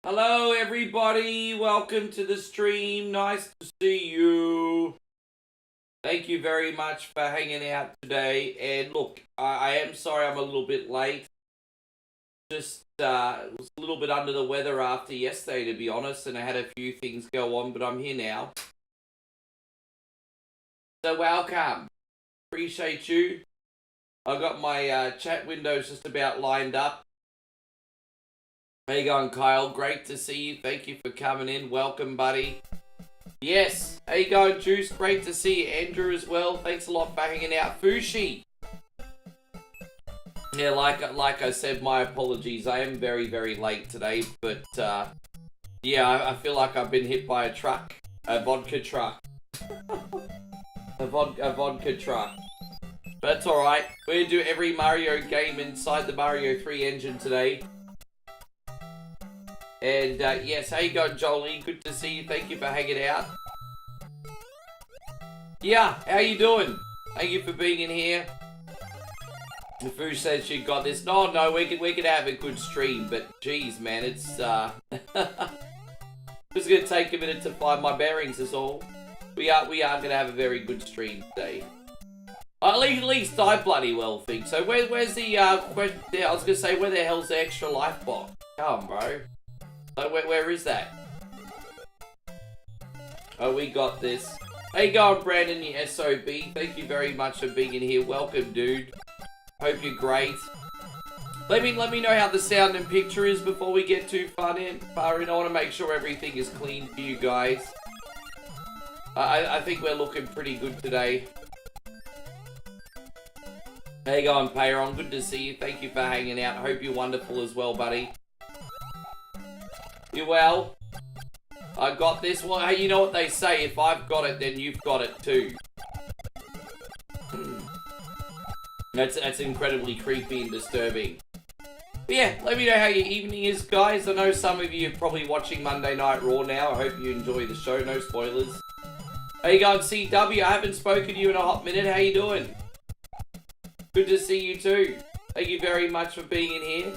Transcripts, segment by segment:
Hello everybody, welcome to the stream, nice to see you. Thank you very much for hanging out today, and look, I am sorry I'm a little bit late. Just was a little bit under the weather after yesterday, to be honest, and I had a few things go on, but I'm here now. So welcome, appreciate you. I've got my chat windows just about lined up. How you going, Kyle? Great to see you. Thank you for coming in. Welcome, buddy. Yes. How you going, Juice? Great to see you. Andrew as well. Thanks a lot for hanging out. Fushi. Yeah, like I said, my apologies. I am very, very late today, but yeah, I feel like I've been hit by a truck. A vodka truck. a vodka truck. But that's alright. We're going to do every Mario game inside the Mario 3 engine today. And yes, how you going, Jolie? Good to see you. Thank you for hanging out. Yeah, how you doing? Thank you for being in here. The Foo says she got this. No, we could have a good stream, but geez, man, it's just gonna take a minute to find my bearings. Is all. We are gonna have a very good stream today. At least I bloody well think so. Where's the question? I was gonna say, where the hell's the extra life box? Come on, bro. Like, where is that? Oh, we got this. How you going, Brandon, you SOB? Thank you very much for being in here. Welcome, dude. Hope you're great. Let me know how the sound and picture is before we get too far in. I want to make sure everything is clean for you guys. I think we're looking pretty good today. How you going, Payron? Good to see you. Thank you for hanging out. Hope you're wonderful as well, buddy. You well? I got this. Well, hey, you know what they say, if I've got it, then you've got it too. That's incredibly creepy and disturbing. But yeah, let me know how your evening is, guys. I know some of you are probably watching Monday Night Raw now. I hope you enjoy the show. No spoilers. How you going, CW? I haven't spoken to you in a hot minute. How you doing? Good to see you too. Thank you very much for being in here.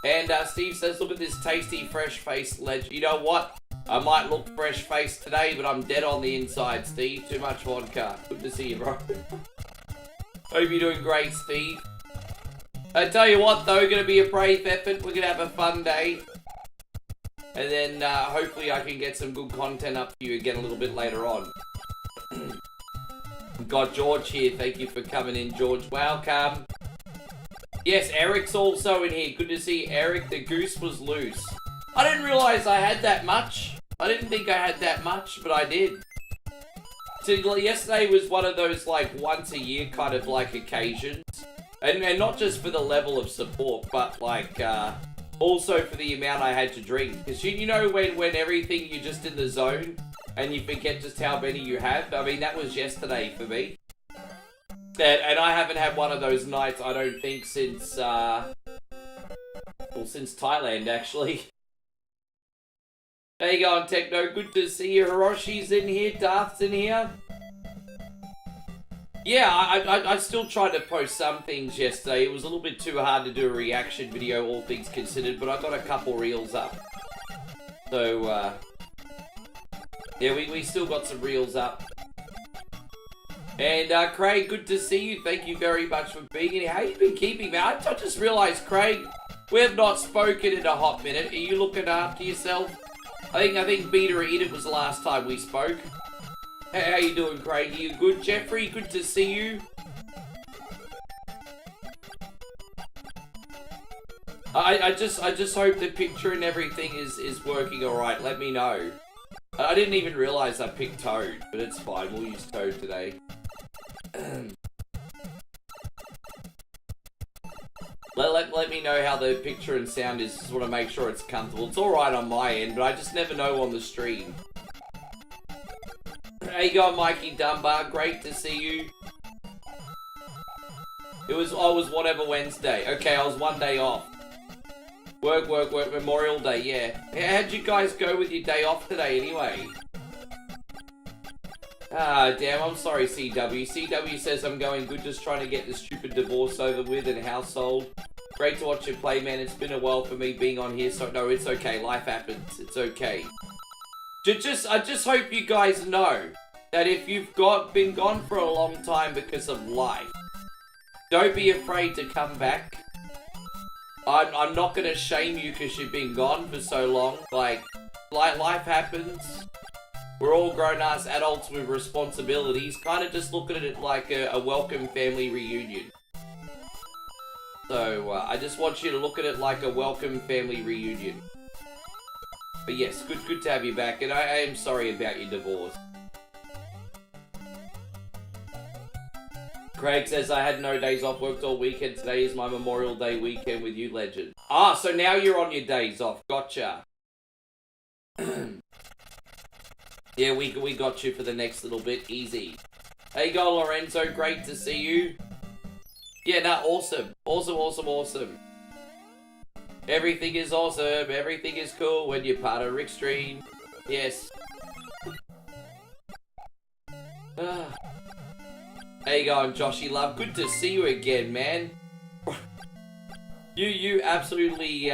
And Steve says, look at this tasty, fresh-faced legend. You know what? I might look fresh-faced today, but I'm dead on the inside, Steve. Too much vodka. Good to see you, bro. Hope you're doing great, Steve. I tell you what, though, going to be a brave effort. We're going to have a fun day. And then hopefully I can get some good content up for you again a little bit later on. Got George here. Thank you for coming in, George. Welcome. Yes, Eric's also in here. Good to see Eric. The goose was loose. I didn't realize I had that much. I didn't think I had that much, but I did. So yesterday was one of those like once a year kind of like occasions. And not just for the level of support, but like also for the amount I had to drink. Because you know when everything, you're just in the zone and you forget just how many you have. I mean, that was yesterday for me. And I haven't had one of those nights, I don't think, since, well, since Thailand, actually. How you going, Techno? Good to see you. Hiroshi's in here. Darth's in here. Yeah, I still tried to post some things yesterday. It was a little bit too hard to do a reaction video, all things considered, but I got a couple reels up. So, yeah, we still got some reels up. And Craig, good to see you. Thank you very much for being here. How you been keeping, man? I just realised, Craig, we have not spoken in a hot minute. Are you looking after yourself? I think Beat or Eat It was the last time we spoke. How you doing, Craig? Are you good? Jeffrey, good to see you. I just hope the picture and everything is working alright. Let me know. I didn't even realise I picked Toad, but it's fine. We'll use Toad today. Let me know how the picture and sound is. Just want to make sure it's comfortable. It's alright on my end, but I just never know on the stream. How you going, Mikey Dunbar? Great to see you. I was whatever Wednesday. Okay, I was one day off. Work, Memorial Day, yeah. How'd you guys go with your day off today, anyway? Ah, damn, I'm sorry, CW. CW says I'm going good, just trying to get this stupid divorce over with and household. Great to watch you play, man. It's been a while for me being on here, so no, it's okay. Life happens. It's okay. I just hope you guys know that if you've been gone for a long time because of life, don't be afraid to come back. I'm not gonna shame you because you've been gone for so long. Like life happens. We're all grown-ass adults with responsibilities. Kind of just look at it like a welcome family reunion. So, I just want you to look at it like a welcome family reunion. But yes, good to have you back, and I am sorry about your divorce. Craig says, I had no days off, worked all weekend. Today is my Memorial Day weekend with you, legend. Ah, so now you're on your days off. Gotcha. Yeah, we got you for the next little bit. Easy. Hey, go, Lorenzo. Great to see you. Yeah, nah, awesome. Awesome. Everything is awesome. Everything is cool when you're part of Rick Stream. Yes. How you going, Joshy Love? Good to see you again, man. You absolutely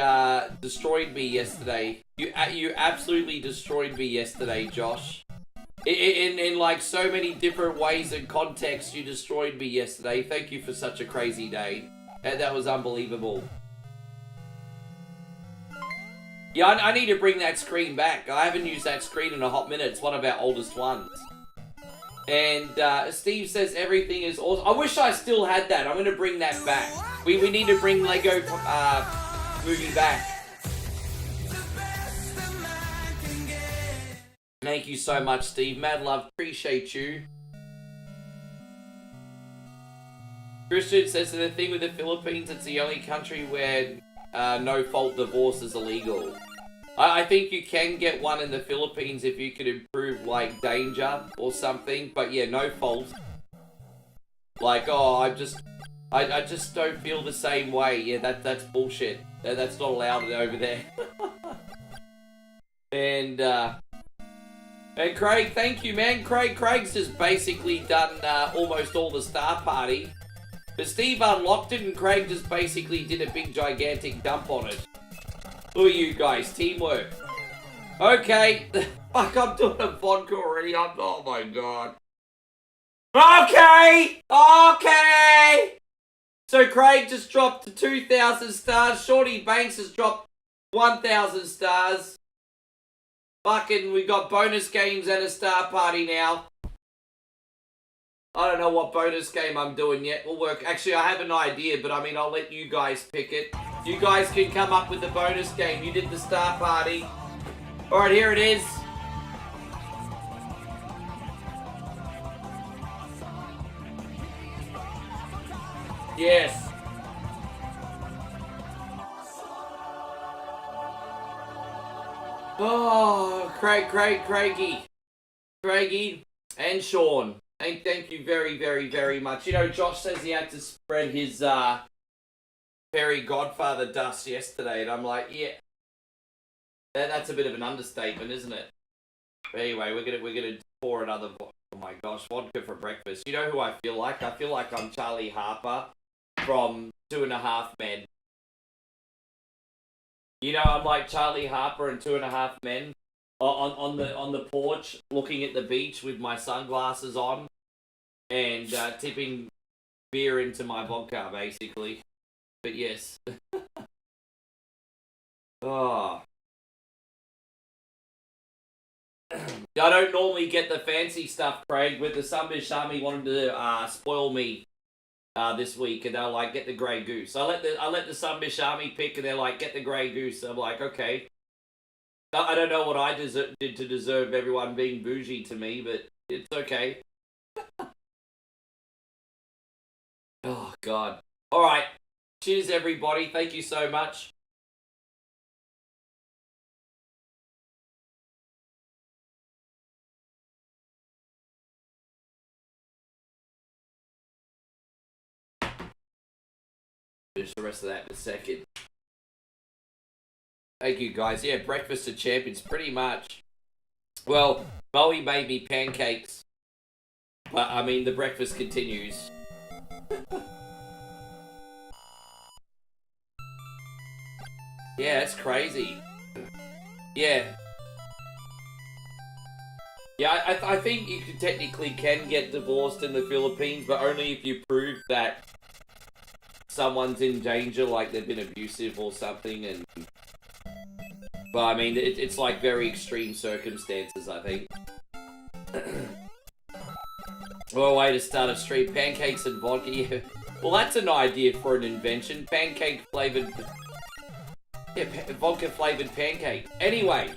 destroyed me yesterday. You absolutely destroyed me yesterday, Josh. In like so many different ways and contexts, you destroyed me yesterday. Thank you for such a crazy day. That was unbelievable. Yeah, I need to bring that screen back. I haven't used that screen in a hot minute. It's one of our oldest ones. And Steve says everything is awesome. I wish I still had that. I'm going to bring that back. We need to bring Lego movie back. Thank you so much, Steve. Mad love. Appreciate you. Christian says the thing with the Philippines, it's the only country where no-fault divorce is illegal. I think you can get one in the Philippines if you could improve, like, danger or something. But yeah, no fault. Like, oh, I just don't feel the same way. Yeah, that's bullshit. That's not allowed over there. And Craig, thank you, man. Craig's just basically done almost all the Star Party. But Steve unlocked it and Craig just basically did a big gigantic dump on it. Look at you guys, teamwork. Okay. Fuck, I'm doing a vodka already. Oh my god. Okay. So Craig just dropped to 2,000 stars. Shorty Banks has dropped 1,000 stars. Fucking, we got bonus games and a Star Party now. I don't know what bonus game I'm doing yet. We'll work. Actually, I have an idea, but I mean, I'll let you guys pick it. You guys can come up with the bonus game. You did the Star Party. Alright, here it is. Yes. Oh, Craigie, and Sean. Thank you very, very, very much. You know, Josh says he had to spread his fairy godfather dust yesterday, and I'm like, yeah, that's a bit of an understatement, isn't it? But anyway, we're gonna pour another. Oh my gosh, vodka for breakfast. You know who I feel like? I feel like I'm Charlie Harper from 2.5 Men. You know, I'm like Charlie Harper and 2.5 Men on the porch, looking at the beach with my sunglasses on, and tipping beer into my vodka, basically. But yes. Oh. I don't normally get the fancy stuff, Craig, but the Sunbish Army wanted to spoil me this week, and they're like, get the Grey Goose. I let the Sunbish Army pick, and they're like, get the Grey Goose. I'm like, okay. I don't know what I did to deserve everyone being bougie to me, but it's okay. Oh, God. Alright. Cheers, everybody. Thank you so much. Finish the rest of that in a second. Thank you, guys. Yeah, breakfast of champions, pretty much. Well, Bowie made me pancakes. But, I mean, the breakfast continues. Yeah, that's crazy. Yeah. Yeah, I think you technically can get divorced in the Philippines, but only if you prove that someone's in danger, like they've been abusive or something, and... Well, I mean, it's like very extreme circumstances, I think. Well, way to start a stream. Pancakes and vodka. Yeah. Well, that's an idea for an invention. Pancake-flavored... Yeah, vodka-flavored pancake. Anyway,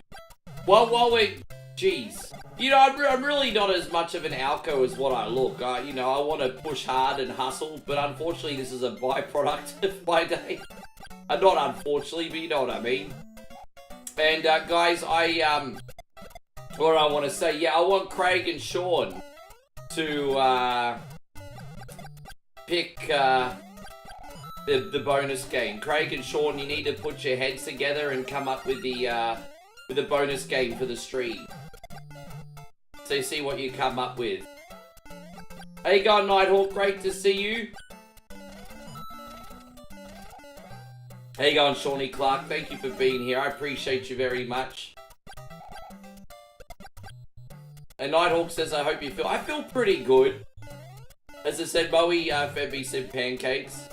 while we're... Jeez. You know, I'm really not as much of an alco as what I look. You know, I want to push hard and hustle, but unfortunately this is a byproduct of my day. Not unfortunately, but you know what I mean. And, guys, what do I want to say? Yeah, I want Craig and Sean to, pick, the bonus game. Craig and Sean, you need to put your heads together and come up with the bonus game for the stream. So see what you come up with. How you going, Nighthawk? Great to see you. How you going, Shawnee Clark? Thank you for being here. I appreciate you very much. And Nighthawk says, I hope you feel... I feel pretty good. As I said, Bowie fed me some pancakes.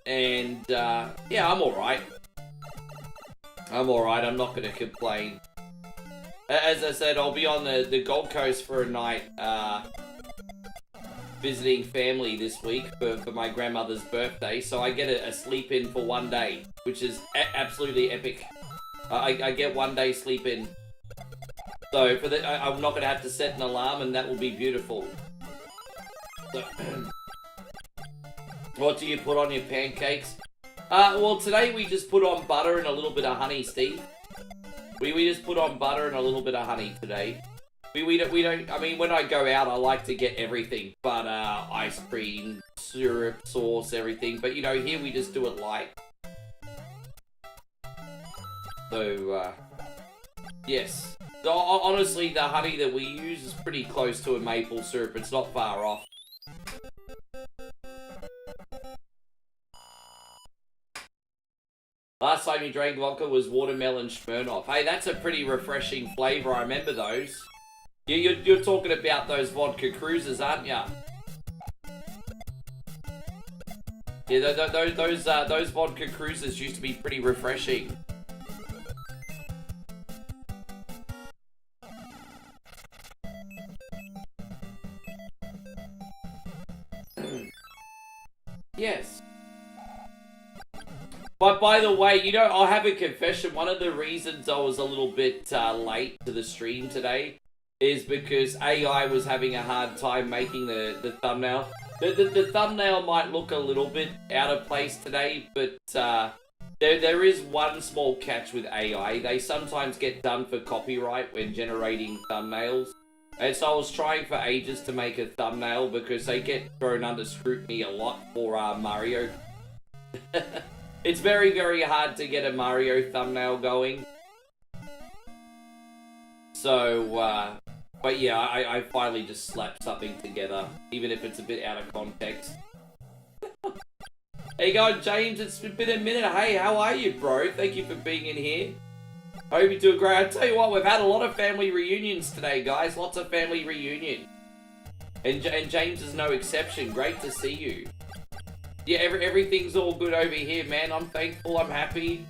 And, yeah, I'm alright. I'm alright. I'm not going to complain. As I said, I'll be on the Gold Coast for a night, visiting family this week for my grandmother's birthday, so I get a sleep in for one day, which is absolutely epic. I get 1 day sleep in. So for I'm not going to have to set an alarm, and that will be beautiful. So, what do you put on your pancakes? Well, today we just put on butter and a little bit of honey, Steve. We just put on butter and a little bit of honey today. We don't, I mean, when I go out, I like to get everything. Butter, ice cream, syrup, sauce, everything. But, you know, here we just do it light. So, yes. So, honestly, the honey that we use is pretty close to a maple syrup. It's not far off. Last time you drank vodka was watermelon Smirnoff. Hey, that's a pretty refreshing flavor. I remember those. You're talking about those vodka cruisers, aren't ya? Yeah, those vodka cruisers used to be pretty refreshing. Yes. But by the way, you know, I'll have a confession. One of the reasons I was a little bit late to the stream today is because AI was having a hard time making the thumbnail. The thumbnail might look a little bit out of place today, but there is one small catch with AI. They sometimes get done for copyright when generating thumbnails. And so I was trying for ages to make a thumbnail because they get thrown under scrutiny a lot for Mario. It's very, very hard to get a Mario thumbnail going. So, but yeah, I finally just slapped something together, even if it's a bit out of context. Hey, going, James? It's been a minute. Hey, how are you, bro? Thank you for being in here. Hope you're doing great. I tell you what, we've had a lot of family reunions today, guys. Lots of family reunion. And James is no exception. Great to see you. Yeah, everything's all good over here, man. I'm thankful. I'm happy.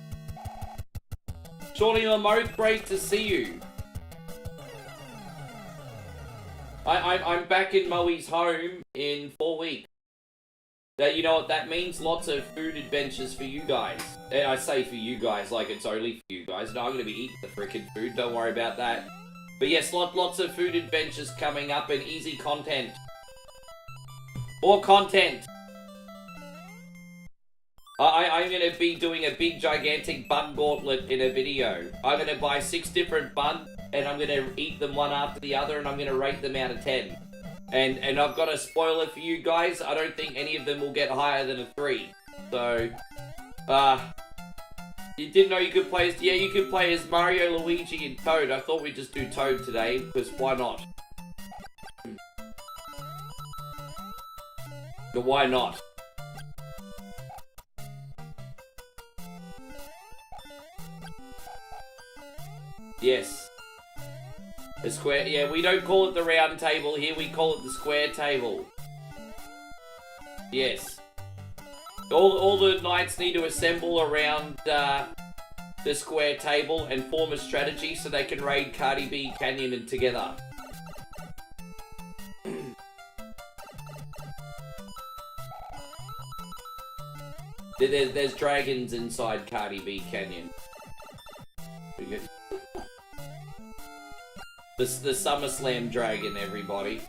Shawnee Lamote, great to see you. I'm back in Moe's home in 4 weeks. You know what that means? Lots of food adventures for you guys. And I say for you guys like it's only for you guys. No, I'm going to be eating the frickin' food. Don't worry about that. But yes, lots of food adventures coming up and easy content. More content. I'm going to be doing a big gigantic bun gauntlet in a video. I'm going to buy 6 different buns and I'm going to eat them one after the other and I'm going to rate them out of 10. And I've got a spoiler for you guys. I don't think any of them will get higher than a 3. So, you didn't know you could play as... Yeah, you could play as Mario, Luigi, and Toad. I thought we'd just do Toad today, because why not? But why not? Yes. The square, yeah, we don't call it the round table here, we call it the square table. Yes. All the knights need to assemble around the square table and form a strategy so they can raid Cardi B Canyon and together. There's dragons inside Cardi B Canyon. The SummerSlam dragon, everybody.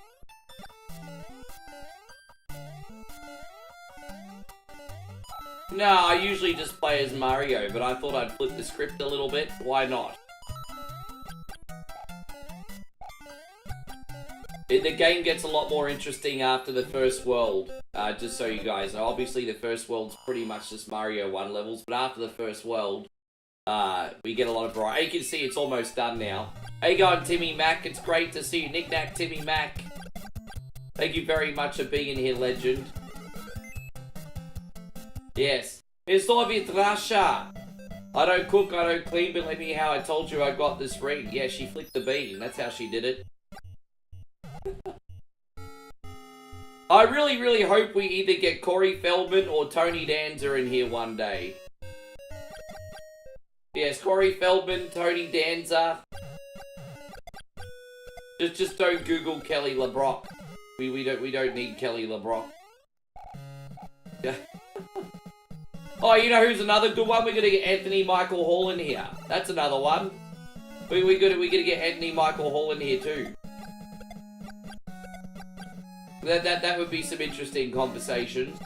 No, I usually just play as Mario, but I thought I'd flip the script a little bit. Why not? The game gets a lot more interesting after the first world, just so you guys know. Obviously, the first world's pretty much just Mario 1 levels, but after the first world, we get a lot of variety. You can see it's almost done now. How you going, Timmy Mac? It's great to see you. Knick-knack, Timmy Mac. Thank you very much for being here, legend. Yes. It's Soviet Russia. I don't cook, I don't clean, but let me how I told you I got this ring. Yeah, she flicked the bean. That's how she did it. I really, really hope we either get Corey Feldman or Tony Danza in here one day. Yes, Corey Feldman, Tony Danza. Just don't Google Kelly LeBrock. We don't need Kelly LeBrock. Yeah. Oh, you know who's another good one? We're gonna get Anthony Michael Hall in here. That's another one. We're gonna get Anthony Michael Hall in here too. That would be some interesting conversations.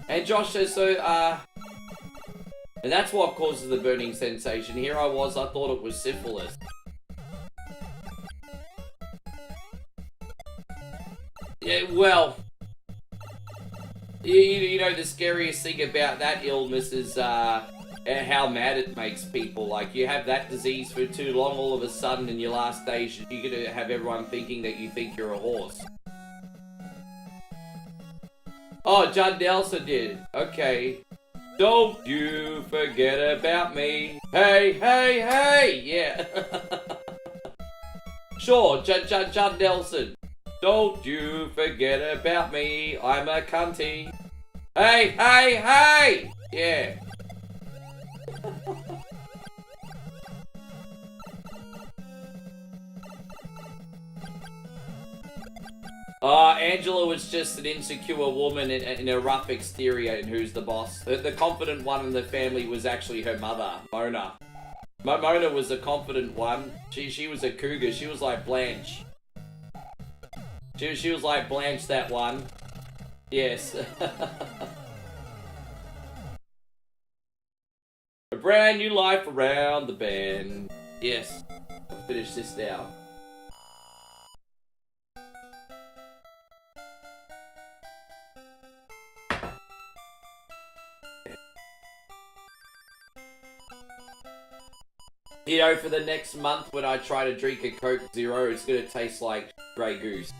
And Josh says so. And that's what causes the burning sensation. Here I was, I thought it was syphilis. Yeah, well, you know, the scariest thing about that illness is how mad it makes people. Like, you have that disease for too long, all of a sudden in your last days, you're gonna have everyone thinking that you think you're a horse. Oh, Judd Nelson did. Okay. Don't you forget about me. Hey, hey, hey! Yeah. Sure, Judd Nelson. Don't you forget about me. I'm a cunty. Hey, hey, hey! Yeah. Angela was just an insecure woman in a rough exterior, and who's the boss? The confident one in the family was actually her mother, Mona. Mona was the confident one. She was a cougar. She was like Blanche. She was like Blanche, that one. Yes. A brand new life around the bend. Yes. I'll finish this now. You know, for the next month when I try to drink a Coke Zero, it's gonna taste like Grey Goose.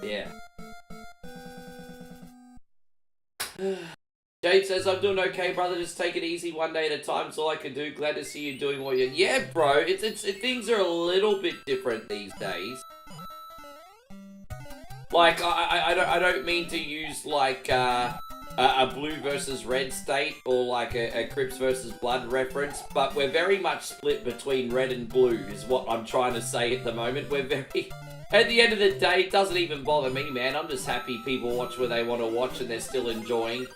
Yeah. Jade says, I'm doing okay, brother. Just take it easy one day at a time. It's all I can do. Glad to see you doing what you're... Yeah, bro. Things are a little bit different these days. Like, I don't mean to use, like, a blue versus red state or like a Crips versus Blood reference, but we're very much split between red and blue is what I'm trying to say at the moment. We're very... At the end of the day, it doesn't even bother me, man. I'm just happy people watch where they want to watch and they're still enjoying.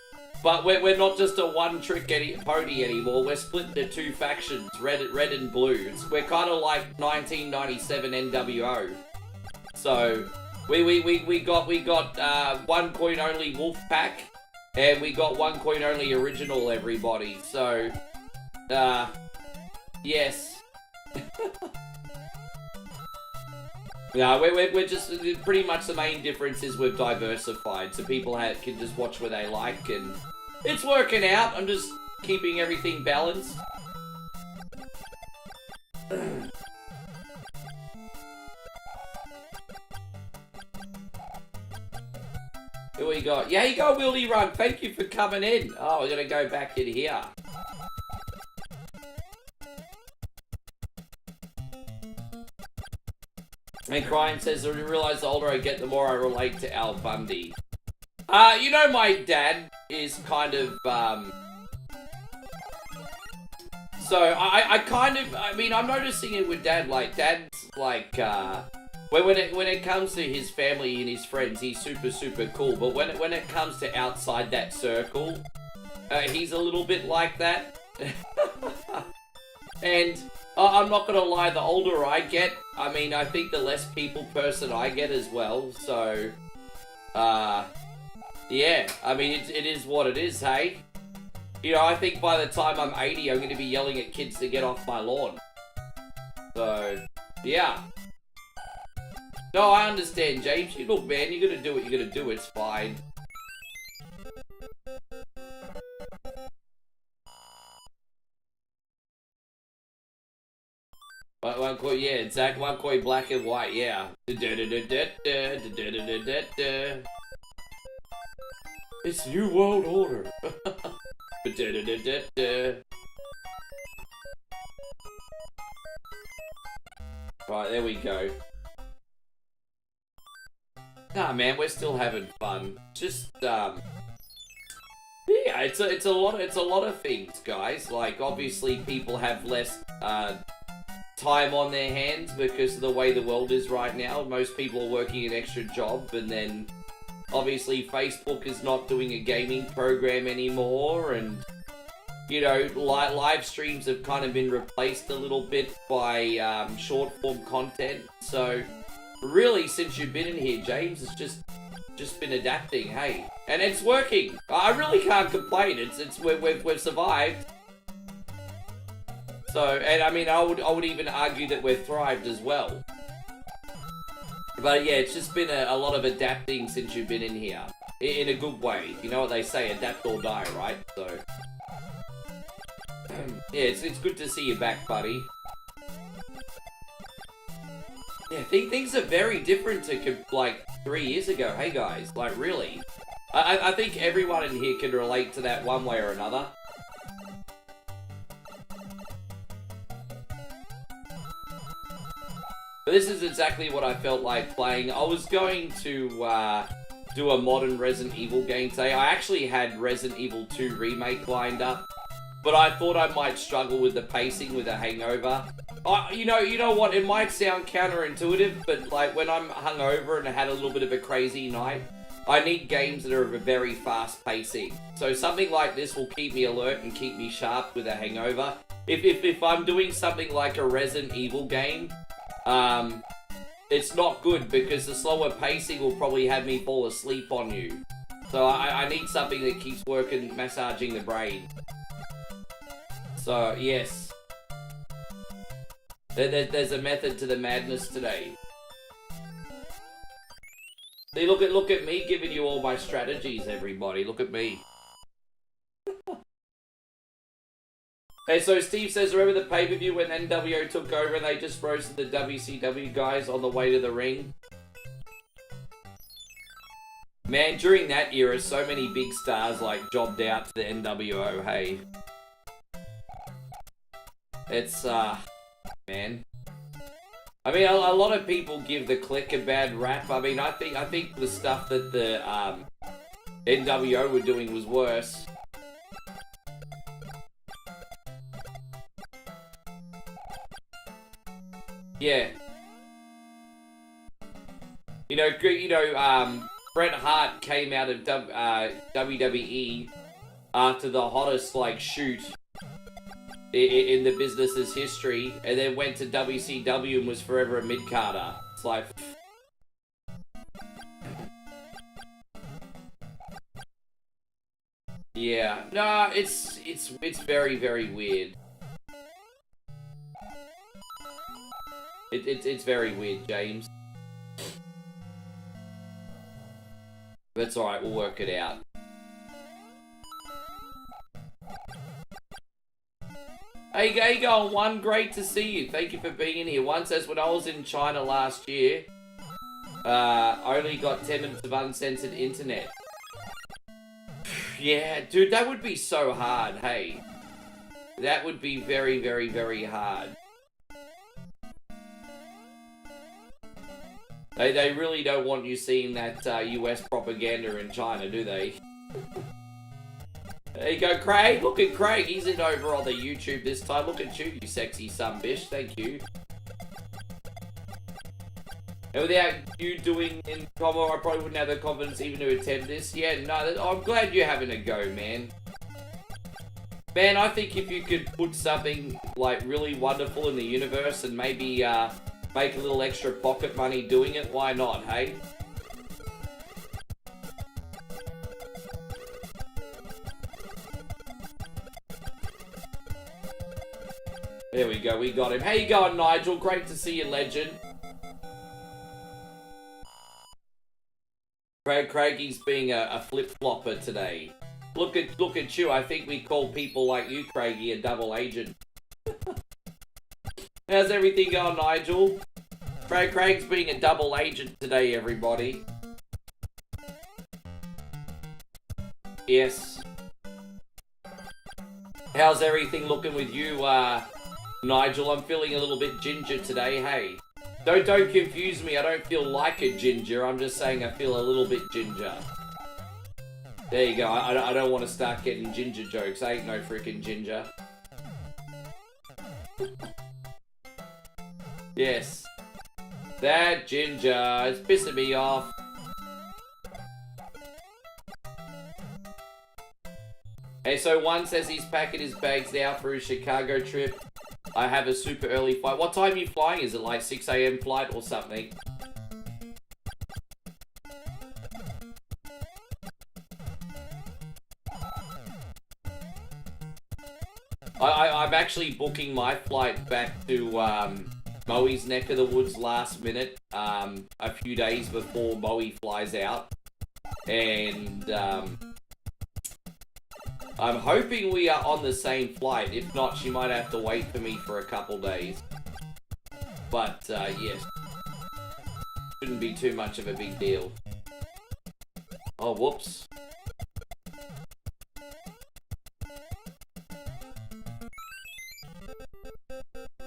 But we're not just a one-trick pony anymore. We're split into two factions, red and blue. We're kind of like 1997 NWO. So we got one coin only Wolf Pack, and we got one coin only original, everybody. So yes. Yeah, we're just pretty much the main difference is we've diversified, so people can just watch where they like, and it's working out. I'm just keeping everything balanced. Who we got? Yeah, you go, Wildy Rug. Thank you for coming in. Oh, we're gonna go back in here. And Crying says, I realise the older I get, the more I relate to Al Bundy. You know, my dad is kind of, so I mean, I'm noticing it with Dad. Like, Dad's like, when it comes to his family and his friends, he's super cool. But when it comes to outside that circle, he's a little bit like that. And I'm not gonna lie, the older I get, I mean, I think the less people person I get as well. So, yeah, I mean, it is what it is, hey? You know, I think by the time I'm 80, I'm going to be yelling at kids to get off my lawn. So, yeah. No, I understand, James. You look, man, you're going to do what you're going to do. It's fine. One coin, yeah, exactly. One coin, black and white, yeah. It's New World Order. Right, there we go. Nah, man, we're still having fun. Just, yeah, it's a lot of things, guys. Like, obviously, people have less time on their hands because of the way the world is right now. Most people are working an extra job, and then obviously Facebook is not doing a gaming program anymore, and you know, live streams have kind of been replaced a little bit by short form content. So really, since you've been in here, James, it's just been adapting, hey, and it's working. I really can't complain. We've survived. So, and I mean, I would even argue that we've thrived as well. But yeah, it's just been a lot of adapting since you've been in here. In a good way. You know what they say, adapt or die, right? So, yeah, it's good to see you back, buddy. Yeah, things are very different to, like, 3 years ago. Hey, guys, like, really. I think everyone in here can relate to that one way or another. But this is exactly what I felt like playing. I was going to do a modern Resident Evil game today. I actually had Resident Evil 2 Remake lined up, but I thought I might struggle with the pacing with a hangover. You know what? It might sound counterintuitive, but like when I'm hungover and I had a little bit of a crazy night, I need games that are of a very fast pacing. So something like this will keep me alert and keep me sharp with a hangover. If I'm doing something like a Resident Evil game, it's not good because the slower pacing will probably have me fall asleep on you. So I need something that keeps working, massaging the brain. So, yes. There's a method to the madness today. See, look at me giving you all my strategies, everybody. Look at me. Hey, so Steve says, remember the pay-per-view when NWO took over and they just roasted the WCW guys on the way to the ring? Man, during that era, so many big stars, like, jobbed out to the NWO, hey. It's, man. I mean, a lot of people give the Click a bad rap. I mean, I think the stuff that the, NWO were doing was worse. Yeah. You know, Bret Hart came out of WWE after the hottest, like, shoot in the business's history, and then went to WCW and was forever a mid-carder. It's like... Yeah. No, it's very, very weird. It's very weird, James. That's alright, we'll work it out. Hey, how you going? One, great to see you. Thank you for being in here. One says, when I was in China last year, I only got 10 minutes of uncensored internet. Yeah, dude, that would be so hard, hey. That would be very, very, very hard. They really don't want you seeing that US propaganda in China, do they? There you go, Craig. Look at Craig. He's in over on the YouTube this time. Look at you, you sexy sunbish. Thank you. And without you doing in combo, I probably wouldn't have the confidence even to attempt this. Yeah, no, I'm glad you're having a go, man. Man, I think if you could put something, like, really wonderful in the universe and maybe, make a little extra pocket money doing it, why not, hey? There we go, we got him. How you going, Nigel? Great to see you, legend. Craigie's being a flip-flopper today. Look at you. I think we call people like you, Craigie, a double agent. How's everything going, Nigel? Craig's being a double agent today, everybody. Yes. How's everything looking with you, Nigel? I'm feeling a little bit ginger today, hey. Don't confuse me, I don't feel like a ginger, I'm just saying I feel a little bit ginger. There you go, I don't want to start getting ginger jokes, I ain't no freaking ginger. Yes. That ginger, it's pissing me off. Hey, so one says he's packing his bags now for his Chicago trip. I have a super early flight. What time are you flying? Is it like 6 AM flight or something? I'm actually booking my flight back to Moe's neck of the woods last minute, a few days before Moe flies out. And I'm hoping we are on the same flight. If not, she might have to wait for me for a couple days. But, yes. Shouldn't be too much of a big deal. Oh, whoops.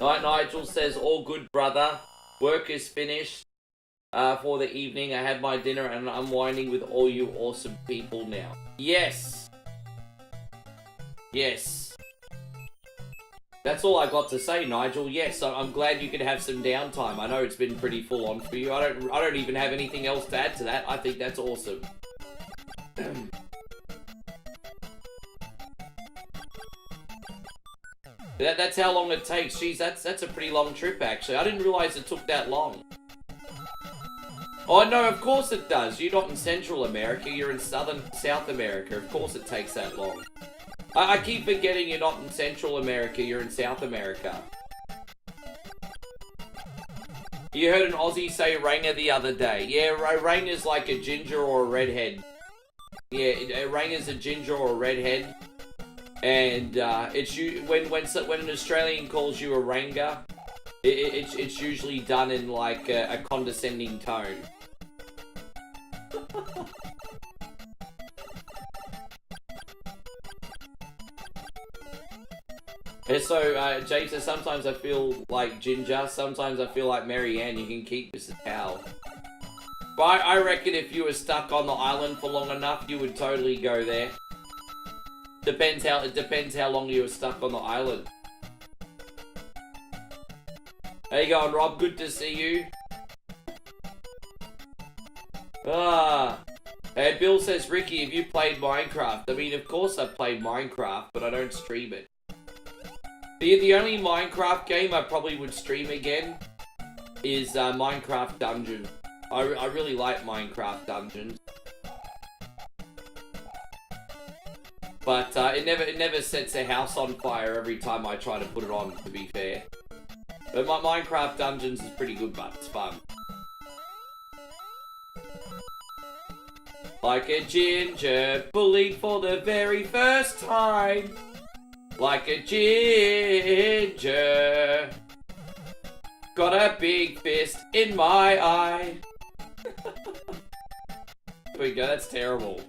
Night Nigel says, all good, brother. Work is finished for the evening. I had my dinner and I'm unwinding with all you awesome people now. Yes. Yes. That's all I got to say, Nigel. Yes, I'm glad you could have some downtime. I know it's been pretty full on for you. I don't even have anything else to add to that. I think that's awesome. That's how long it takes. Jeez, that's a pretty long trip, actually. I didn't realize it took that long. Oh, no, of course it does. You're not in Central America. You're in South America. Of course it takes that long. I keep forgetting you're not in Central America. You're in South America. You heard an Aussie say Ranger the other day. Yeah, Ranger's like a ginger or a redhead. Yeah, Ranger's a ginger or a redhead. And it's when an Australian calls you a Ranger, it's usually done in like a condescending tone. And so, Jay says, sometimes I feel like Ginger, sometimes I feel like Mary Ann. You can keep Mrs. Howell. But I reckon if you were stuck on the island for long enough, you would totally go there. It depends how long you were stuck on the island. How you going, Rob? Good to see you. Hey, Bill says, Ricky, have you played Minecraft? I mean, of course I've played Minecraft, but I don't stream it. The only Minecraft game I probably would stream again is Minecraft Dungeons. I really like Minecraft Dungeons. But it never sets a house on fire every time I try to put it on, to be fair. But my Minecraft Dungeons is pretty good, but it's fun. Like a ginger, bullied for the very first time. Like a ginger, got a big fist in my eye. There we go, that's terrible.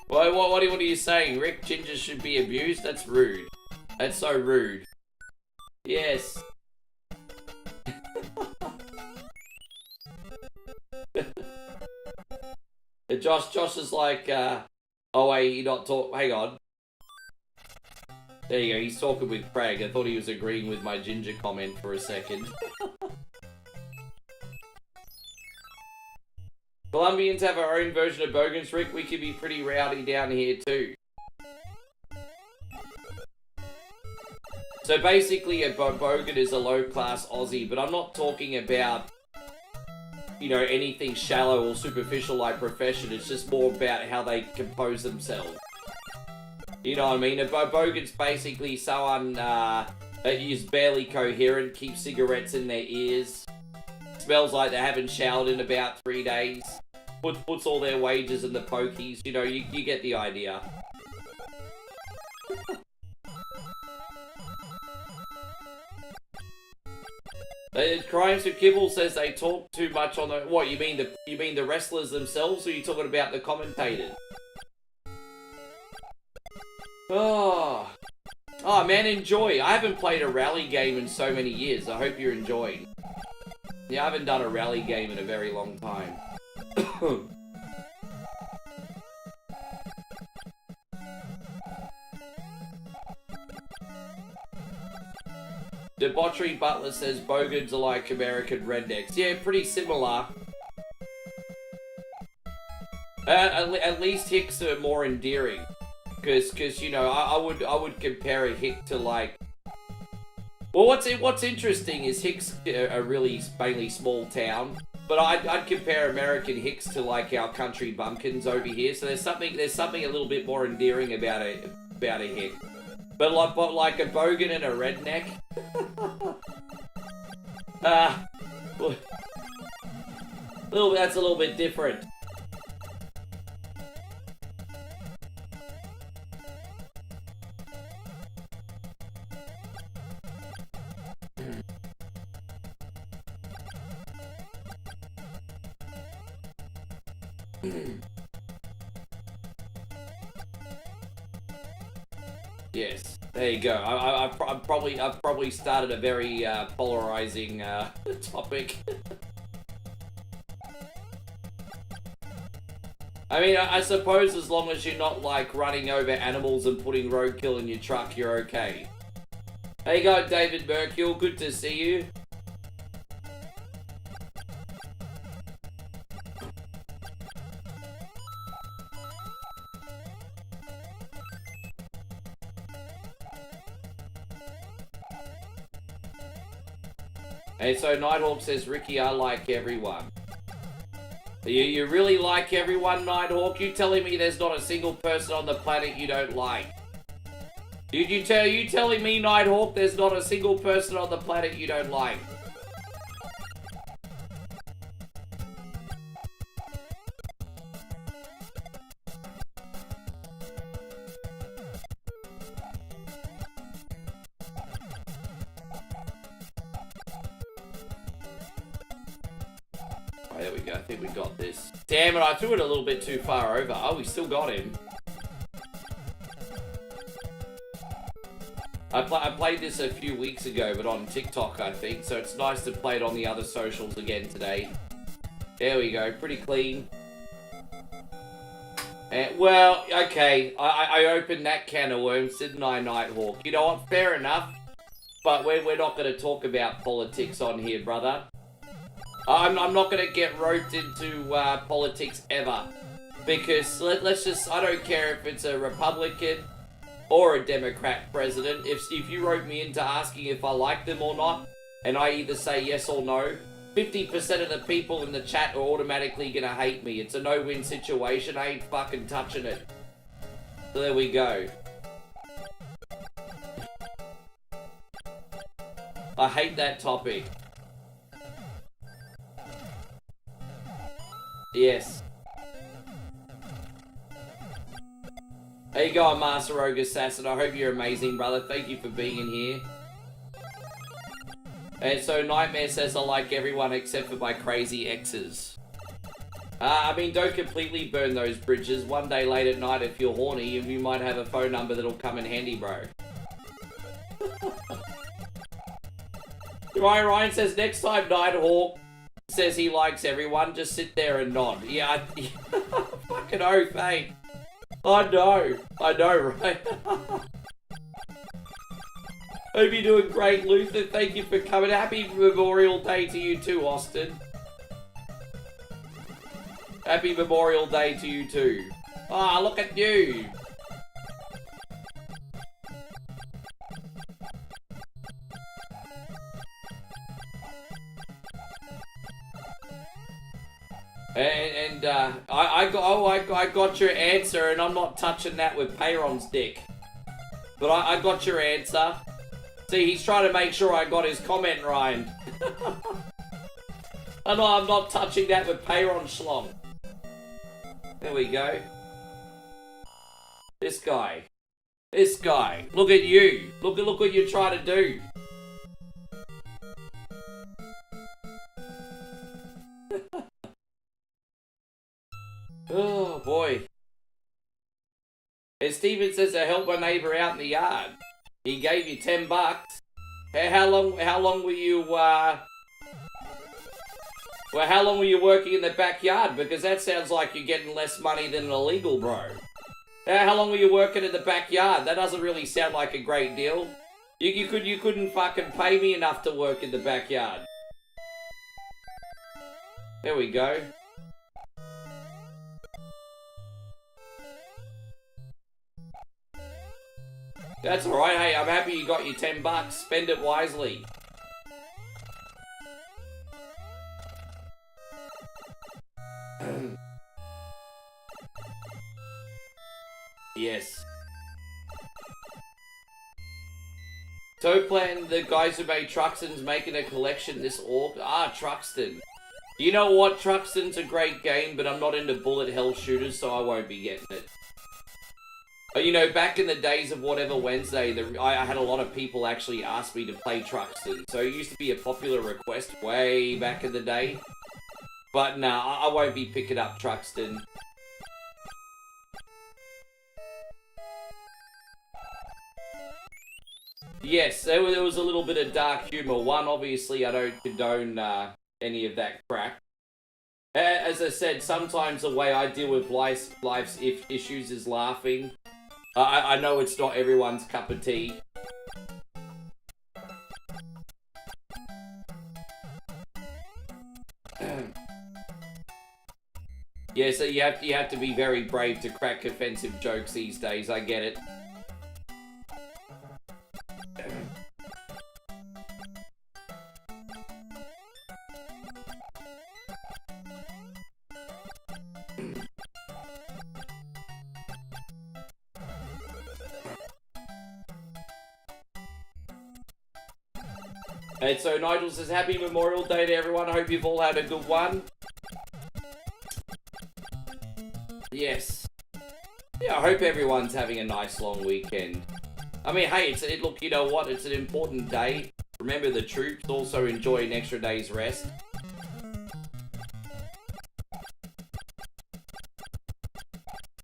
What are you saying, Rick? Gingers should be abused? That's rude. That's so rude. Yes. Josh is like, oh wait, you're not hang on. There you go, he's talking with Craig. I thought he was agreeing with my ginger comment for a second. Colombians have our own version of bogans, Rick. We could be pretty rowdy down here too. So basically a bogan is a low-class Aussie, but I'm not talking about, you know, anything shallow or superficial like profession. It's just more about how they compose themselves. You know what I mean? A bogan's basically someone that is barely coherent, keeps cigarettes in their ears, smells like they haven't showered in about 3 days, puts all their wages in the pokies. You know, you get the idea. Crimes with Kibble says they talk too much on the... What, you mean the wrestlers themselves, or are you talking about the commentators? Oh man, enjoy. I haven't played a rally game in so many years. I hope you're enjoying. Yeah, I haven't done a rally game in a very long time. Debauchery Butler says bogans are like American rednecks. Yeah, pretty similar. At least Hicks are more endearing. Cause you know, I would compare a Hick to like... Well, what's interesting is Hicks a really mainly small town, but I'd compare American Hicks to like our country bumpkins over here. So there's something a little bit more endearing about a Hick. But like a bogan and a redneck, that's a little bit different. Yes, there you go. I've probably started a very polarizing topic. I mean, I suppose as long as you're not like running over animals and putting roadkill in your truck, you're okay. How you going, David Mercule? Good to see you. And so Nighthawk says, Ricky, I like everyone. You really like everyone, Nighthawk? You telling me there's not a single person on the planet you don't like? You telling me, Nighthawk, there's not a single person on the planet you don't like? There we go, I think we got this. Damn it, I threw it a little bit too far over. Oh, we still got him. I played this a few weeks ago, but on TikTok, I think. So it's nice to play it on the other socials again today. There we go, pretty clean. Well, okay, I opened that can of worms, didn't I, Nighthawk? You know what, fair enough. But we're not going to talk about politics on here, brother. I'm not going to get roped into politics ever. Because let's just, I don't care if it's a Republican or a Democrat president. If you rope me into asking if I like them or not, and I either say yes or no, 50% of the people in the chat are automatically going to hate me. It's a no-win situation. I ain't fucking touching it. So there we go. I hate that topic. Yes. How you going, Master Rogue Assassin? I hope you're amazing, brother. Thank you for being in here. And so Nightmare says I like everyone except for my crazy exes. I mean, don't completely burn those bridges. One day late at night, if you're horny, you might have a phone number that'll come in handy, bro. Ryan says, next time Nighthawk says he likes everyone, just sit there and nod. Yeah, fucking oath, hey. I know, right? Hope you're doing great, Luther. Thank you for coming. Happy Memorial Day to you too, Austin. Happy Memorial Day to you too. Ah, look at you. And I got your answer, and I'm not touching that with Peyron's dick. But I got your answer. See, he's trying to make sure I got his comment, Ryan. I'm not touching that with Peyron schlong. There we go. This guy. Look at you. Look what you're trying to do. Oh boy. And Steven says to help my neighbor out in the yard. He gave you $10. How long were you how long were you working in the backyard? Because that sounds like you're getting less money than an illegal, bro. How long were you working in the backyard? That doesn't really sound like a great deal. You couldn't fucking pay me enough to work in the backyard. There we go. That's alright, hey, I'm happy you got your $10. Spend it wisely. Yes. Toplan, the guys who made Truxton's making a collection this orc. Ah, Truxton. You know what? Truxton's a great game, but I'm not into bullet hell shooters, so I won't be getting it. You know, back in the days of Whatever Wednesday, I had a lot of people actually ask me to play Truxton. So it used to be a popular request way back in the day. But nah, I won't be picking up Truxton. Yes, there was a little bit of dark humor. One, obviously, I don't condone any of that crap. As I said, sometimes the way I deal with life's issues is laughing. I know it's not everyone's cup of tea. Yeah, so you have to be very brave to crack offensive jokes these days. I get it. And so Nigel says, happy Memorial Day to everyone. I hope you've all had a good one. Yes. Yeah, I hope everyone's having a nice long weekend. I mean, hey, look, you know what? It's an important day. Remember the troops. Also enjoy an extra day's rest.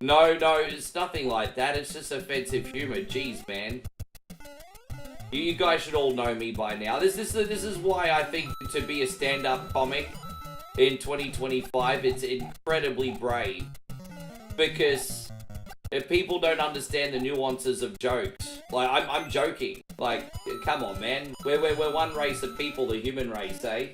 No, it's nothing like that. It's just offensive humor. Jeez, man. You guys should all know me by now. This is why I think to be a stand-up comic in 2025, it's incredibly brave. Because if people don't understand the nuances of jokes, like I'm joking. Like, come on, man. We're one race of people, the human race, eh?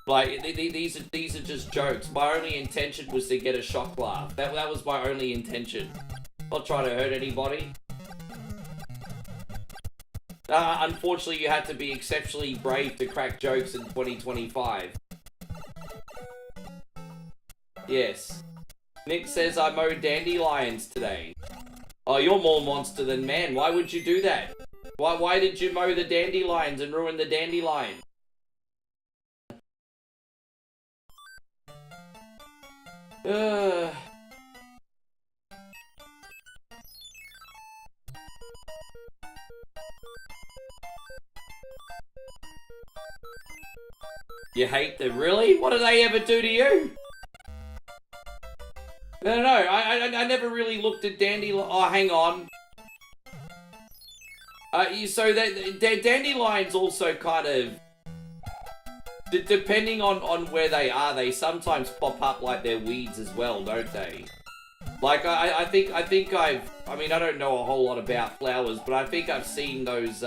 Like these are just jokes. My only intention was to get a shock laugh. That was my only intention. Not trying to hurt anybody. Unfortunately, you had to be exceptionally brave to crack jokes in 2025. Yes. Nick says, I mowed dandelions today. Oh, you're more monster than man. Why would you do that? Why did you mow the dandelions and ruin the dandelion? You hate them, really? What did they ever do to you? No, I never really looked at dandelion. Oh, hang on. So dandelions also kind of, depending on where they are, they sometimes pop up like they're weeds as well, don't they? Like I think I mean, I don't know a whole lot about flowers, but I think I've seen those.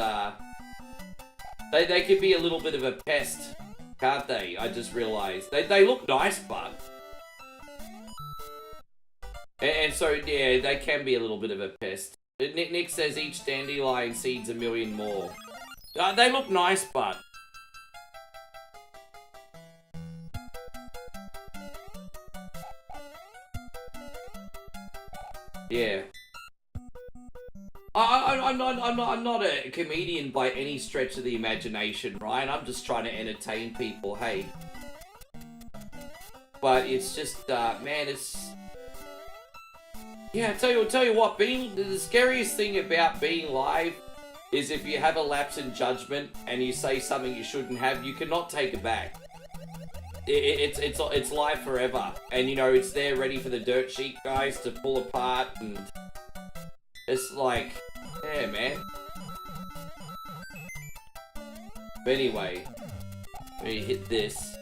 They could be a little bit of a pest, can't they? I just realised they look nice, but. And so, yeah, they can be a little bit of a pest. Nick says each dandelion seeds a million more. They look nice, but... Yeah. I'm not a comedian by any stretch of the imagination, right? I'm just trying to entertain people, hey. But it's just, man, it's... Yeah, tell you what, the scariest thing about being live is if you have a lapse in judgment and you say something you shouldn't have, you cannot take it back. It's live forever, and you know it's there ready for the dirt sheet guys to pull apart, and it's like, yeah, man. But anyway, let me hit this.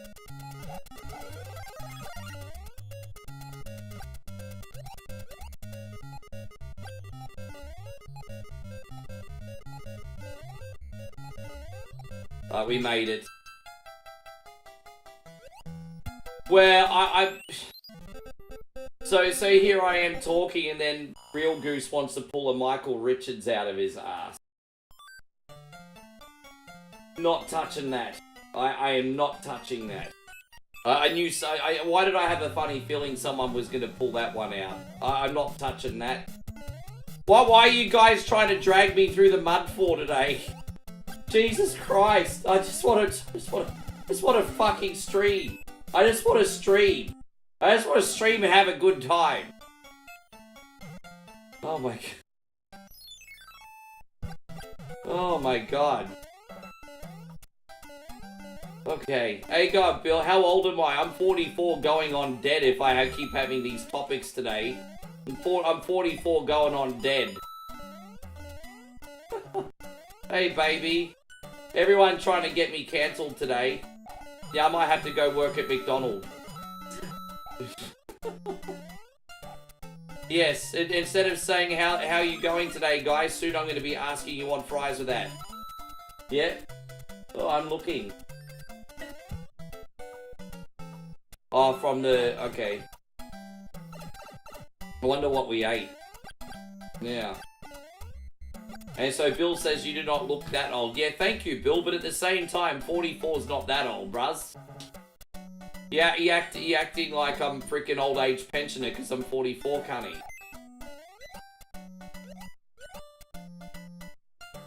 We made it. Well, So here I am talking, and then Real Goose wants to pull a Michael Richards out of his ass. Not touching that. I am not touching that. Why did I have a funny feeling someone was going to pull that one out? I'm not touching that. Why are you guys trying to drag me through the mud for today? Jesus Christ! I just want to fucking stream. I just want to stream. I just want to stream and have a good time. Oh my god. Oh my god. Okay. Hey God, Bill, how old am I? I'm 44 going on dead if I keep having these topics today. I'm 44 going on dead. Hey baby. Everyone trying to get me cancelled today. Yeah, I might have to go work at McDonald's. Yes, instead of saying how you going today, guys, soon I'm going to be asking you on fries with that. Yeah? Oh, I'm looking. Oh, from the... Okay. I wonder what we ate. Yeah. And so Bill says you do not look that old. Yeah, thank you, Bill, but at the same time, 44 is not that old, bruz. Yeah, you acting like I'm freaking old age pensioner because I'm 44, cunny.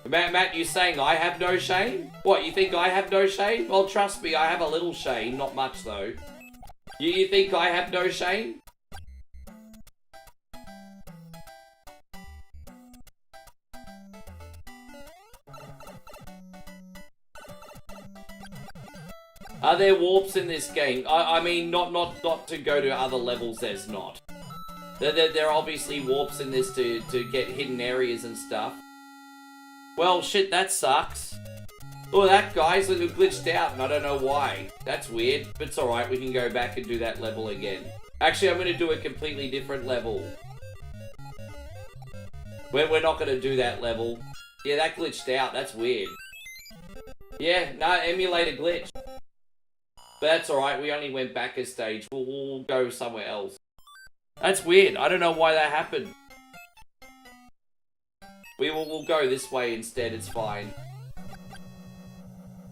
Matt, you saying I have no shame? What, you think I have no shame? Well, trust me, I have a little shame, not much though. You think I have no shame? Are there warps in this game? I mean, not to go to other levels, there's not. There are obviously warps in this to get hidden areas and stuff. Well, shit, that sucks. Look at that, guys, it glitched out, and I don't know why. That's weird, but it's alright, we can go back and do that level again. Actually, I'm going to do a completely different level. We're not going to do that level. Yeah, that glitched out, that's weird. Yeah, no, emulator glitch. But that's alright, we only went back a stage. We'll go somewhere else. That's weird, I don't know why that happened. We'll go this way instead, it's fine.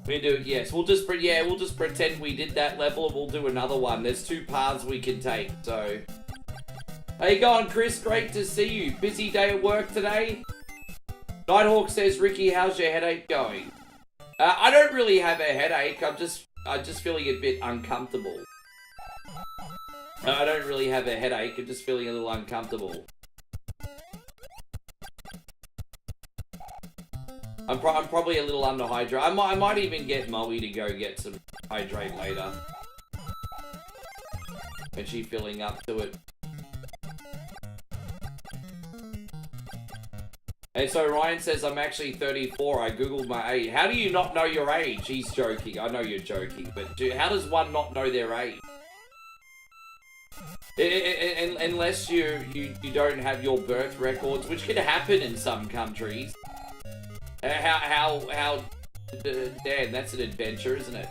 We do, yes, we'll just pretend we did that level and we'll do another one. There's two paths we can take, so. How you going, Chris? Great to see you. Busy day at work today? Nighthawk says, Ricky, how's your headache going? I don't really have a headache, I'm just feeling a bit uncomfortable. I don't really have a headache, I'm just feeling a little uncomfortable. I'm probably a little underhydrated. I might even get Moe to go get some hydrate later. When she's filling up to it. And so Ryan says, I'm actually 34. I googled my age. How do you not know your age? He's joking. I know you're joking. But how does one not know their age? Unless you don't have your birth records, which can happen in some countries. Damn, that's an adventure, isn't it?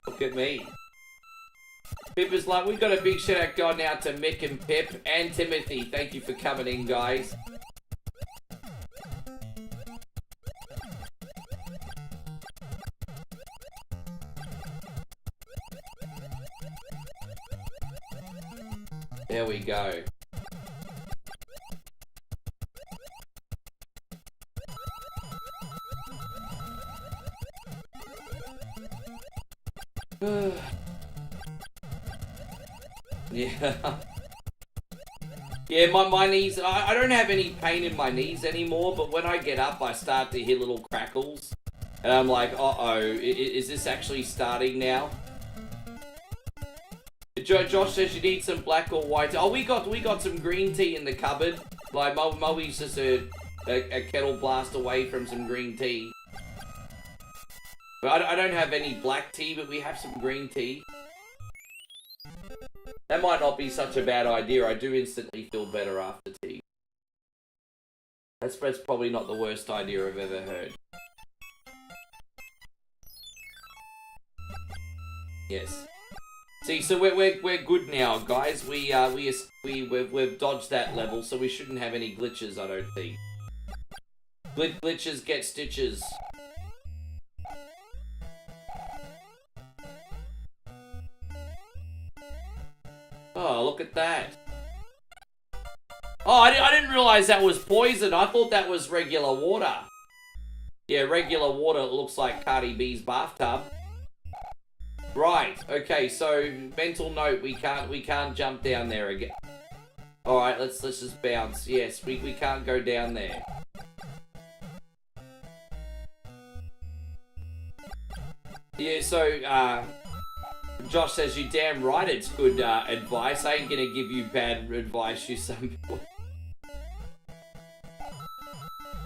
Look at me. Pip is like, we got a big shout out going out to Mick and Pip and Timothy. Thank you for coming in, guys. There we go. Yeah. Yeah, my knees, I don't have any pain in my knees anymore, but when I get up, I start to hear little crackles. And I'm like, uh-oh, is this actually starting now? Josh says you need some black or white. Oh, we got some green tea in the cupboard. Like, Moe's just a kettle blast away from some green tea. But I don't have any black tea, but we have some green tea. That might not be such a bad idea. I do instantly feel better after tea. That's probably not the worst idea I've ever heard. Yes. See, so we're good now, guys. We've dodged that level, so we shouldn't have any glitches, I don't think. Glitches get stitches. Oh, look at that. Oh, I didn't realize that was poison. I thought that was regular water. Yeah, regular water looks like Cardi B's bathtub. Right, okay, so mental note, we can't jump down there again. Alright, let's just bounce. Yes, we can't go down there. Yeah, so Josh says, you damn right it's good advice. I ain't gonna give you bad advice, you some...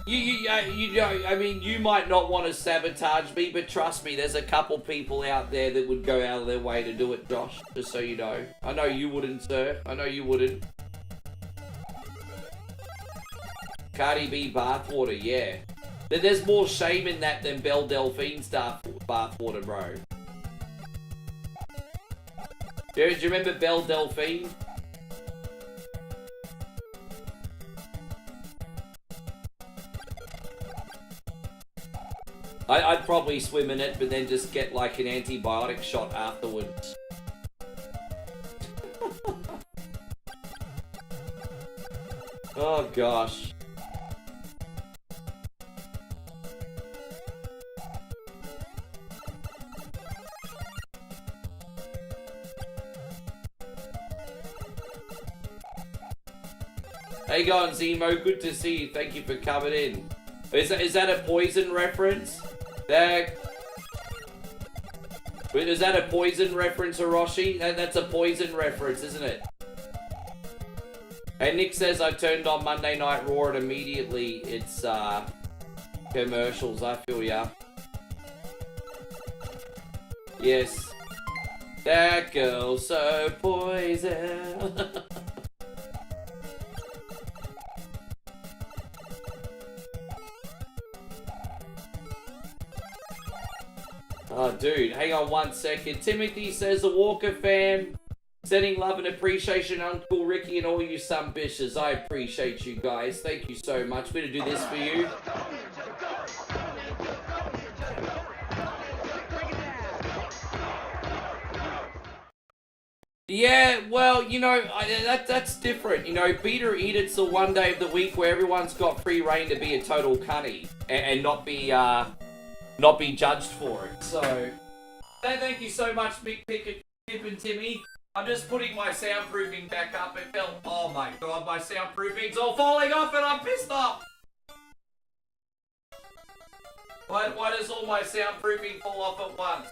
You know, I mean, you might not want to sabotage me, but trust me, there's a couple people out there that would go out of their way to do it, Josh, just so you know. I know you wouldn't, sir. I know you wouldn't. Cardi B bathwater, yeah. There's more shame in that than Belle Delphine stuff bathwater, bro. Do you remember Belle Delphine? I'd probably swim in it, but then just get like an antibiotic shot afterwards. Oh gosh. How you going, Zemo? Good to see you. Thank you for coming in. Is that a poison reference? Is that a poison reference, Hiroshi? That's a poison reference, isn't it? And Nick says I turned on Monday Night Raw and immediately it's commercials. I feel ya. Yes. That girl's so poison. Oh, dude, hang on 1 second. Timothy says, the Walker fam, sending love and appreciation, Uncle Ricky and all you some bitches. I appreciate you guys. Thank you so much. We're going to do this for you. Yeah, well, you know, that's different. You know, Peter Edit's the one day of the week where everyone's got free reign to be a total cunny and not be judged for it. So, thank you so much, Big Pip and Timmy. I'm just putting my soundproofing back up. It felt, oh my god, my soundproofing's all falling off and I'm pissed off. Why does all my soundproofing fall off at once?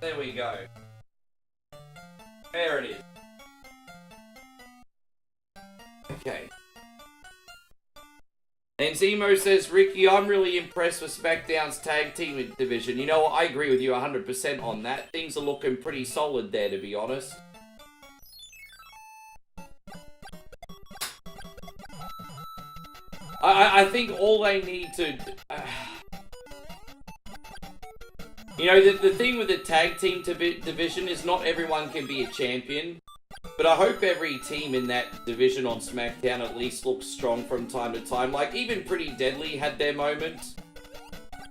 There we go. There it is. Okay. And Zemo says, Ricky, I'm really impressed with SmackDown's tag team division. You know what? I agree with you 100% on that. Things are looking pretty solid there, to be honest. I think all they need to... you know, the thing with the tag team division is not everyone can be a champion. But I hope every team in that division on SmackDown at least looks strong from time to time. Like, even Pretty Deadly had their moments.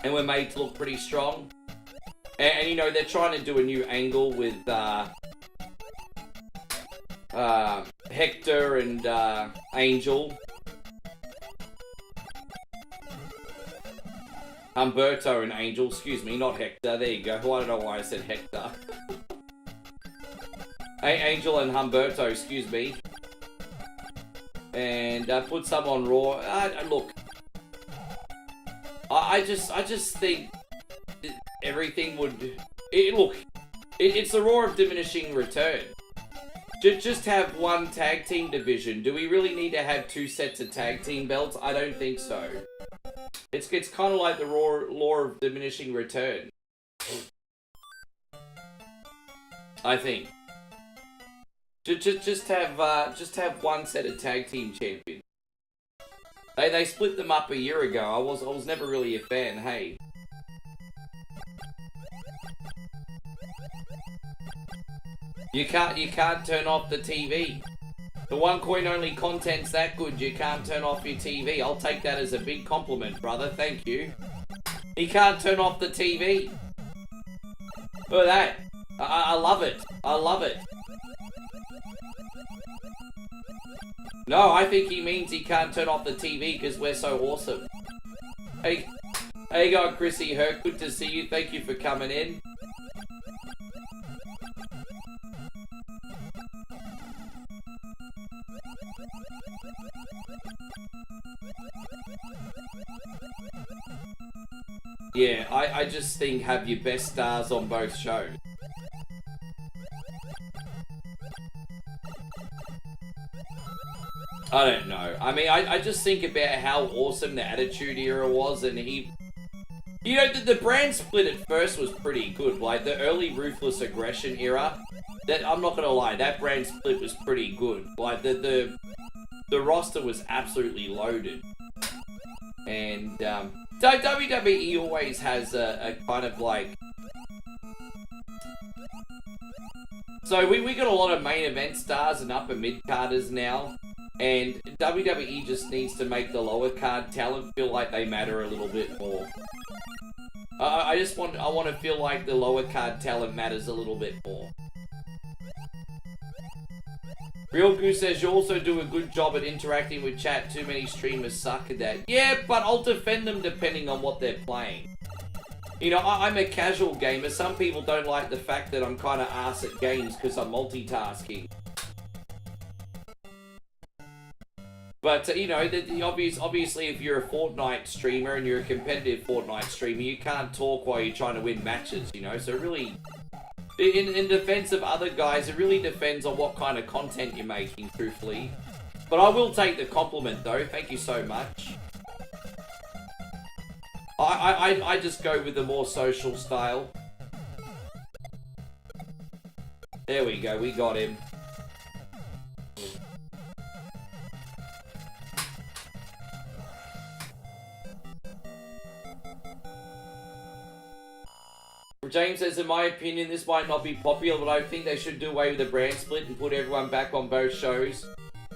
And were made to look pretty strong. And you know, they're trying to do a new angle with Hector and Angel. Humberto and Angel, excuse me, not Hector. There you go. I don't know why I said Hector. Angel and Humberto, excuse me. And put some on Raw. Look, I just think everything would... it's the Raw of diminishing return. Just have one tag team division. Do we really need to have two sets of tag team belts? I don't think so. It's kind of like the law of diminishing return. I think. Just have one set of tag team champions. They split them up a year ago. I was never really a fan. Hey. You can't turn off the TV. The one coin only content's that good. You can't turn off your TV. I'll take that as a big compliment, brother. Thank you. He can't turn off the TV. Look at that. I love it. I love it. No, I think he means he can't turn off the TV because we're so awesome. Hey, how you going, Chrissy Herc? Good to see you. Thank you for coming in. Yeah, I just think have your best stars on both shows. I don't know. I mean, I just think about how awesome the Attitude Era was, and he... You know, the brand split at first was pretty good. Like, the early Ruthless Aggression era, that I'm not gonna lie, that brand split was pretty good. Like, the roster was absolutely loaded. And, WWE always has a kind of like... So, we got a lot of main event stars and upper mid-carders now. And WWE just needs to make the lower card talent feel like they matter a little bit more. I want to feel like the lower card talent matters a little bit more. Real Goose says you also do a good job at interacting with chat. Too many streamers suck at that. Yeah, but I'll defend them depending on what they're playing. You know, I'm a casual gamer. Some people don't like the fact that I'm kind of ass at games because I'm multitasking. But, you know, obviously if you're a Fortnite streamer and you're a competitive Fortnite streamer, you can't talk while you're trying to win matches, you know? So really, in defense of other guys, it really depends on what kind of content you're making, truthfully. But I will take the compliment, though. Thank you so much. I just go with the more social style. There we go, we got him. James says, in my opinion, this might not be popular, but I think they should do away with the brand split and put everyone back on both shows.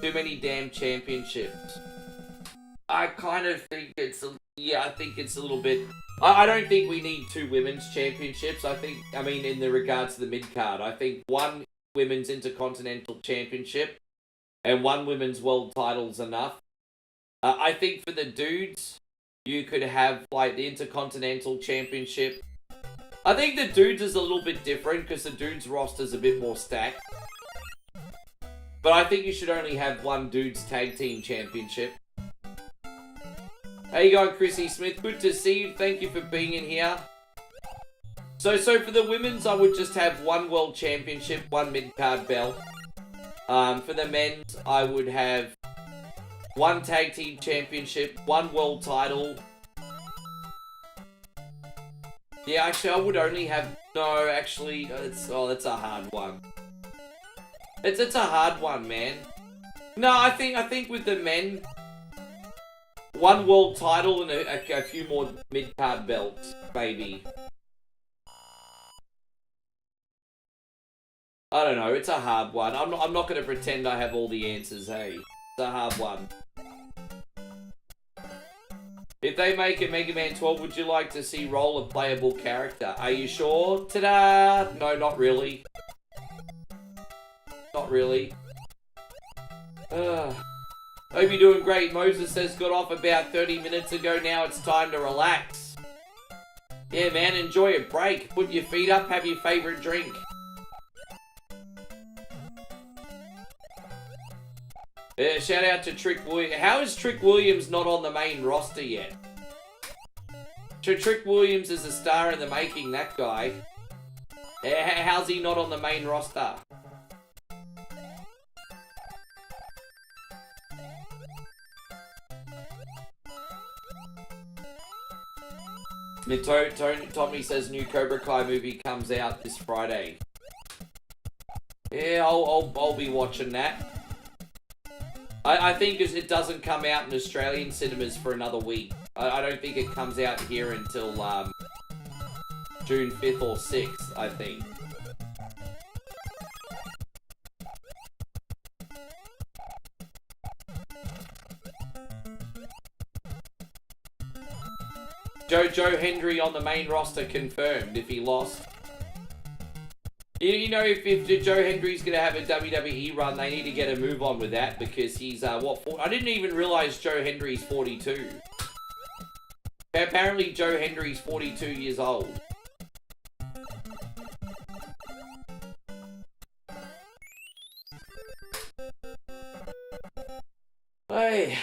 Too many damn championships. I kind of think it's, I think it's a little bit... I don't think we need two women's championships. I mean, in the regards to the mid-card, I think one women's intercontinental championship and one women's world title's enough. I think for the dudes, you could have, like, the intercontinental championship. I think the dudes is a little bit different because the dudes roster's a bit more stacked. But I think you should only have one dudes tag team championship. How you going, Chrissy Smith? Good to see you. Thank you for being in here. So for the women's, I would just have one world championship, one mid-card belt. For the men's, I would have one tag team championship, one world title. Yeah, actually, I would only have... No, actually, that's a hard one. It's a hard one, man. No, I think with the men, one world title and a few more mid-card belts, maybe. I don't know, it's a hard one. I'm not going to pretend I have all the answers, hey. It's a hard one. If they make a Mega Man 12, would you like to see Roll a playable character? Are you sure? Ta-da! No, not really. Not really. Hope you're doing great. Moses says got off about 30 minutes ago. Now it's time to relax. Yeah, man, enjoy a break. Put your feet up, have your favorite drink. Shout out to Trick Williams. How is Trick Williams not on the main roster yet? Trick Williams is a star in the making, that guy. How's he not on the main roster? Tommy says new Cobra Kai movie comes out this Friday. Yeah, I'll be watching that. I think it doesn't come out in Australian cinemas for another week. I don't think it comes out here until June 5th or 6th, I think. Joe Hendry on the main roster confirmed if he lost. You know, if Joe Hendry's going to have a WWE run, they need to get a move on with that because he's, what, 40? I didn't even realize Joe Hendry's 42. Apparently Joe Hendry's 42 years old. Hey.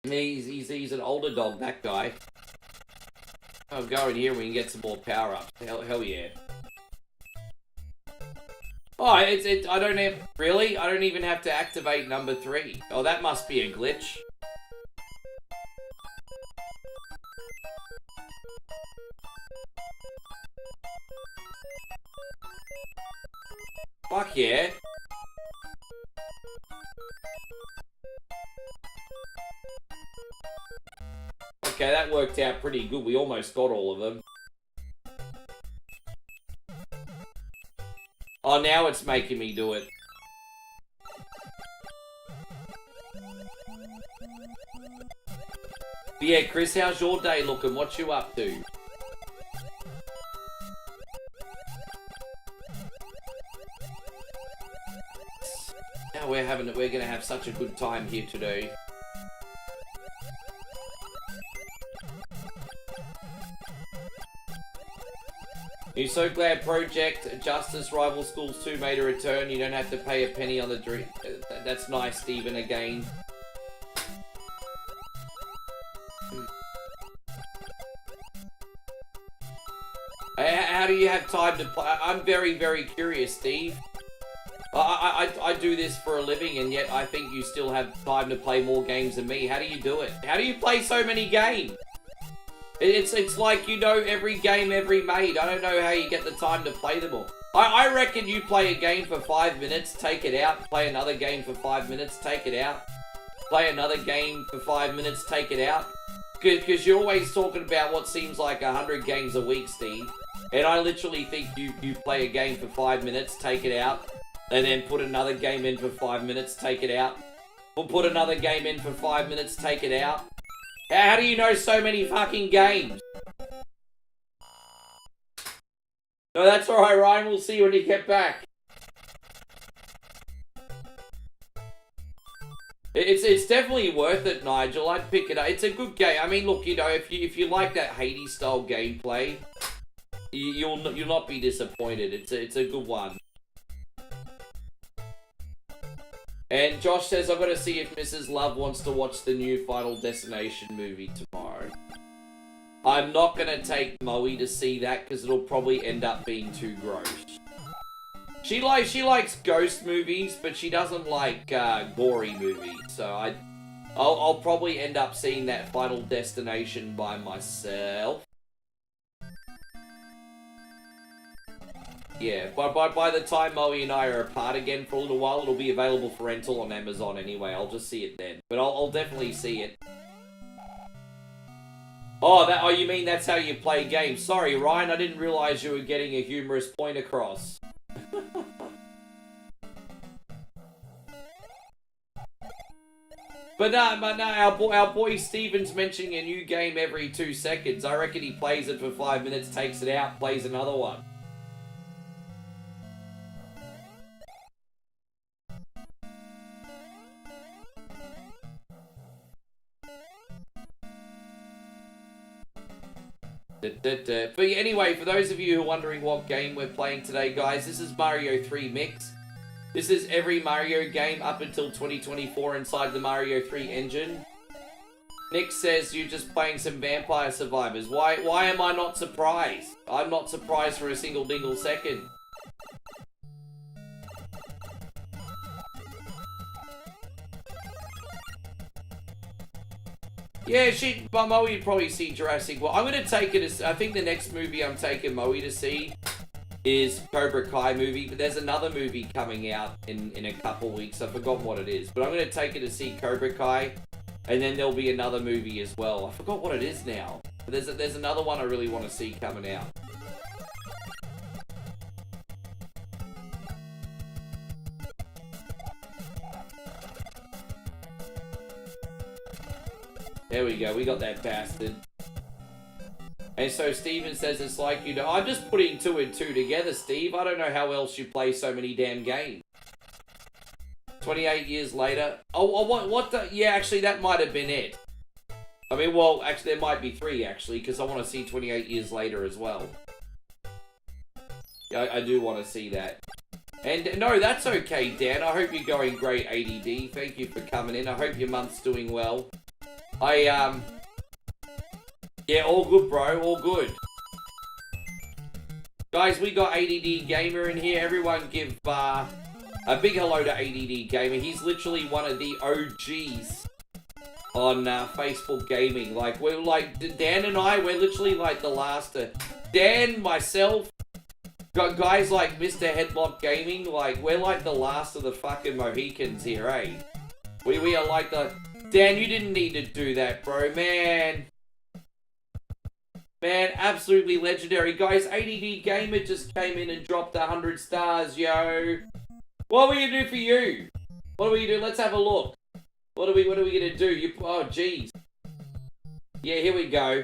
He's an older dog, that guy. I'll go in here, we can get some more power-ups. Hell yeah. Oh, I don't have... Really? I don't even have to activate number 3. Oh, that must be a glitch. Fuck yeah. Okay, that worked out pretty good. We almost got all of them. Oh, now it's making me do it. But yeah, Chris, how's your day looking? What you up to? Now we're gonna have such a good time here today. You're so glad Project Justice Rival Schools 2 made a return. You don't have to pay a penny on the drink. That's nice, Stephen, again. How do you have time to play? I'm very, very curious, Steve. I do this for a living, and yet I think you still have time to play more games than me. How do you do it? How do you play so many games? It's like you know every game ever made. I don't know how you get the time to play them all. I reckon you play a game for 5 minutes, take it out, play another game for 5 minutes, take it out, play another game for 5 minutes, take it out. Because you're always talking about what seems like 100 games a week, Steve. And I literally think you play a game for 5 minutes, take it out, and then put another game in for 5 minutes, take it out. Or put another game in for 5 minutes, take it out. How do you know so many fucking games? No, that's alright, Ryan. We'll see you when you get back. It's definitely worth it, Nigel. I'd pick it up. It's a good game. I mean, look, you know, if you like that Hades-style gameplay, you'll not be disappointed. It's a good one. And Josh says, I've got to see if Mrs. Love wants to watch the new Final Destination movie tomorrow. I'm not gonna take Moe to see that because it'll probably end up being too gross. She likes ghost movies, but she doesn't like gory movies. So I'll probably end up seeing that Final Destination by myself. Yeah, by the time Moe and I are apart again for a little while, it'll be available for rental on Amazon anyway. I'll just see it then. But I'll definitely see it. Oh, you mean that's how you play games? Sorry, Ryan, I didn't realize you were getting a humorous point across. But no, our boy Steven's mentioning a new game every 2 seconds. I reckon he plays it for 5 minutes, takes it out, plays another one. But anyway, for those of you who are wondering what game we're playing today, guys, this is Mario 3 Mix. This is every Mario game up until 2024 inside the Mario 3 engine. Nick says you're just playing some Vampire Survivors. Why am I not surprised? I'm not surprised for a single dingle second. Yeah, Moe would probably see Jurassic World. I'm going to take it as, I think the next movie I'm taking Moe to see is Cobra Kai movie, but there's another movie coming out in a couple weeks. I forgot what it is, but I'm going to take it to see Cobra Kai, and then there'll be another movie as well. I forgot what it is now. But there's another one I really want to see coming out. There we go, we got that bastard. And so Steven says it's like, you know, I'm just putting 2 and 2 together, Steve. I don't know how else you play so many damn games. 28 years later. Oh, what the? Yeah, actually, that might have been it. I mean, well, actually, there might be 3, actually, because I want to see 28 years later as well. Yeah, I do want to see that. And, no, that's okay, Dan. I hope you're going great, ADD. Thank you for coming in. I hope your month's doing well. Yeah, all good, bro. All good. Guys, we got ADD Gamer in here. Everyone give a big hello to ADD Gamer. He's literally one of the OGs on Facebook Gaming. Like, we're like, Dan and I, we're literally like the last. Dan, myself, got guys like Mr. Headlock Gaming, like, we're like the last of the fucking Mohicans here, eh? We are like the... Dan, you didn't need to do that, bro, man. Man, absolutely legendary. Guys, ADD Gamer just came in and dropped 100 stars, yo. What are we gonna do for you? What are we gonna do? Let's have a look. What are we gonna do? Oh, jeez. Yeah, here we go.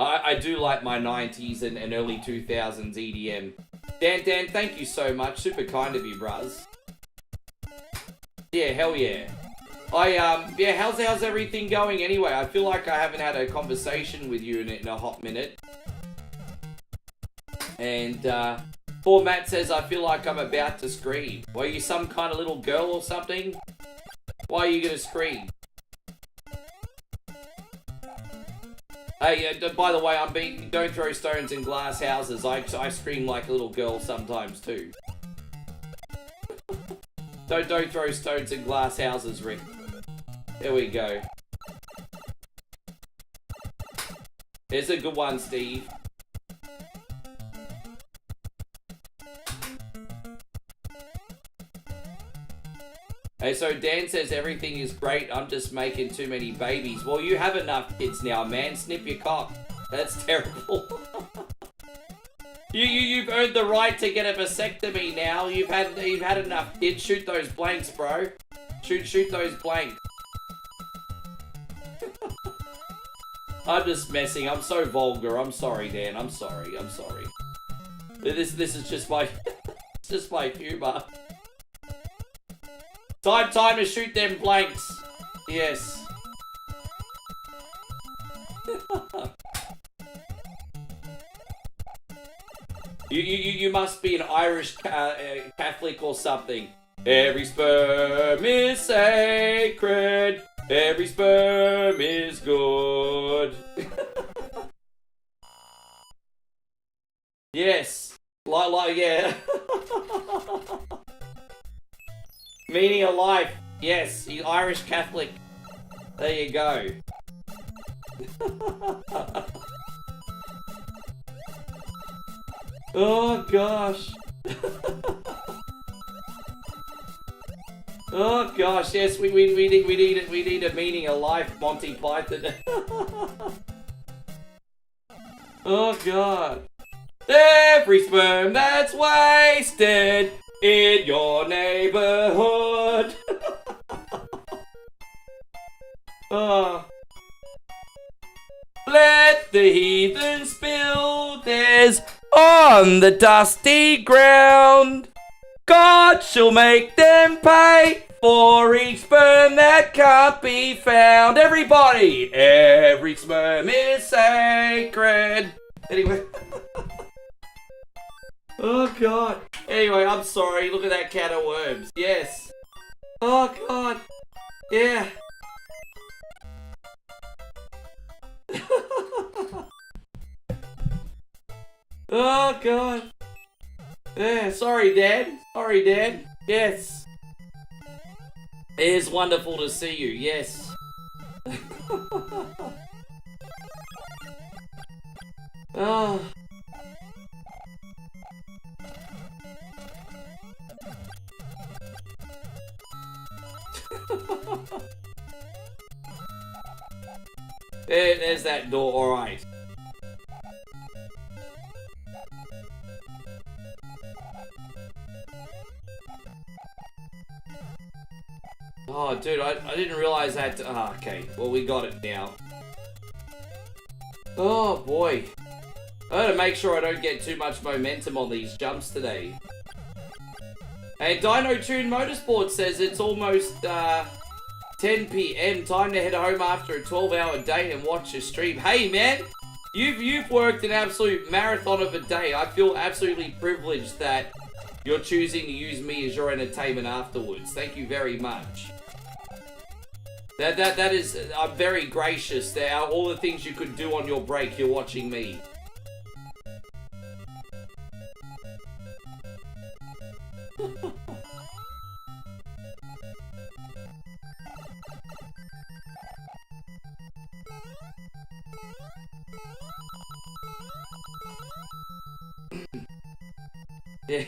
I do like my 90s and early 2000s EDM. Dan, thank you so much. Super kind of you, bruz. Yeah, hell yeah. Yeah, how's everything going anyway? I feel like I haven't had a conversation with you in a hot minute. And, poor Matt says, I feel like I'm about to scream. Were you some kind of little girl or something? Why are you gonna scream? Hey, by the way, don't throw stones in glass houses. I scream like a little girl sometimes too. Don't throw stones in glass houses, Rick. There we go. There's a good one, Steve. Hey, so Dan says everything is great, I'm just making too many babies. Well, you have enough kids now, man. Snip your cock. That's terrible. You've earned the right to get a vasectomy now. You've had enough kids. Shoot those blanks, bro. Shoot those blanks. I'm just messing. I'm so vulgar. I'm sorry, Dan. I'm sorry. This is just my just my humor. Time to shoot them blanks. Yes. You must be an Irish Catholic or something. Every sperm is sacred. Every sperm is good. Yes. Like, yeah. Meaning of life. Yes, he's Irish Catholic. There you go. Oh gosh. Oh gosh, yes, we need a meaning of life, Monty Python. Oh god. Every sperm that's wasted in your neighborhood. Oh. Let the heathen spill theirs on the dusty ground. God shall make them pay for each sperm that can't be found. Everybody, every sperm is sacred. Anyway. Oh god. Anyway, I'm sorry. Look at that can of worms. Yes. Oh god. Yeah. Oh god. Yeah, sorry Dad. Sorry Dad. Yes. It is wonderful to see you. Yes. Oh. There's that door, alright. Oh, dude, I didn't realize that. Oh, okay, well, we got it now. Oh, boy. I gotta make sure I don't get too much momentum on these jumps today. And Dino Tune Motorsport says it's almost 10 p.m. Time to head home after a 12-hour day and watch your stream. Hey, man, you've worked an absolute marathon of a day. I feel absolutely privileged that you're choosing to use me as your entertainment afterwards. Thank you very much. That is, I'm very gracious. There are all the things you could do on your break. You're watching me. Yeah.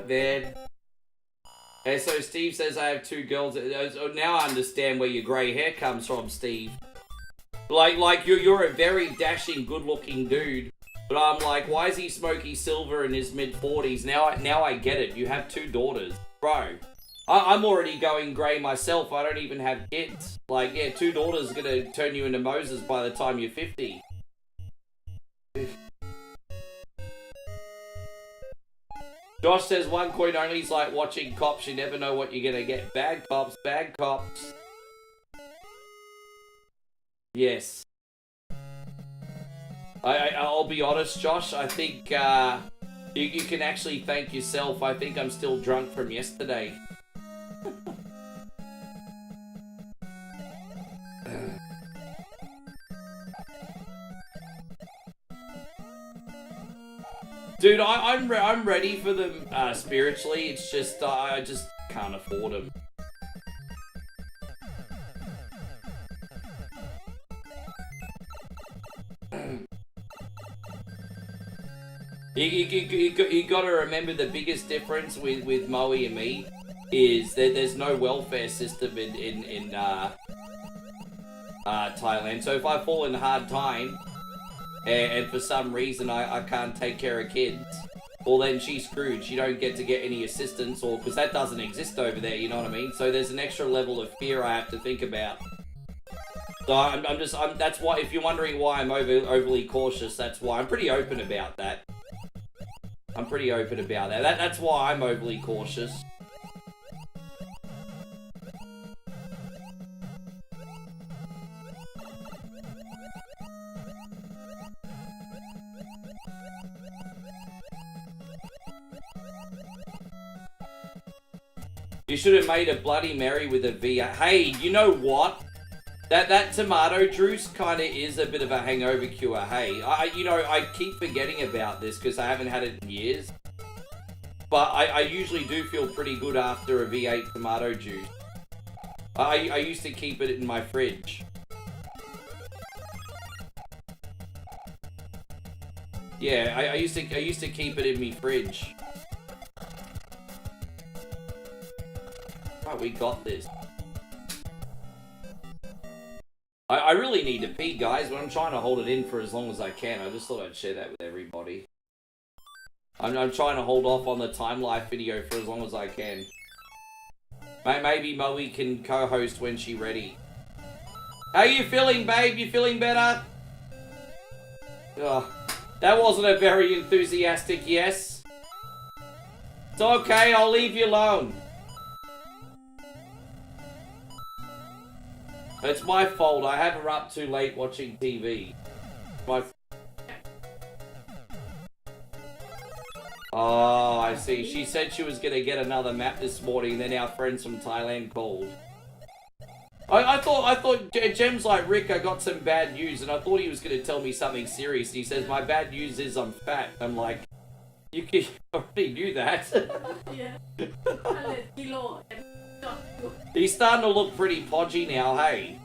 Man. Hey, so Steve says I have two girls. Now I understand where your grey hair comes from, Steve. Like you're a very dashing, good-looking dude. But I'm like, why is he smoky silver in his mid-40s? Now I get it. You have two daughters. Bro, I'm already going grey myself. I don't even have kids. Like, yeah, two daughters are gonna turn you into Moses by the time you're 50. Josh says 1 coin only is like watching Cops. You never know what you're gonna get. Bad cops, bad cops. Yes. I'll be honest, Josh. I think you can actually thank yourself. I think I'm still drunk from yesterday. Dude, I'm ready for them spiritually. It's just I just can't afford them. You got to remember the biggest difference with Moe and me is that there's no welfare system in Thailand. So if I fall in a hard time and for some reason I can't take care of kids, well then she's screwed. She don't get any assistance, or because that doesn't exist over there. You know what I mean? So there's an extra level of fear I have to think about. So I'm that's why, if you're wondering why I'm overly cautious, that's why. I'm pretty open about that. I'm pretty open about that. That's why I'm overly cautious. You should have made a Bloody Mary with a V8. Hey, you know what? That tomato juice kind of is a bit of a hangover cure. Hey, I keep forgetting about this because I haven't had it in years. But I usually do feel pretty good after a V8 tomato juice. I used to keep it in my fridge. Yeah, I used to keep it in my fridge. Right, we got this. I really need to pee, guys, but I'm trying to hold it in for as long as I can. I just thought I'd share that with everybody. I'm trying to hold off on the time life video for as long as I can. Maybe Moe can co-host when she's ready. How you feeling, babe? You feeling better? Oh, that wasn't a very enthusiastic yes. It's okay, I'll leave you alone. It's my fault. I have her up too late watching TV. Oh, I see. She said she was going to get another map this morning, then our friends from Thailand called. I thought Gem's like, Rick, I got some bad news, and I thought he was going to tell me something serious. He says, my bad news is I'm fat. I'm like, you already knew that. Yeah. He's starting to look pretty podgy now, hey?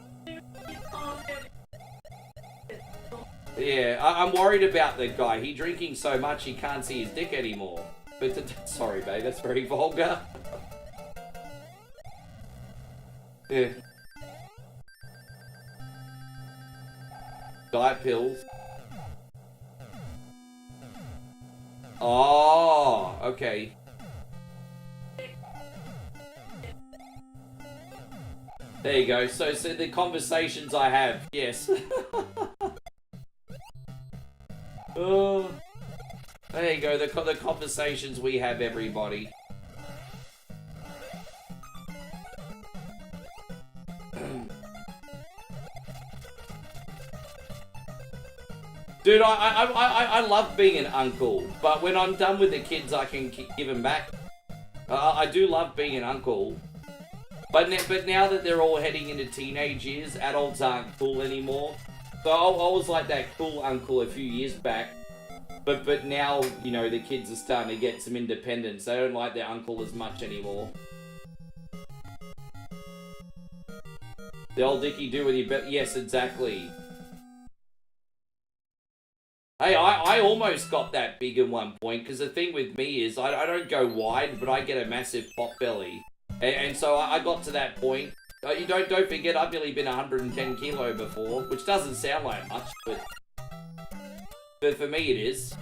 Yeah, I'm worried about the guy. He's drinking so much he can't see his dick anymore. But sorry, babe, that's very vulgar. Yeah. Diet pills. Oh, okay. There you go. So the conversations I have, yes. Oh, there you go. The conversations we have, everybody. Dude, I love being an uncle, but when I'm done with the kids, I can give them back. I do love being an uncle. But now that they're all heading into teenage years, adults aren't cool anymore. So I was like that cool uncle a few years back. But now, you know, the kids are starting to get some independence. They don't like their uncle as much anymore. The old Dickie do with you, but yes, exactly. Hey, I almost got that big at one point, because the thing with me is I don't go wide, but I get a massive pot belly. And so I got to that point. You don't forget, I've nearly been 110 kilo before, which doesn't sound like much, but for me it is.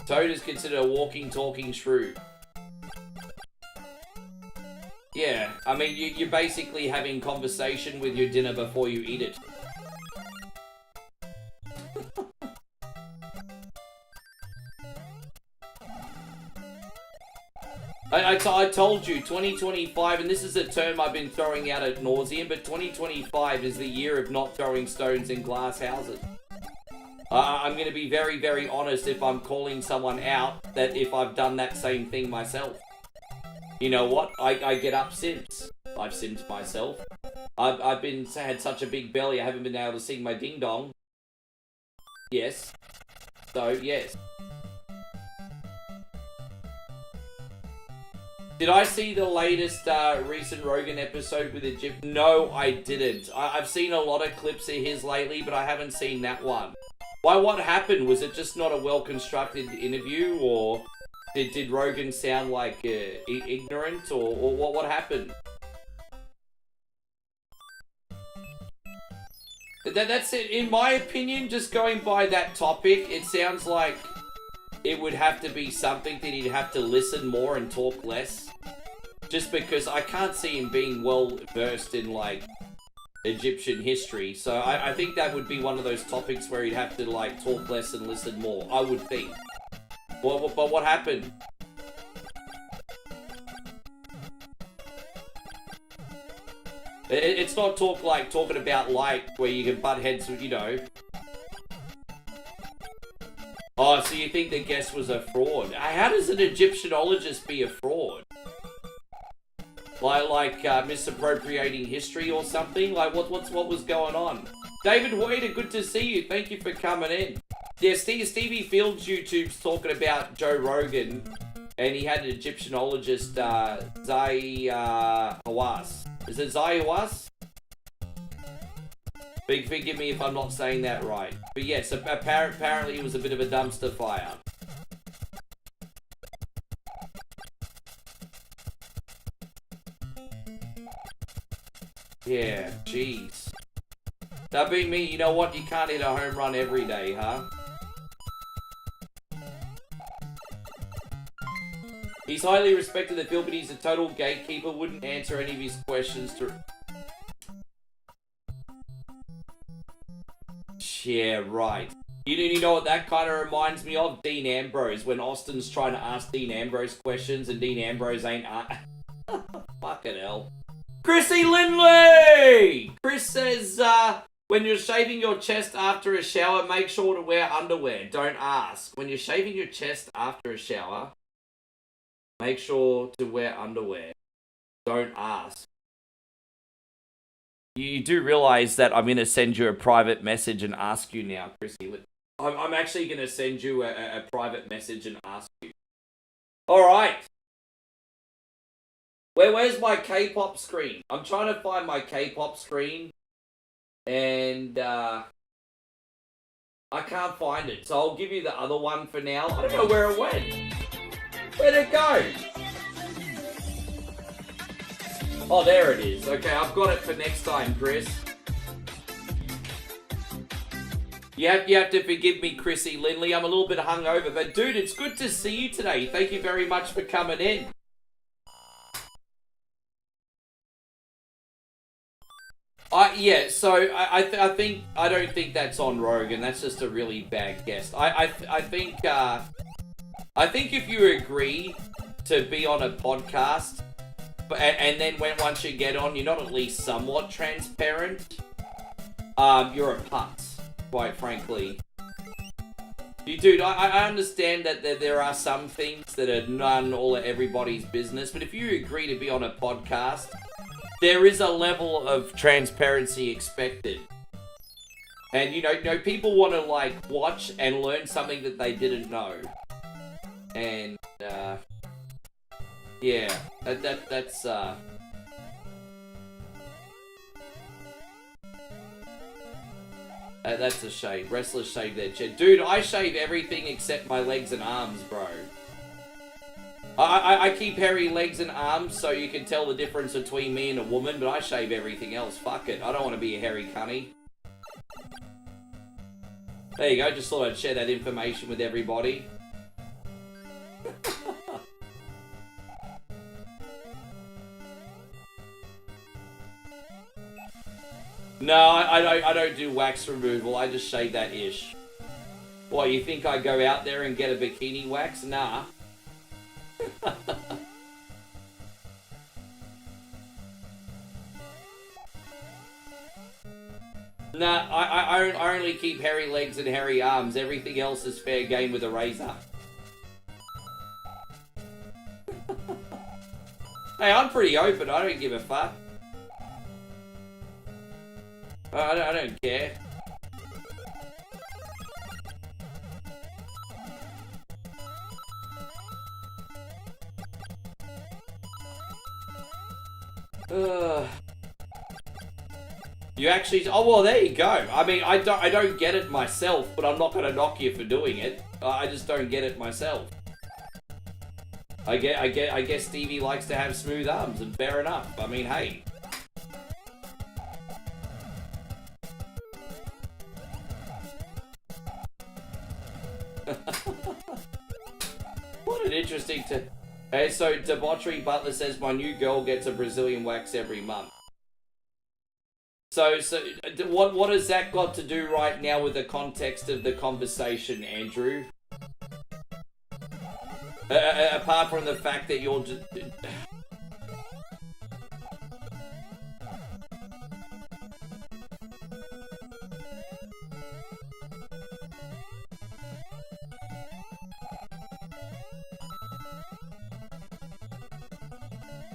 Toad is considered a walking, talking shrew. Yeah, I mean, you're basically having conversation with your dinner before you eat it. I told you, 2025, and this is a term I've been throwing out ad nauseum, but 2025 is the year of not throwing stones in glass houses. I'm going to be very, very honest if I'm calling someone out that if I've done that same thing myself. You know what? I get up simps. I've simped myself. I've had such a big belly I haven't been able to sing my ding dong. Yes. So, yes. Did I see the latest recent Rogan episode with Egypt? No, I didn't. I've seen a lot of clips of his lately, but I haven't seen that one. Why, what happened? Was it just not a well-constructed interview, or did Rogan sound like ignorant, or what happened? That's it. In my opinion, just going by that topic, it sounds like it would have to be something that he'd have to listen more and talk less. Just because I can't see him being well versed in, like, Egyptian history. So I think that would be one of those topics where he'd have to, like, talk less and listen more. I would think. But what happened? It's not talking about light where you can butt heads, you know. Oh, so you think the guest was a fraud? How does an Egyptianologist be a fraud? Like misappropriating history or something? Like what was going on? David Hoyter, good to see you. Thank you for coming in. Yeah, Stevie Fields YouTube's talking about Joe Rogan, and he had an Egyptianologist, Zai Hawass. Is it Zai Hawass? Forgive me if I'm not saying that right. But yes, apparently it was a bit of a dumpster fire. Yeah, jeez. That being me, you know what? You can't hit a home run every day, huh? He's highly respected in the field, but he's a total gatekeeper. Wouldn't answer any of his questions to... Yeah, right. You know what that kind of reminds me of? Dean Ambrose, when Austin's trying to ask Dean Ambrose questions and Dean Ambrose ain't... Fucking hell. Chrissy Lindley! Chris says, when you're shaving your chest after a shower, make sure to wear underwear. Don't ask. When you're shaving your chest after a shower, make sure to wear underwear. Don't ask. You do realize that I'm going to send you a private message and ask you now, Chrissy. I'm actually going to send you a private message and ask you. Alright. Where's my K-pop screen? I'm trying to find my K-pop screen. And, I can't find it. So I'll give you the other one for now. I don't know where it went. Where'd it go? Oh, there it is. Okay, I've got it for next time, Chris. You have to forgive me, Chrissy Lindley. I'm a little bit hungover. But, dude, it's good to see you today. Thank you very much for coming in. Yeah, so I don't think that's on Rogan. That's just a really bad guess. I think if you agree to be on a podcast, and then once you get on, you're not at least somewhat transparent, you're a putz, quite frankly. Dude, I understand that there are some things that are none all of everybody's business, but if you agree to be on a podcast, there is a level of transparency expected. And, you know, people want to, like, watch and learn something that they didn't know. And, yeah, that's a shame. Wrestlers shave their chest. Dude, I shave everything except my legs and arms, bro. I keep hairy legs and arms so you can tell the difference between me and a woman, but I shave everything else. Fuck it. I don't want to be a hairy cunny. There you go. Just thought I'd share that information with everybody. No, I don't do wax removal. I just shave that ish. What, you think I go out there and get a bikini wax? Nah. Nah, I only keep hairy legs and hairy arms. Everything else is fair game with a razor. Hey, I'm pretty open. I don't give a fuck. I don't care. You actually... Oh, well, there you go. I mean, I don't get it myself, but I'm not going to knock you for doing it. I just don't get it myself. I guess Stevie likes to have smooth arms, and fair enough. I mean, hey. What an interesting... Hey, so Debauchery Butler says, my new girl gets a Brazilian wax every month. So what has that got to do right now with the context of the conversation, Andrew? Apart from the fact that you're just...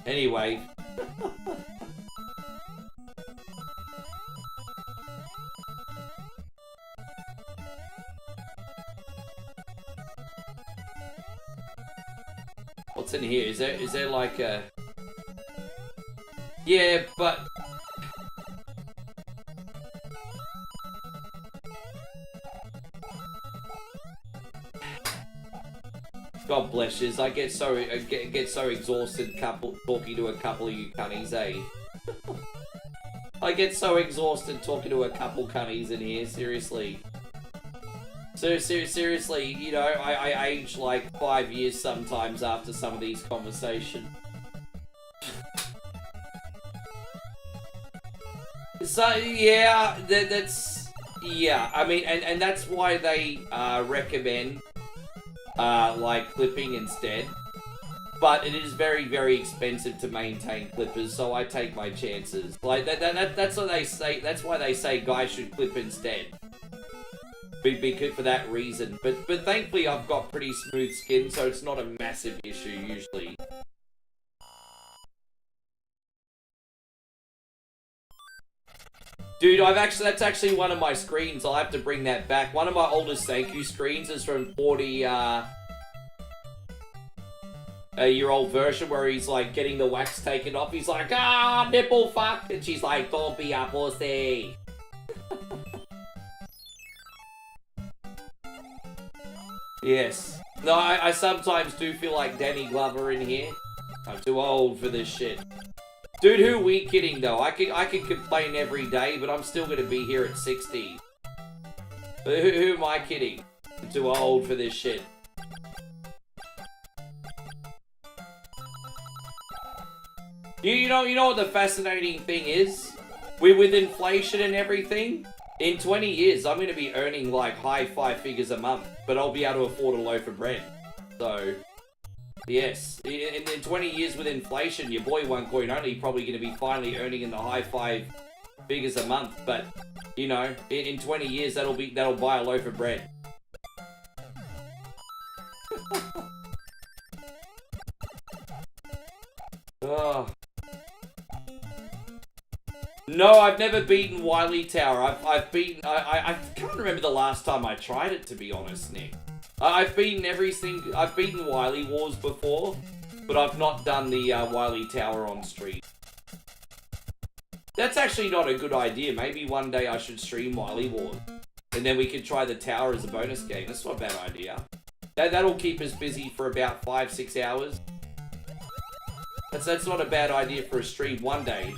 Anyway. What's in here? Is there like a... Yeah, but... God bless yous. I get so exhausted talking to a couple of you cunnies, eh? I get so exhausted talking to a couple cunnies in here, seriously. So seriously, you know, I age like 5 years sometimes after some of these conversations. So yeah, that's yeah. I mean, and that's why they recommend like clipping instead. But it is very, very expensive to maintain clippers, so I take my chances. Like that's what they say. That's why they say guys should clip instead. Because for that reason. But thankfully I've got pretty smooth skin, so it's not a massive issue usually. Dude, that's actually one of my screens. I'll have to bring that back. One of my oldest thank you screens is from 40-year-old version where he's like getting the wax taken off. He's like, ah, nipple fuck. And she's like, don't be a pussy. Yes. No, I sometimes do feel like Danny Glover in here. I'm too old for this shit. Dude, who are we kidding though? I can complain every day, but I'm still gonna be here at 60. But who am I kidding? I'm too old for this shit. You know what the fascinating thing is? With inflation and everything, in 20 years, I'm going to be earning like high 5 figures a month, but I'll be able to afford a loaf of bread. So, yes. In 20 years with inflation, your boy OneCoin probably going to be finally earning in the high 5 figures a month. But, you know, in 20 years, that'll buy a loaf of bread. Oh. No, I've never beaten Wily Tower. I've beaten... I can't remember the last time I tried it, to be honest, Nick. I've beaten everything... I've beaten Wily Wars before, but I've not done the Wily Tower on stream. That's actually not a good idea. Maybe one day I should stream Wily Wars, and then we could try the tower as a bonus game. That's not a bad idea. That'll keep us busy for about 5-6 hours. That's not a bad idea for a stream one day.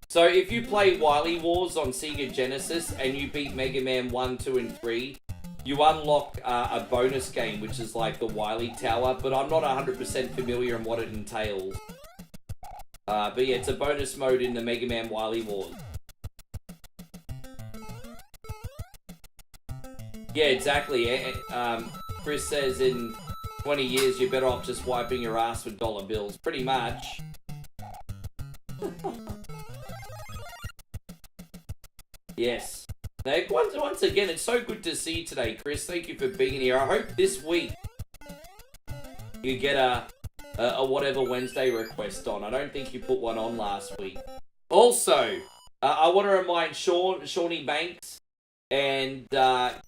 So if you play Wily Wars on Sega Genesis and you beat Mega Man 1, 2, and 3, you unlock a bonus game, which is like the Wily Tower, but I'm not 100% familiar in what it entails. But yeah, it's a bonus mode in the Mega Man Wily Wars. Yeah, exactly. Chris says in 20 years you're better off just wiping your ass with dollar bills. Pretty much. Yes. Now, once again, it's so good to see you today, Chris. Thank you for being here. I hope this week you get a whatever Wednesday request on. I don't think you put one on last week. Also, I want to remind Shawnee Banks and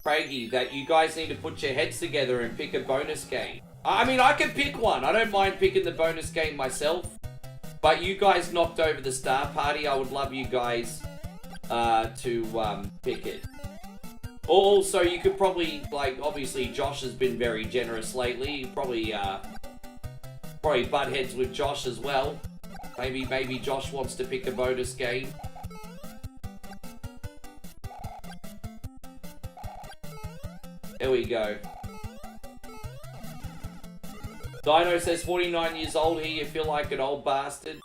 Craigie that you guys need to put your heads together and pick a bonus game. I mean, I can pick one. I don't mind picking the bonus game myself. But you guys knocked over the Star Party. I would love you guys to pick it. Also, you could probably, like, obviously Josh has been very generous lately. Probably butt heads with Josh as well. Maybe Josh wants to pick a bonus game. There we go. Dino says 49 years old here, you feel like an old bastard.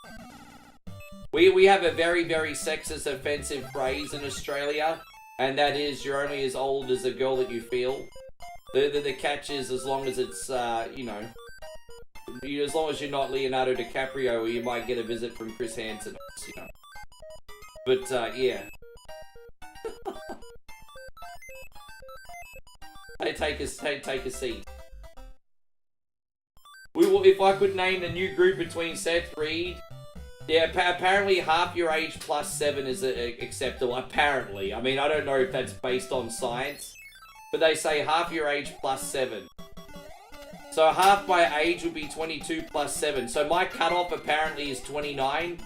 We have a very, very sexist, offensive phrase in Australia, and that is, you're only as old as the girl that you feel. The catch is, as long as it's, you know, as long as you're not Leonardo DiCaprio, or you might get a visit from Chris Hansen, you know. But, yeah. take a seat. We will, if I could name the new group between Seth Reed. Yeah, apparently half your age plus 7 is acceptable. Apparently. I mean, I don't know if that's based on science. But they say half your age plus 7. So half my age would be 22 plus 7. So my cutoff apparently is 29.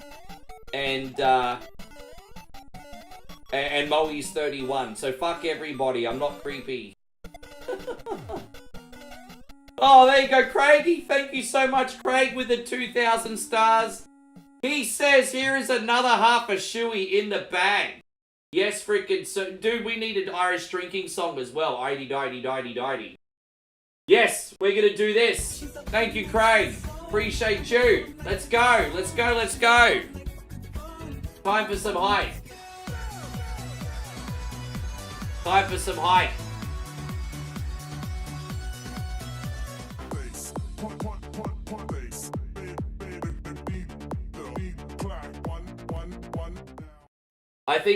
And Moe's 31. So fuck everybody. I'm not creepy. Oh, there you go, Craigie. Thank you so much, Craig, with the 2,000 stars. He says here is another half a shoey in the bag. Yes, freaking so, dude, we need an Irish drinking song as well. Idy. Yes, we're gonna do this. Thank you, Craig. Appreciate you. Let's go. Time for some hype.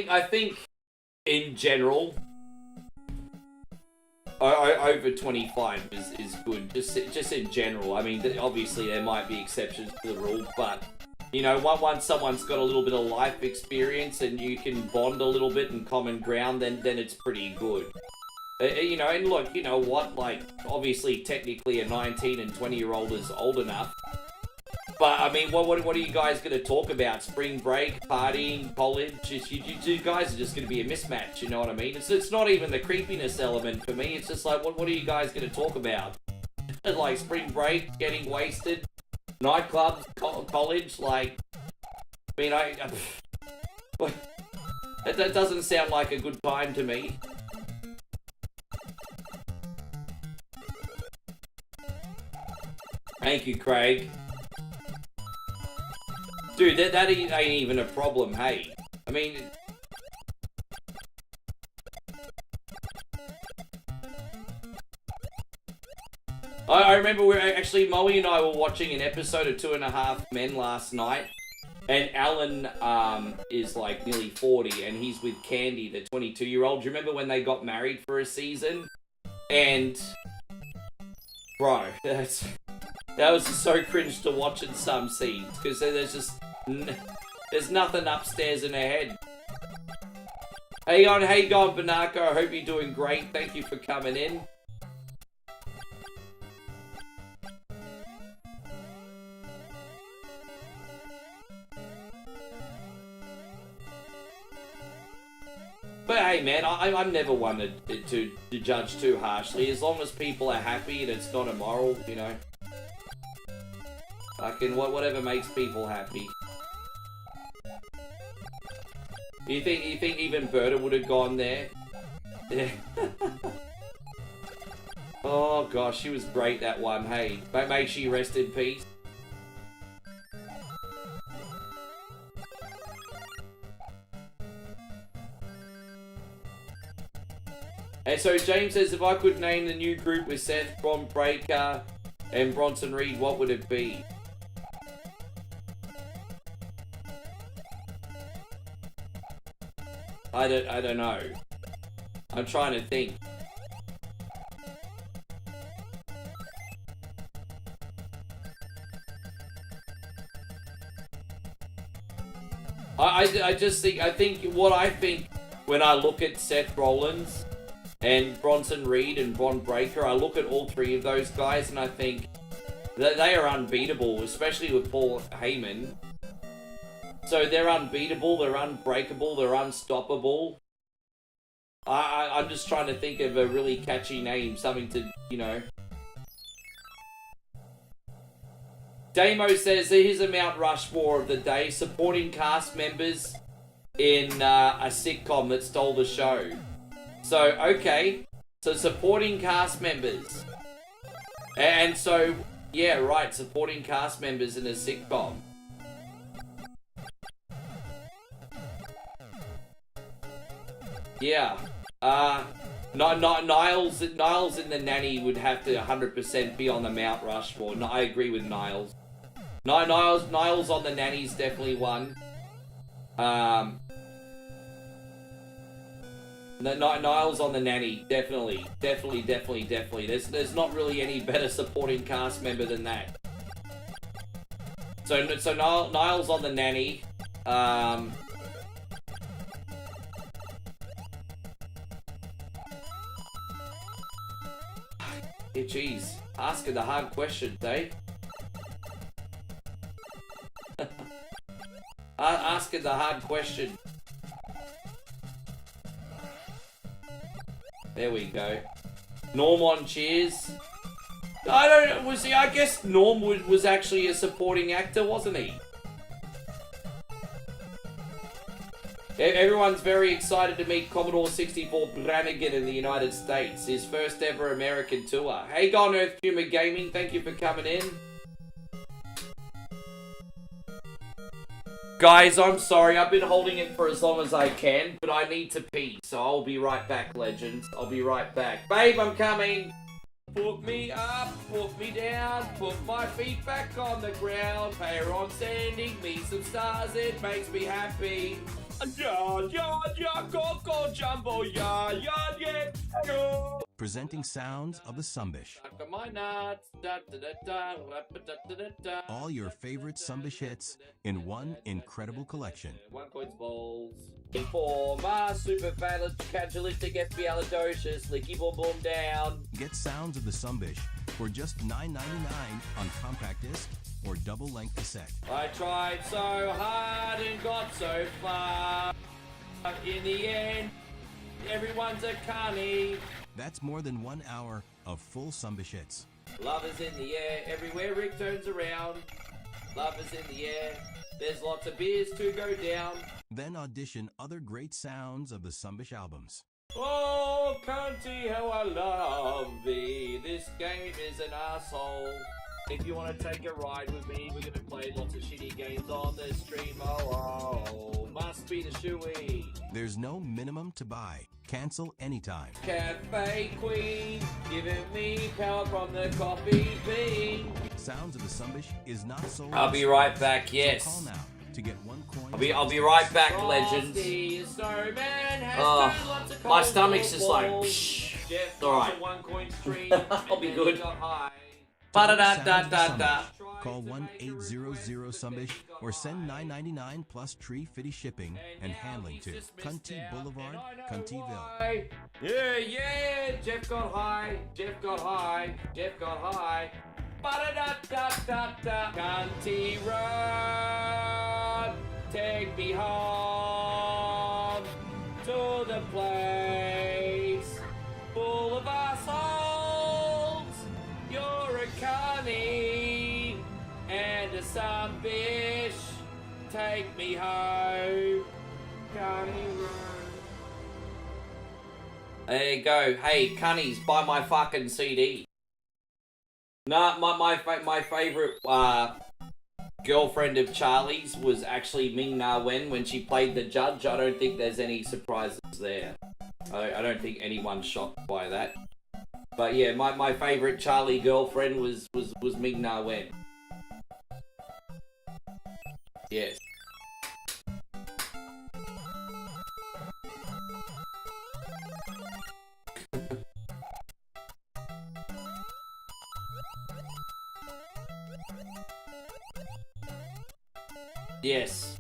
I think in general, over 25 is good. Just in general. I mean, obviously there might be exceptions to the rule, but you know, once someone's got a little bit of life experience and you can bond a little bit in common ground, then it's pretty good. You know, and look, you know what? Like, obviously, technically, a 19 and 20-year-old is old enough. But, I mean, what are you guys going to talk about? Spring break, partying, college? You guys are just going to be a mismatch, you know what I mean? It's not even the creepiness element for me. It's just like, what are you guys going to talk about? Like, spring break, getting wasted, nightclubs, college, like... I mean, that doesn't sound like a good time to me. Thank you, Craig. Dude, that ain't even a problem, hey. I mean... I remember Moe and I were watching an episode of 2.5 Men last night. And Alan is like nearly 40 and he's with Candy, the 22-year-old. Do you remember when they got married for a season? And... Bro, that was so cringe to watch in some scenes. Because there's nothing upstairs in her head. Hey going, Banako. I hope you're doing great. Thank you for coming in. But hey man, I'm never one to judge too harshly. As long as people are happy and it's not immoral, you know. Fucking whatever makes people happy. You think even Berta would have gone there? Yeah. Oh gosh, she was great, that one. Hey, may she rest in peace. And so James says, if I could name the new group with Seth, Bron Breaker, and Bronson Reed, what would it be? I don't know. I'm trying to think. I think when I look at Seth Rollins and Bronson Reed and Bron Breaker, I look at all three of those guys and I think that they are unbeatable, especially with Paul Heyman. So they're unbeatable, they're unbreakable, they're unstoppable. I'm just trying to think of a really catchy name, something to, you know. Damo says, here's a Mount Rushmore of the day, supporting cast members in a sitcom that stole the show. So, okay. So, supporting cast members. And so, yeah, right, supporting cast members in a sitcom. Yeah. Niles and the Nanny would have to 100% be on the Mount Rushmore. No, I agree with Niles. Niles on the Nanny's definitely one. Niles on the nanny, definitely. There's not really any better supporting cast member than that. So Niles on the nanny. Yeah, geez, asking the hard questions, eh? Asking the hard question. There we go. Norm on Cheers. I don't know, I guess Norm was actually a supporting actor, wasn't he? Everyone's very excited to meet Commodore 64 Brannigan in the United States, his first ever American tour. Hey, Gone Earth Humor Gaming, thank you for coming in. Guys, I'm sorry, I've been holding it for as long as I can, but I need to pee, so I'll be right back, legends. I'll be right back. Babe, I'm coming! Put me up, put me down, put my feet back on the ground. Pair on sending me some stars, it makes me happy. Yeah, go, jumbo, yeah. Presenting sounds of the Sumbish. All your favorite Sumbish hits in one incredible collection. One coins balls. Informer, super calcilistic, espialidocious, licky boom boom down. Get sounds of the Sumbish for just $9.99 on compact disc or double length cassette. I tried so hard and got so far. In the end, everyone's a carny. That's more than 1 hour of full Sumbish hits. Love is in the air, everywhere Rick turns around. Love is in the air, there's lots of beers to go down. Then audition other great sounds of the Sumbish albums. Oh, cunty, how I love thee. This game is an asshole. If you want to take a ride with me, we're going to play lots of shitty games on the stream. Oh, must be the shoey. There's no minimum to buy. Cancel anytime. Cafe Queen, giving me power from the coffee bean. Sounds of the Sumbish is not sold. I'll be right back, yes. So call now to get 1 coin. I'll be right back, legends. Oh, my stomach's just like, psh. Alright. I'll be good. Ba-da-da-da-da-da. Call 1-800-SUMBISH or send $9.99 plus tree fitty shipping and handling to Cunty Boulevard, Cuntyville. Yeah, Jeff got high. Ba-da-da-da-da-da. Cunty Road, take me home to the place full of assholes. You're a cunny and a Sumbish. Take me home, Cunny Road. There you go. Hey, cunnies, buy my fucking CD. Nah, my favorite girlfriend of Charlie's was actually Ming Na Wen when she played the judge. I don't think there's any surprises there. I don't think anyone's shocked by that. But yeah, my favorite Charlie girlfriend was Ming Na Wen. Yes. Yes.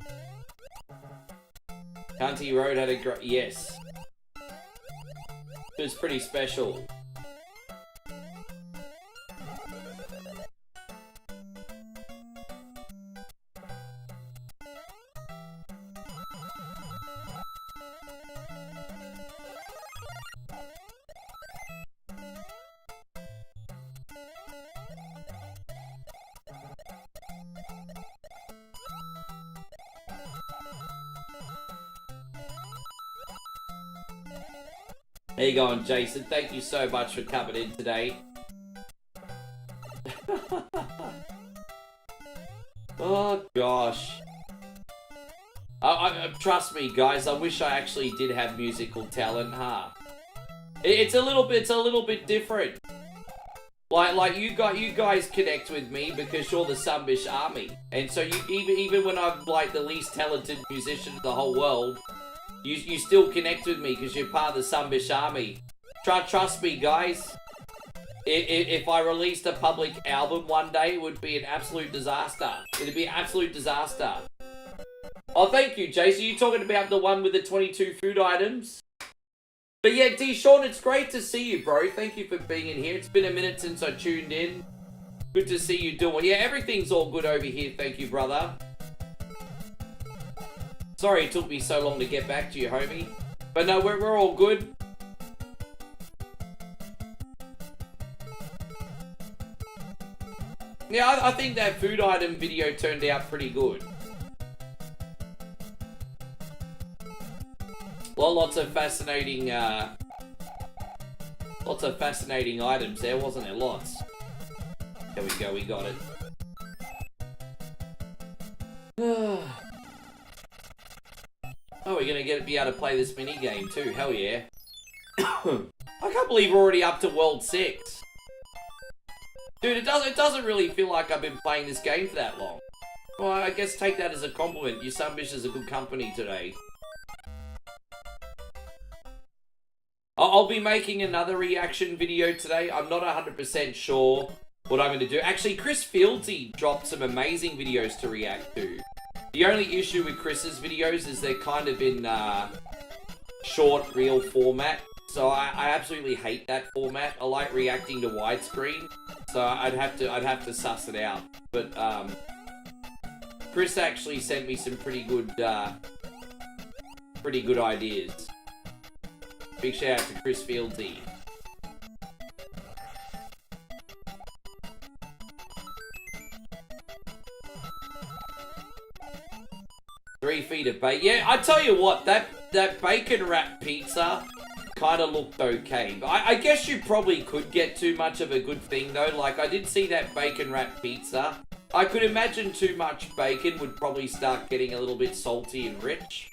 Cunty Road had a great... Yes. It was pretty special. How you going, Jason? Thank you so much for coming in today. Oh, gosh. Trust me, guys, I wish I actually did have musical talent, huh? It's a little bit different. Like you guys connect with me because you're the Sumbish army. And so you even when I'm like the least talented musician in the whole world, You still connect with me because you're part of the Sunbish army. Trust me, guys. If I released a public album one day, it would be an absolute disaster. It'd be an absolute disaster. Oh, thank you, Jason. You talking about the one with the 22 food items? But yeah, D. Sean, it's great to see you, bro. Thank you for being in here. It's been a minute since I tuned in. Good to see you doing. Yeah, everything's all good over here. Thank you, brother. Sorry it took me so long to get back to you, homie. But no, we're all good. Yeah, I think that food item video turned out pretty good. Well, lots of fascinating items there, wasn't there? Lots. There we go, we got it. Oh, we're gonna be able to play this mini game too. Hell yeah! I can't believe we're already up to World 6. Dude, it doesn't really feel like I've been playing this game for that long. Well, I guess take that as a compliment. Your Sunbish is a good company today. I'll be making another reaction video today. I'm not 100% sure what I'm going to do. Actually, Chris Fieldsy dropped some amazing videos to react to. The only issue with Chris's videos is they're kind of in short reel format. So I absolutely hate that format. I like reacting to widescreen. So I'd have to suss it out. But Chris actually sent me some pretty good ideas. Big shout out to Chris Fieldsy. Three feet of bacon. Yeah, I tell you what, that bacon wrap pizza kind of looked okay. But I guess you probably could get too much of a good thing though. Like, I did see that bacon wrap pizza. I could imagine too much bacon would probably start getting a little bit salty and rich.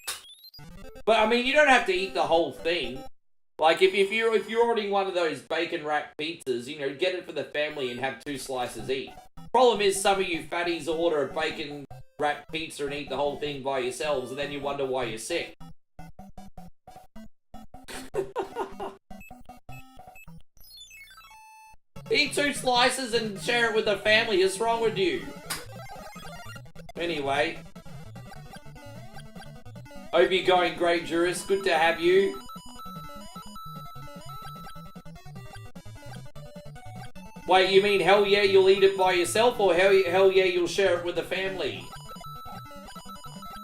But I mean, you don't have to eat the whole thing. Like, if you're ordering one of those bacon wrap pizzas, you know, get it for the family and have 2 slices each. Problem is, some of you fatties order a bacon wrap pizza and eat the whole thing by yourselves, and then you wonder why you're sick. Eat 2 slices and share it with the family. What's wrong with you? Anyway. Hope you're going great, Juris. Good to have you. Wait, you mean hell yeah you'll eat it by yourself, or hell yeah you'll share it with the family?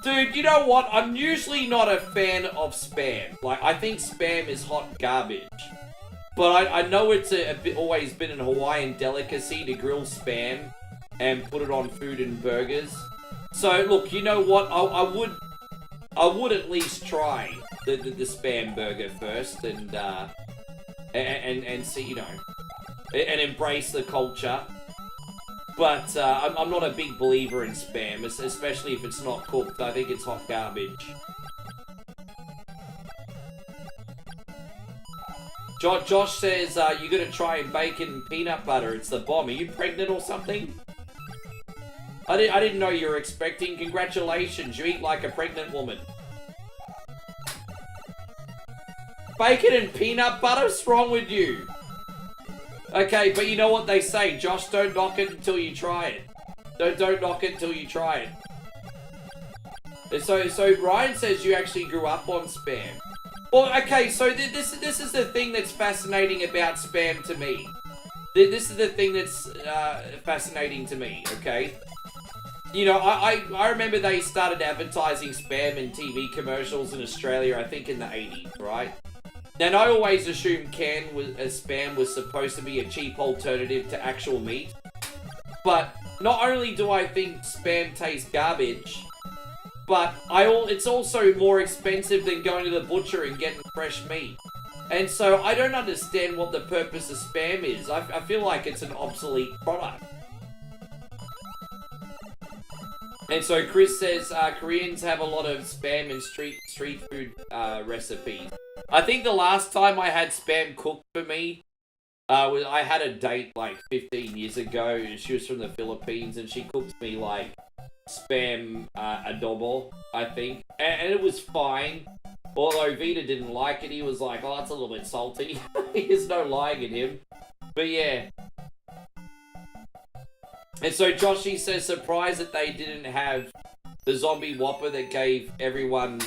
Dude, you know what? I'm usually not a fan of Spam. Like, I think Spam is hot garbage. But I know it's always been a Hawaiian delicacy to grill Spam and put it on food and burgers. So, look, you know what? I would at least try the Spam burger first and see, you know, and embrace the culture. But I'm not a big believer in Spam, especially if it's not cooked. I think it's hot garbage. Josh says, you gotta try bacon peanut butter. It's the bomb. Are you pregnant or something? I didn't know you were expecting. Congratulations, you eat like a pregnant woman. Bacon and peanut butter? What's wrong with you? Okay, but you know what they say, Josh, don't knock it until you try it. Don't knock it until you try it. So Ryan says you actually grew up on Spam. Well, okay, so this is the thing that's fascinating about Spam to me. This is the thing that's fascinating to me, okay? You know, I remember they started advertising Spam in TV commercials in Australia, I think in the 80s, right? And I always assumed Spam was supposed to be a cheap alternative to actual meat. But not only do I think Spam tastes garbage, but it's also more expensive than going to the butcher and getting fresh meat. And so I don't understand what the purpose of Spam is. I feel like it's an obsolete product. And so Chris says Koreans have a lot of Spam and street food recipes. I think the last time I had Spam cooked for me, I had a date like 15 years ago. She was from the Philippines and she cooked me like Spam adobo, I think. And it was fine. Although Vita didn't like it, he was like, oh, that's a little bit salty. There's no lying in him. But yeah. And so Joshy says, surprised that they didn't have the zombie whopper that gave everyone...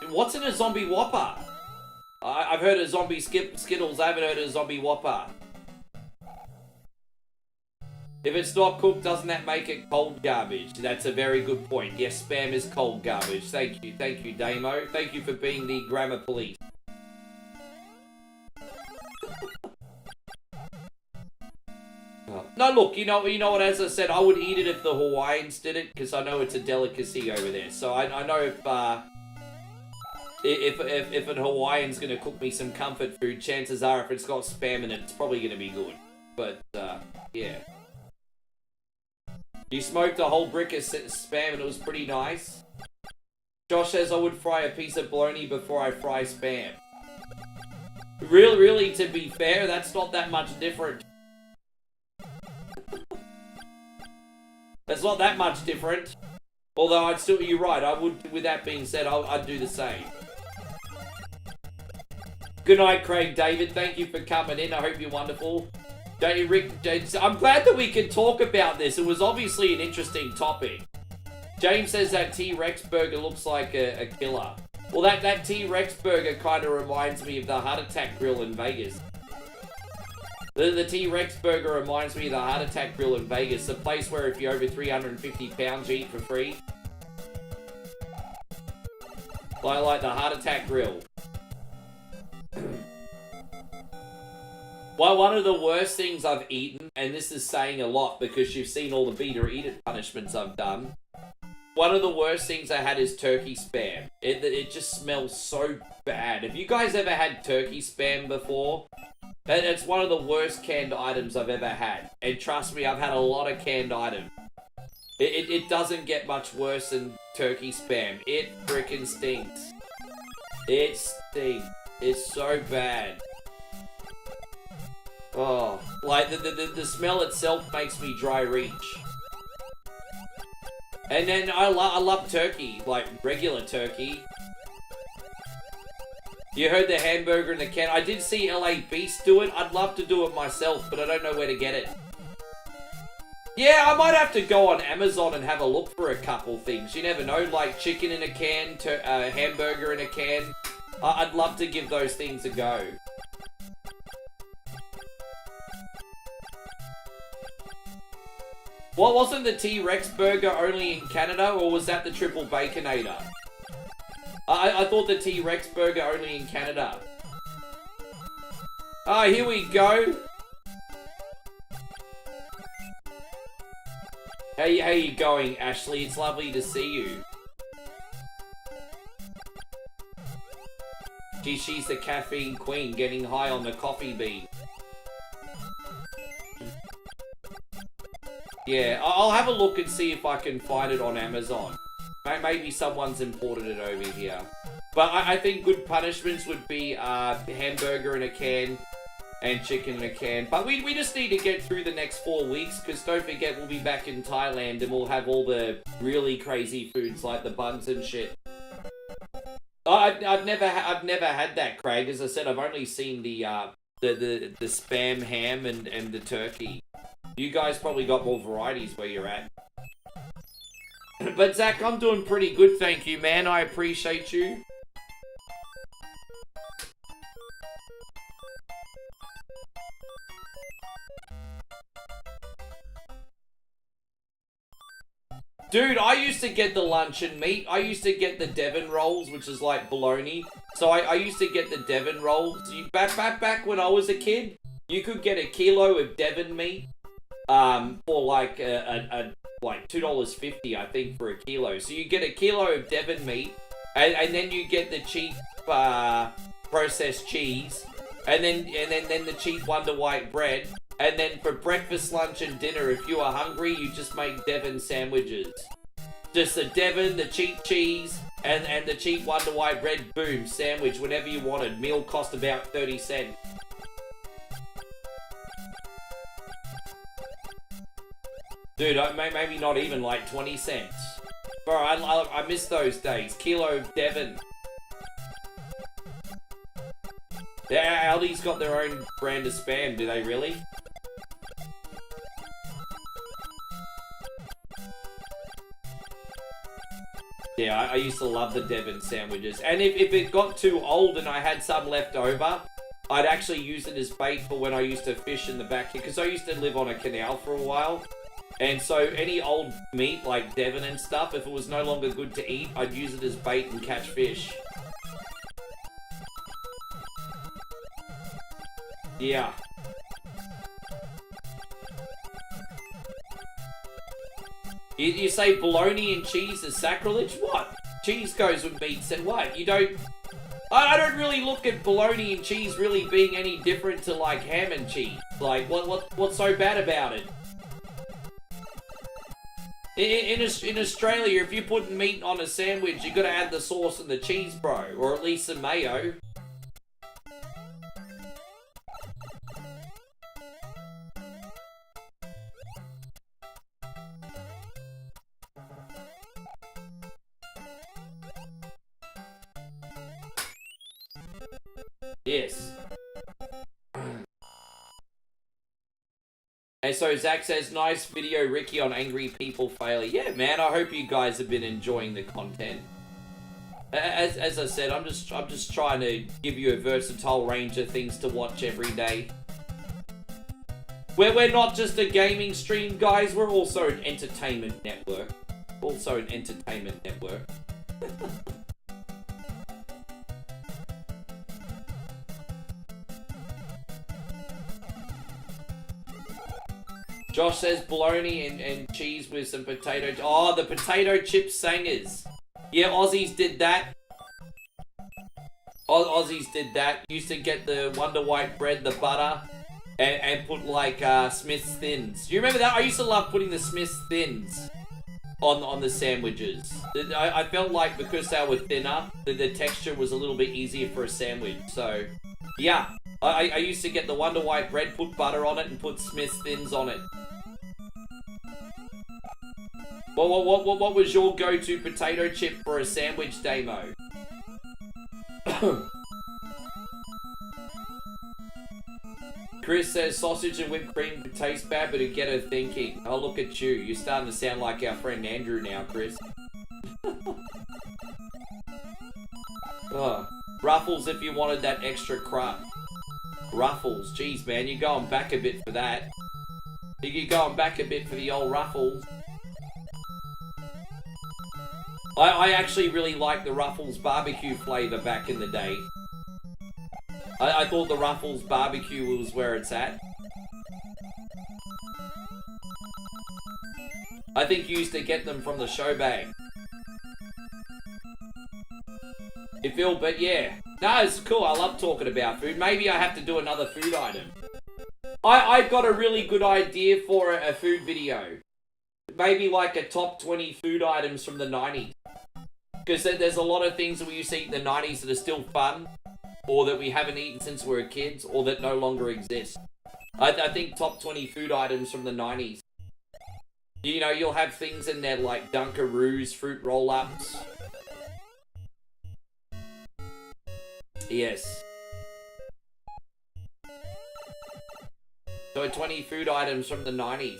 What's in a zombie whopper? I've heard of zombie Skittles, I haven't heard of a zombie whopper. If it's not cooked, doesn't that make it cold garbage? That's a very good point. Yes, Spam is cold garbage. Thank you, Damo. Thank you for being the grammar police. No, look, you know what? As I said, I would eat it if the Hawaiians did it, because I know it's a delicacy over there. So I know if an Hawaiian's gonna cook me some comfort food, chances are if it's got Spam in it, it's probably gonna be good. But yeah. You smoked a whole brick of Spam and it was pretty nice. Josh says I would fry a piece of bologna before I fry Spam. Really, to be fair, that's not that much different. That's not that much different. Although I'd still, you're right, I would, with that being said, I'd do the same. Good night, Craig David. Thank you for coming in. I hope you're wonderful. Rick, I'm glad that we can talk about this. It was obviously an interesting topic. James says that T-Rex burger looks like a killer. Well, that T-Rex burger kind of reminds me of the Heart Attack Grill in Vegas. The T-Rex burger reminds me of the Heart Attack Grill in Vegas, a place where if you're over 350 pounds, you eat for free. Like the Heart Attack Grill. Well, one of the worst things I've eaten, and this is saying a lot because you've seen all the Beta Eat It punishments I've done. One of the worst things I had is turkey Spam. It just smells so bad. Have you guys ever had turkey Spam before? It's one of the worst canned items I've ever had. And trust me, I've had a lot of canned items. It doesn't get much worse than turkey Spam. It frickin' stinks. It stinks. It's so bad. Oh, like the smell itself makes me dry reach. And then I love turkey, like regular turkey. You heard the hamburger in the can. I did see LA Beast do it. I'd love to do it myself, but I don't know where to get it. Yeah, I might have to go on Amazon and have a look for a couple things. You never know, like chicken in a can, hamburger in a can. I'd love to give those things a go. Well, wasn't the T-Rex burger only in Canada, or was that the Triple Baconator? I thought the T-Rex burger only in Canada. Ah, here we go. How you going, Ashley? It's lovely to see you. She's the caffeine queen, getting high on the coffee bean. Yeah, I'll have a look and see if I can find it on Amazon. Maybe someone's imported it over here. But I think good punishments would be hamburger in a can and chicken in a can. But we just need to get through the next 4 weeks, because don't forget we'll be back in Thailand and we'll have all the really crazy foods like the buns and shit. I've never had that, Craig. As I said, I've only seen the Spam ham and the turkey. You guys probably got more varieties where you're at. But Zach, I'm doing pretty good, thank you, man. I appreciate you. Dude, I used to get the luncheon meat. I used to get the Devon rolls, which is like bologna. So I used to get the Devon rolls. Back when I was a kid, you could get a kilo of Devon meat for like like $2.50, I think, for a kilo. So you get a kilo of Devon meat, and then you get the cheap processed cheese, and then the cheap Wonder White bread. And then for breakfast, lunch, and dinner, if you are hungry, you just make Devon sandwiches. Just the Devon, the cheap cheese, and the cheap Wonder White bread, boom, sandwich, whatever you wanted. Meal cost about 30 cents. Dude, maybe not even like 20 cents. Bro, I miss those days. Kilo of Devon. Aldi's got their own brand of Spam, do they really? Yeah, I used to love the Devon sandwiches. And if it got too old and I had some left over, I'd actually use it as bait for when I used to fish in the back here. Because I used to live on a canal for a while. And so any old meat like Devon and stuff, if it was no longer good to eat, I'd use it as bait and catch fish. Yeah. You say bologna and cheese is sacrilege? What? Cheese goes with meat, and what? You don't... I don't really look at bologna and cheese really being any different to, like, ham and cheese. Like, what's so bad about it? In Australia, if you put meat on a sandwich, you gotta add the sauce and the cheese, bro. Or at least some mayo. Yes. And so Zach says, nice video, Ricky, on angry people failure. Yeah, man, I hope you guys have been enjoying the content. As I said, I'm just trying to give you a versatile range of things to watch every day. We're not just a gaming stream, guys. We're also an entertainment network. Also an entertainment network. Josh says bologna and cheese with some potato... Oh, the potato chip sangers. Yeah, Aussies did that. Aussies did that. Used to get the Wonder White bread, the butter, and put like Smith's Thins. You remember that? I used to love putting the Smith's Thins on the sandwiches. I felt like because they were thinner, the texture was a little bit easier for a sandwich. So, yeah. I used to get the Wonder White bread, put butter on it, and put Smith's Thins on it. What was your go-to potato chip for a sandwich, Damo? Chris says sausage and whipped cream taste bad, but it get her thinking. Oh, look at you. You're starting to sound like our friend Andrew now, Chris. Oh, Ruffles if you wanted that extra crust. Ruffles. Jeez, man, you're going back a bit for that. You're going back a bit for the old Ruffles. I actually really liked the Ruffles barbecue flavor back in the day. I thought the Ruffles barbecue was where it's at. I think you used to get them from the show bag. You feel, but yeah. No, it's cool. I love talking about food. Maybe I have to do another food item. I've got a really good idea for a food video. Maybe like a top 20 food items from the 90s. Because there's a lot of things that we used to eat in the 90s that are still fun, or that we haven't eaten since we were kids, or that no longer exist. I think top 20 food items from the 90s. You know, you'll have things in there like Dunkaroos, fruit roll-ups. Yes. So 20 food items from the 90s.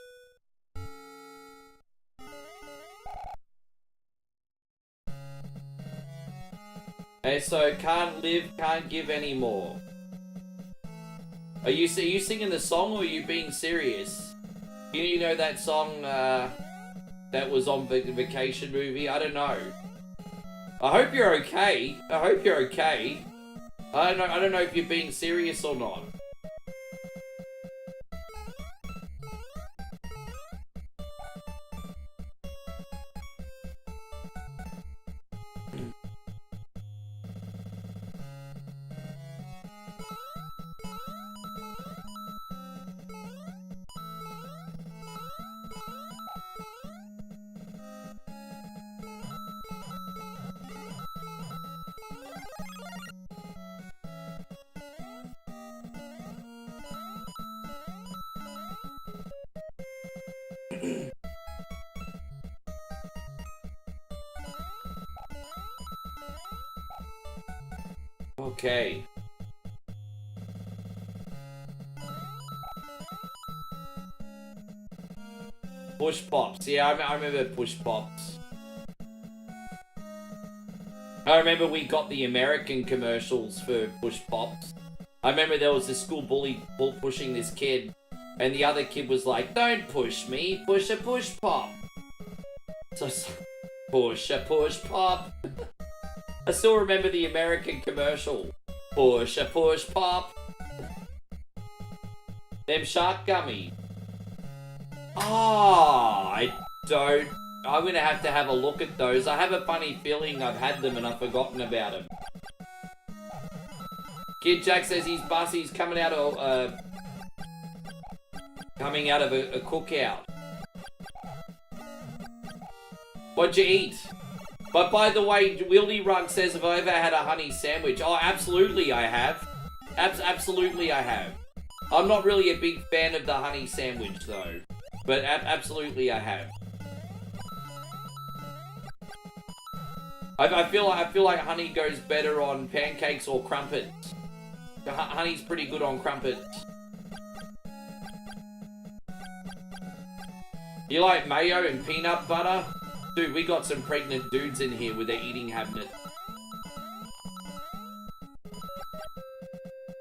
And so, can't live, can't give anymore. Are you singing the song or are you being serious? You know that song that was on the Vacation movie? I don't know. I hope you're okay. I hope you're okay. I don't know if you're being serious or not. Okay. Push Pops. Yeah, I remember Push Pops. I remember we got the American commercials for Push Pops. I remember there was this school bully pushing this kid, and the other kid was like, "Don't push me, push a push pop." So it's like, push a push pop. I still remember the American commercial. Push a push pop. Them shark gummy. Ah, I'm gonna have to have a look at those. I have a funny feeling I've had them and I've forgotten about them. Kid Jack says he's He's coming out of a cookout. What'd you eat? But by the way, Wildy Rug says, have I ever had a honey sandwich? Oh, absolutely I have. Absolutely I have. I'm not really a big fan of the honey sandwich though, but absolutely I have. I feel like honey goes better on pancakes or crumpets. Honey's pretty good on crumpets. You like mayo and peanut butter? Dude, we got some pregnant dudes in here with their eating habit.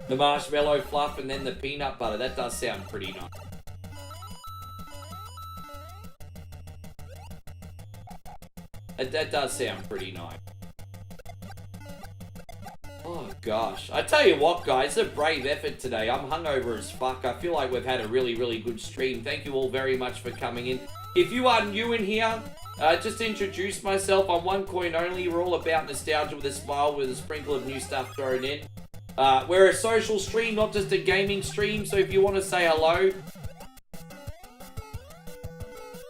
The marshmallow fluff and then the peanut butter. That does sound pretty nice. That does sound pretty nice. Oh gosh. I tell you what guys, a brave effort today. I'm hungover as fuck. I feel like we've had a really, really good stream. Thank you all very much for coming in. If you are new in here, just to introduce myself, I'm One Coin Only. We're all about nostalgia with a smile, with a sprinkle of new stuff thrown in. We're a social stream, not just a gaming stream, so if you want to say hello,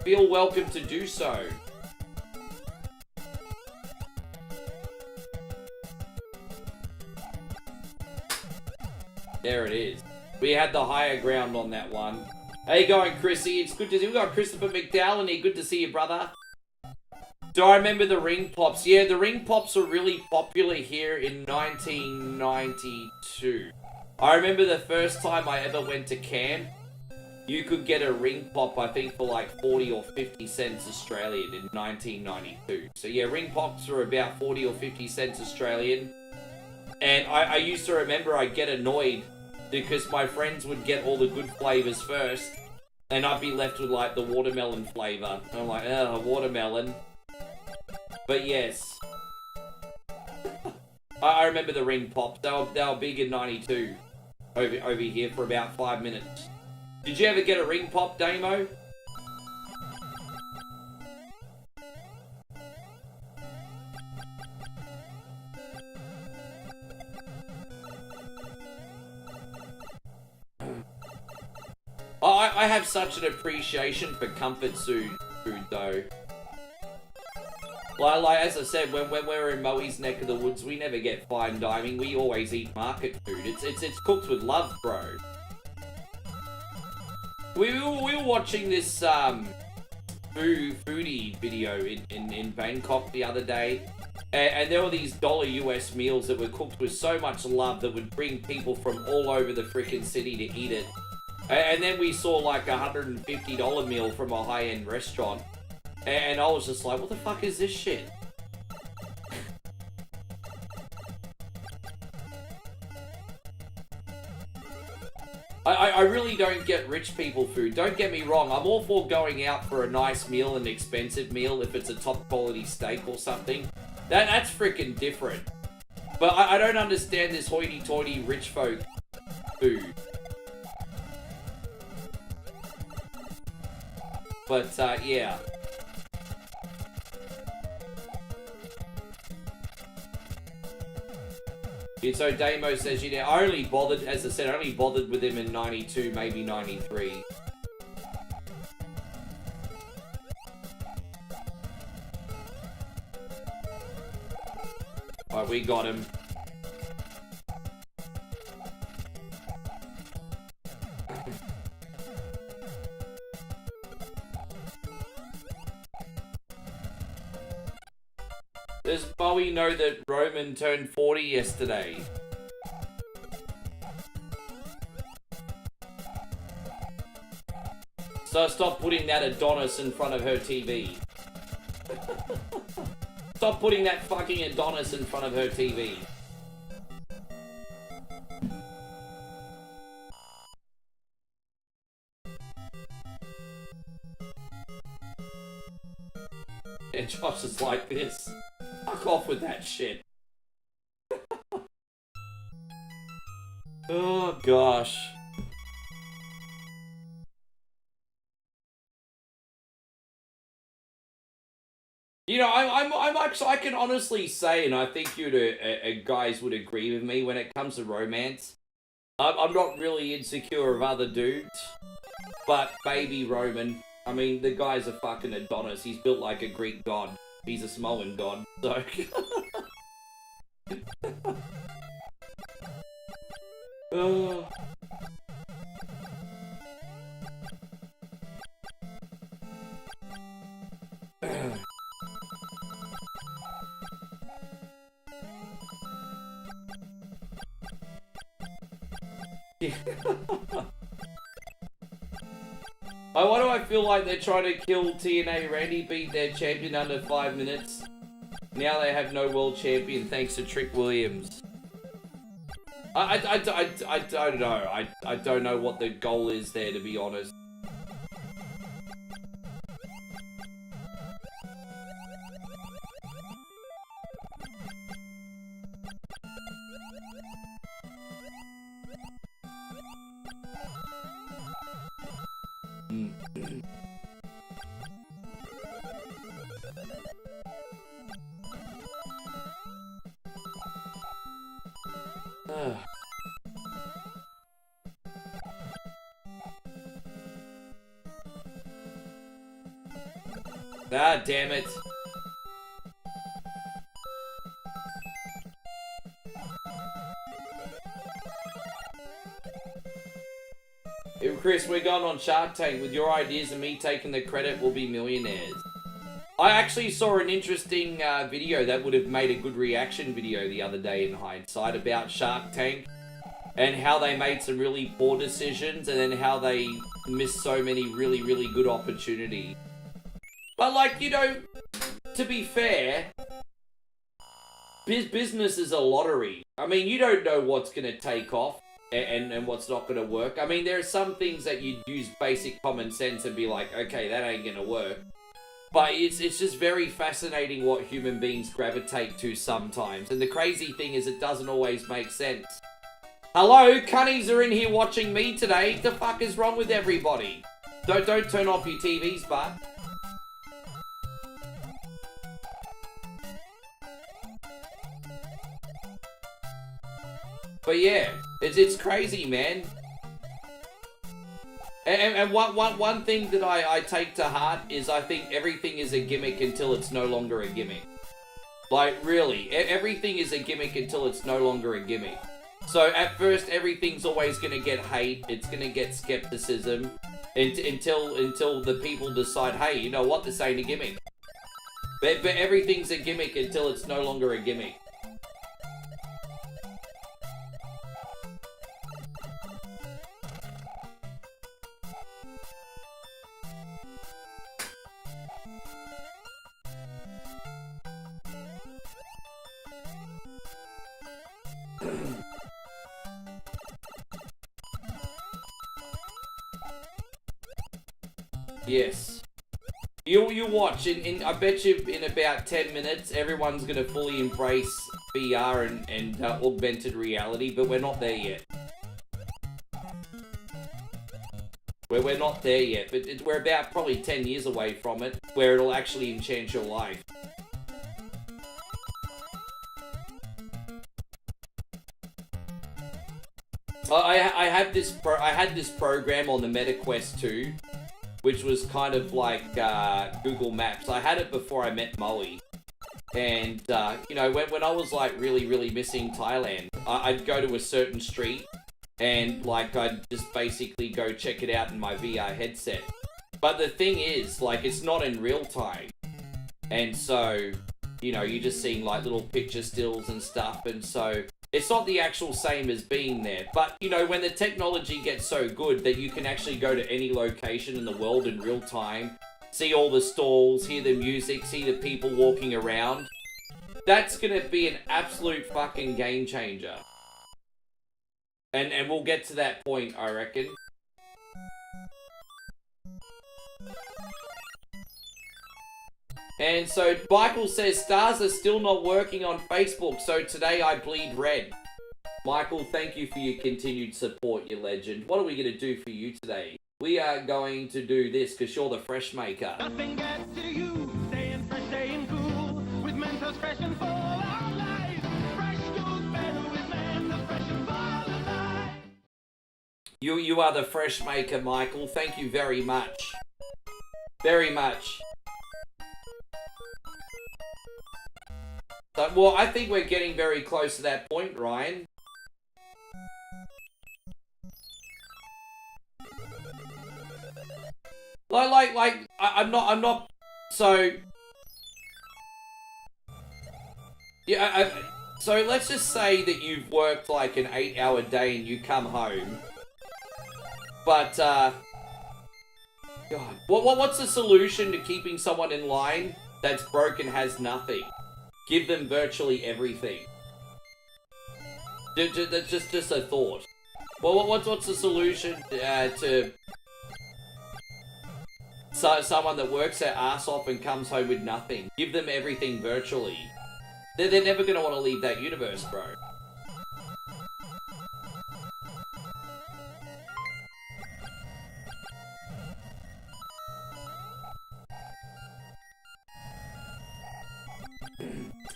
feel welcome to do so. There it is. We had the higher ground on that one. How you going, Chrissy? It's good to see you. We got Christopher McDowell in here. Good to see you, brother. Do I remember the ring pops? Yeah, the ring pops were really popular here in 1992. I remember the first time I ever went to camp, you could get a ring pop, I think, for like 40 or 50 cents Australian in 1992. So yeah, ring pops were about 40 or 50 cents Australian. And I used to remember I'd get annoyed because my friends would get all the good flavors first, and I'd be left with like the watermelon flavor. And I'm like, oh, watermelon. But yes, I remember the ring pops. They were big in 92 over here for about 5 minutes. Did you ever get a ring pop, Damo? I have such an appreciation for comfort food though. Like as I said, when we're in Moe's neck of the woods, we never get fine dining. We always eat market food. It's cooked with love, bro. We were watching this foodie video in Bangkok the other day, and there were these $1 US meals that were cooked with so much love that would bring people from all over the freaking city to eat it. And then we saw like a $150 meal from a high-end restaurant. And I was just like, what the fuck is this shit? I really don't get rich people food. Don't get me wrong. I'm all for going out for a nice meal, an expensive meal, if it's a top quality steak or something. That's freaking different. But I don't understand this hoity-toity rich folk food. But, yeah. So Damo says, you know, I only bothered, as I said, I only bothered with him in 92, maybe 93. Alright, we got him. Does Bowie know that Roman turned 40 yesterday? So stop putting that Adonis in front of her TV. Stop putting that fucking Adonis in front of her TV. And Josh is like this. Fuck off with that shit. Oh gosh. You know, I'm actually, I can honestly say, and I think you guys would agree with me when it comes to romance. I'm not really insecure of other dudes, but baby Roman, I mean, the guy's a fucking Adonis. He's built like a Greek god. He's a Samoan god, so. Oh. Why do I feel like they're trying to kill TNA Randy, beat their champion under 5 minutes? Now they have no world champion thanks to Trick Williams. I don't know. I don't know what the goal is there, to be honest. Ah, damn it. Hey, Chris, we're going on Shark Tank. With your ideas and me taking the credit, we'll be millionaires. I actually saw an interesting video that would have made a good reaction video the other day in hindsight about Shark Tank and how they made some really poor decisions and then how they missed so many really, really good opportunities. But, like, you know, to be fair, business is a lottery. I mean, you don't know what's going to take off and what's not going to work. I mean, there are some things that you'd use basic common sense and be like, okay, that ain't going to work. But it's just very fascinating what human beings gravitate to sometimes. And the crazy thing is it doesn't always make sense. Hello, cunnies are in here watching me today. The fuck is wrong with everybody? Don't turn off your TVs, but... But yeah, it's crazy, man. And one thing that I take to heart is I think everything is a gimmick until it's no longer a gimmick. Like, really, everything is a gimmick until it's no longer a gimmick. So at first, everything's always going to get hate. It's going to get skepticism until the people decide, hey, you know what, this ain't a gimmick. But everything's a gimmick until it's no longer a gimmick. Yes. You watch, I bet you in about 10 minutes, everyone's going to fully embrace VR and augmented reality, but we're not there yet. We're not there yet, but we're about probably 10 years away from it, where it'll actually enchant your life. I had this program on the MetaQuest 2, which was kind of like Google Maps. I had it before I met Moe. And, you know, when I was, like, really, really missing Thailand, I'd go to a certain street and, like, I'd just basically go check it out in my VR headset. But the thing is, like, it's not in real time. And so, you know, you're just seeing, like, little picture stills and stuff. And so It's not the actual same as being there. But, you know, when the technology gets so good that you can actually go to any location in the world in real time, see all the stalls, hear the music, see the people walking around, that's going to be an absolute fucking game changer. And we'll get to that point, I reckon. And so Michael says, stars are still not working on Facebook, so today I bleed red. Michael, thank you for your continued support, you legend. What are we going to do for you today? We are going to do this, because you're the fresh maker. Nothing gets to you, staying fresh, staying cool, with Mentos fresh and full of life. Fresh goes better with Mentos fresh and full of life. You are the fresh maker, Michael. Thank you very much. Very much. So, well, I think we're getting very close to that point, Ryan. I'm not, so... Yeah, so let's just say that you've worked like an 8-hour day and you come home. But, God, what's the solution to keeping someone in line that's broke and has nothing? Give them virtually everything. That's just a thought. Well, what's the solution to someone that works their ass off and comes home with nothing? Give them everything virtually. They're never going to want to leave that universe, bro.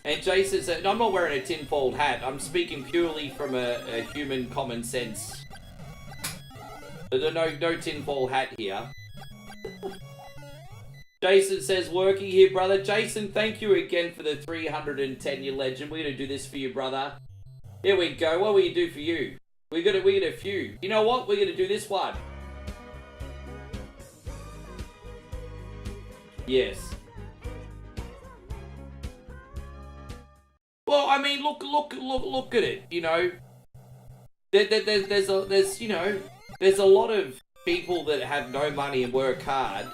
And Jason said, I'm not wearing a tinfoil hat. I'm speaking purely from a human common sense. There's no tinfoil hat here. Jason says, working here, brother. Jason, thank you again for the 310, you legend. We're going to do this for you, brother. Here we go. What will you do for you? We got a few. You know what? We're going to do this one. Yes. Well, I mean, look at it. You know, there's a lot of people that have no money and work hard,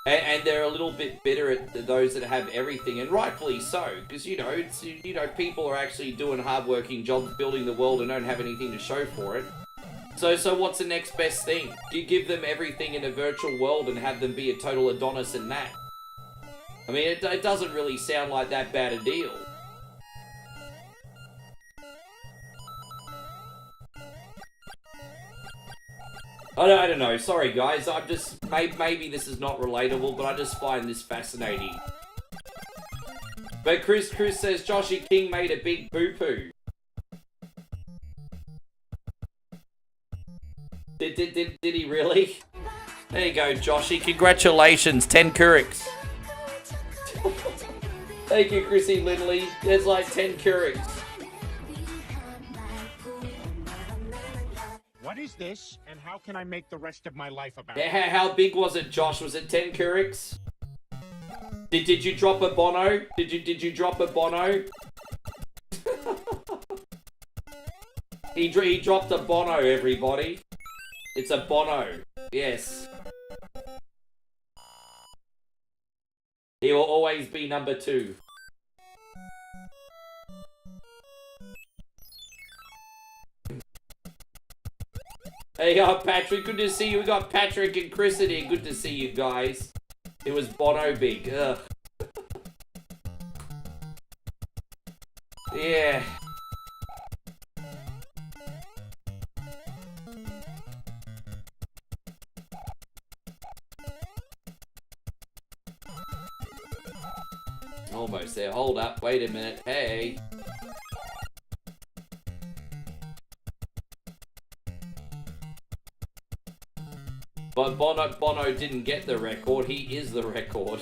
and they're a little bit bitter at those that have everything, and rightfully so, because people are actually doing hard-working jobs, building the world, and don't have anything to show for it. So what's the next best thing? Do you give them everything in a virtual world and have them be a total Adonis in that? I mean, it doesn't really sound like that bad a deal. I don't know. Sorry, guys. I'm just... Maybe this is not relatable, but I just find this fascinating. But Chris says Joshy King made a big boo-poo. Did he really? There you go, Joshy. Congratulations. 10 Keurigs. Thank you, Chrissy Lindley. There's like 10 Keurigs. What is this, and how can I make the rest of my life about it? How big was it, Josh? Was it 10 Keurigs? Did you drop a Bono? Did you drop a Bono? he dropped a Bono, everybody. It's a Bono. Yes. He will always be number 2. Hey, Patrick, good to see you. We got Patrick and Chris in here. Good to see you guys. It was Bono big. Ugh. Yeah. Almost there. Hold up. Wait a minute. Hey. But Bono didn't get the record. He is the record.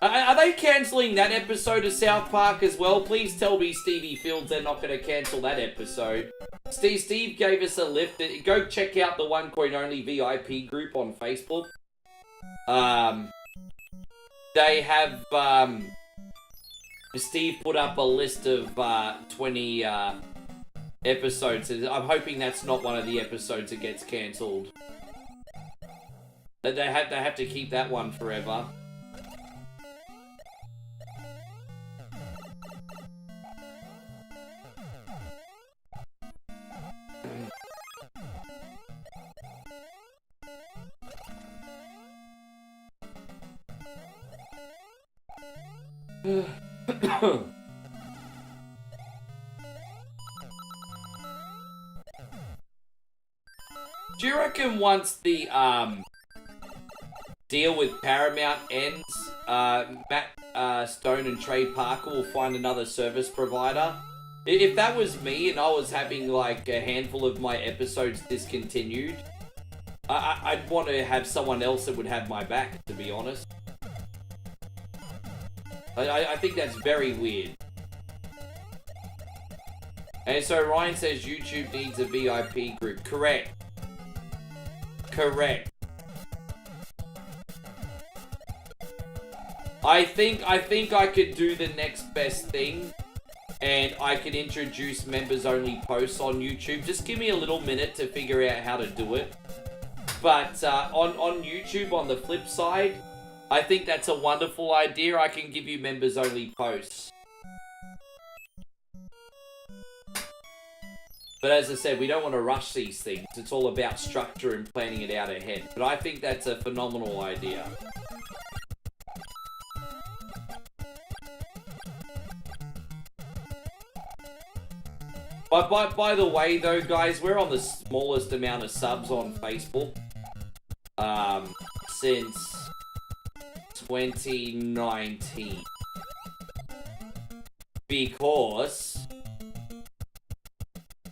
Are they cancelling that episode of South Park as well? Please tell me, Stevie Fields, they're not going to cancel that episode. Steve gave us a lift. Go check out the One Coin Only VIP group on Facebook. They have Steve put up a list of 20 episodes. I'm hoping that's not one of the episodes that gets cancelled. They have to keep that one forever. Do you reckon once the deal with Paramount ends, Matt Stone and Trey Parker will find another service provider? If that was me and I was having like a handful of my episodes discontinued, I'd want to have someone else that would have my back, to be honest. I think that's very weird. And so Ryan says YouTube needs a VIP group. Correct. Correct. I think I could do the next best thing, and I could introduce members only posts on YouTube. Just give me a little minute to figure out how to do it. But on YouTube, on the flip side, I think that's a wonderful idea. I can give you members only posts. But as I said, we don't want to rush these things. It's all about structure and planning it out ahead. But I think that's a phenomenal idea. But by the way, though, guys, we're on the smallest amount of subs on Facebook since 2019. Because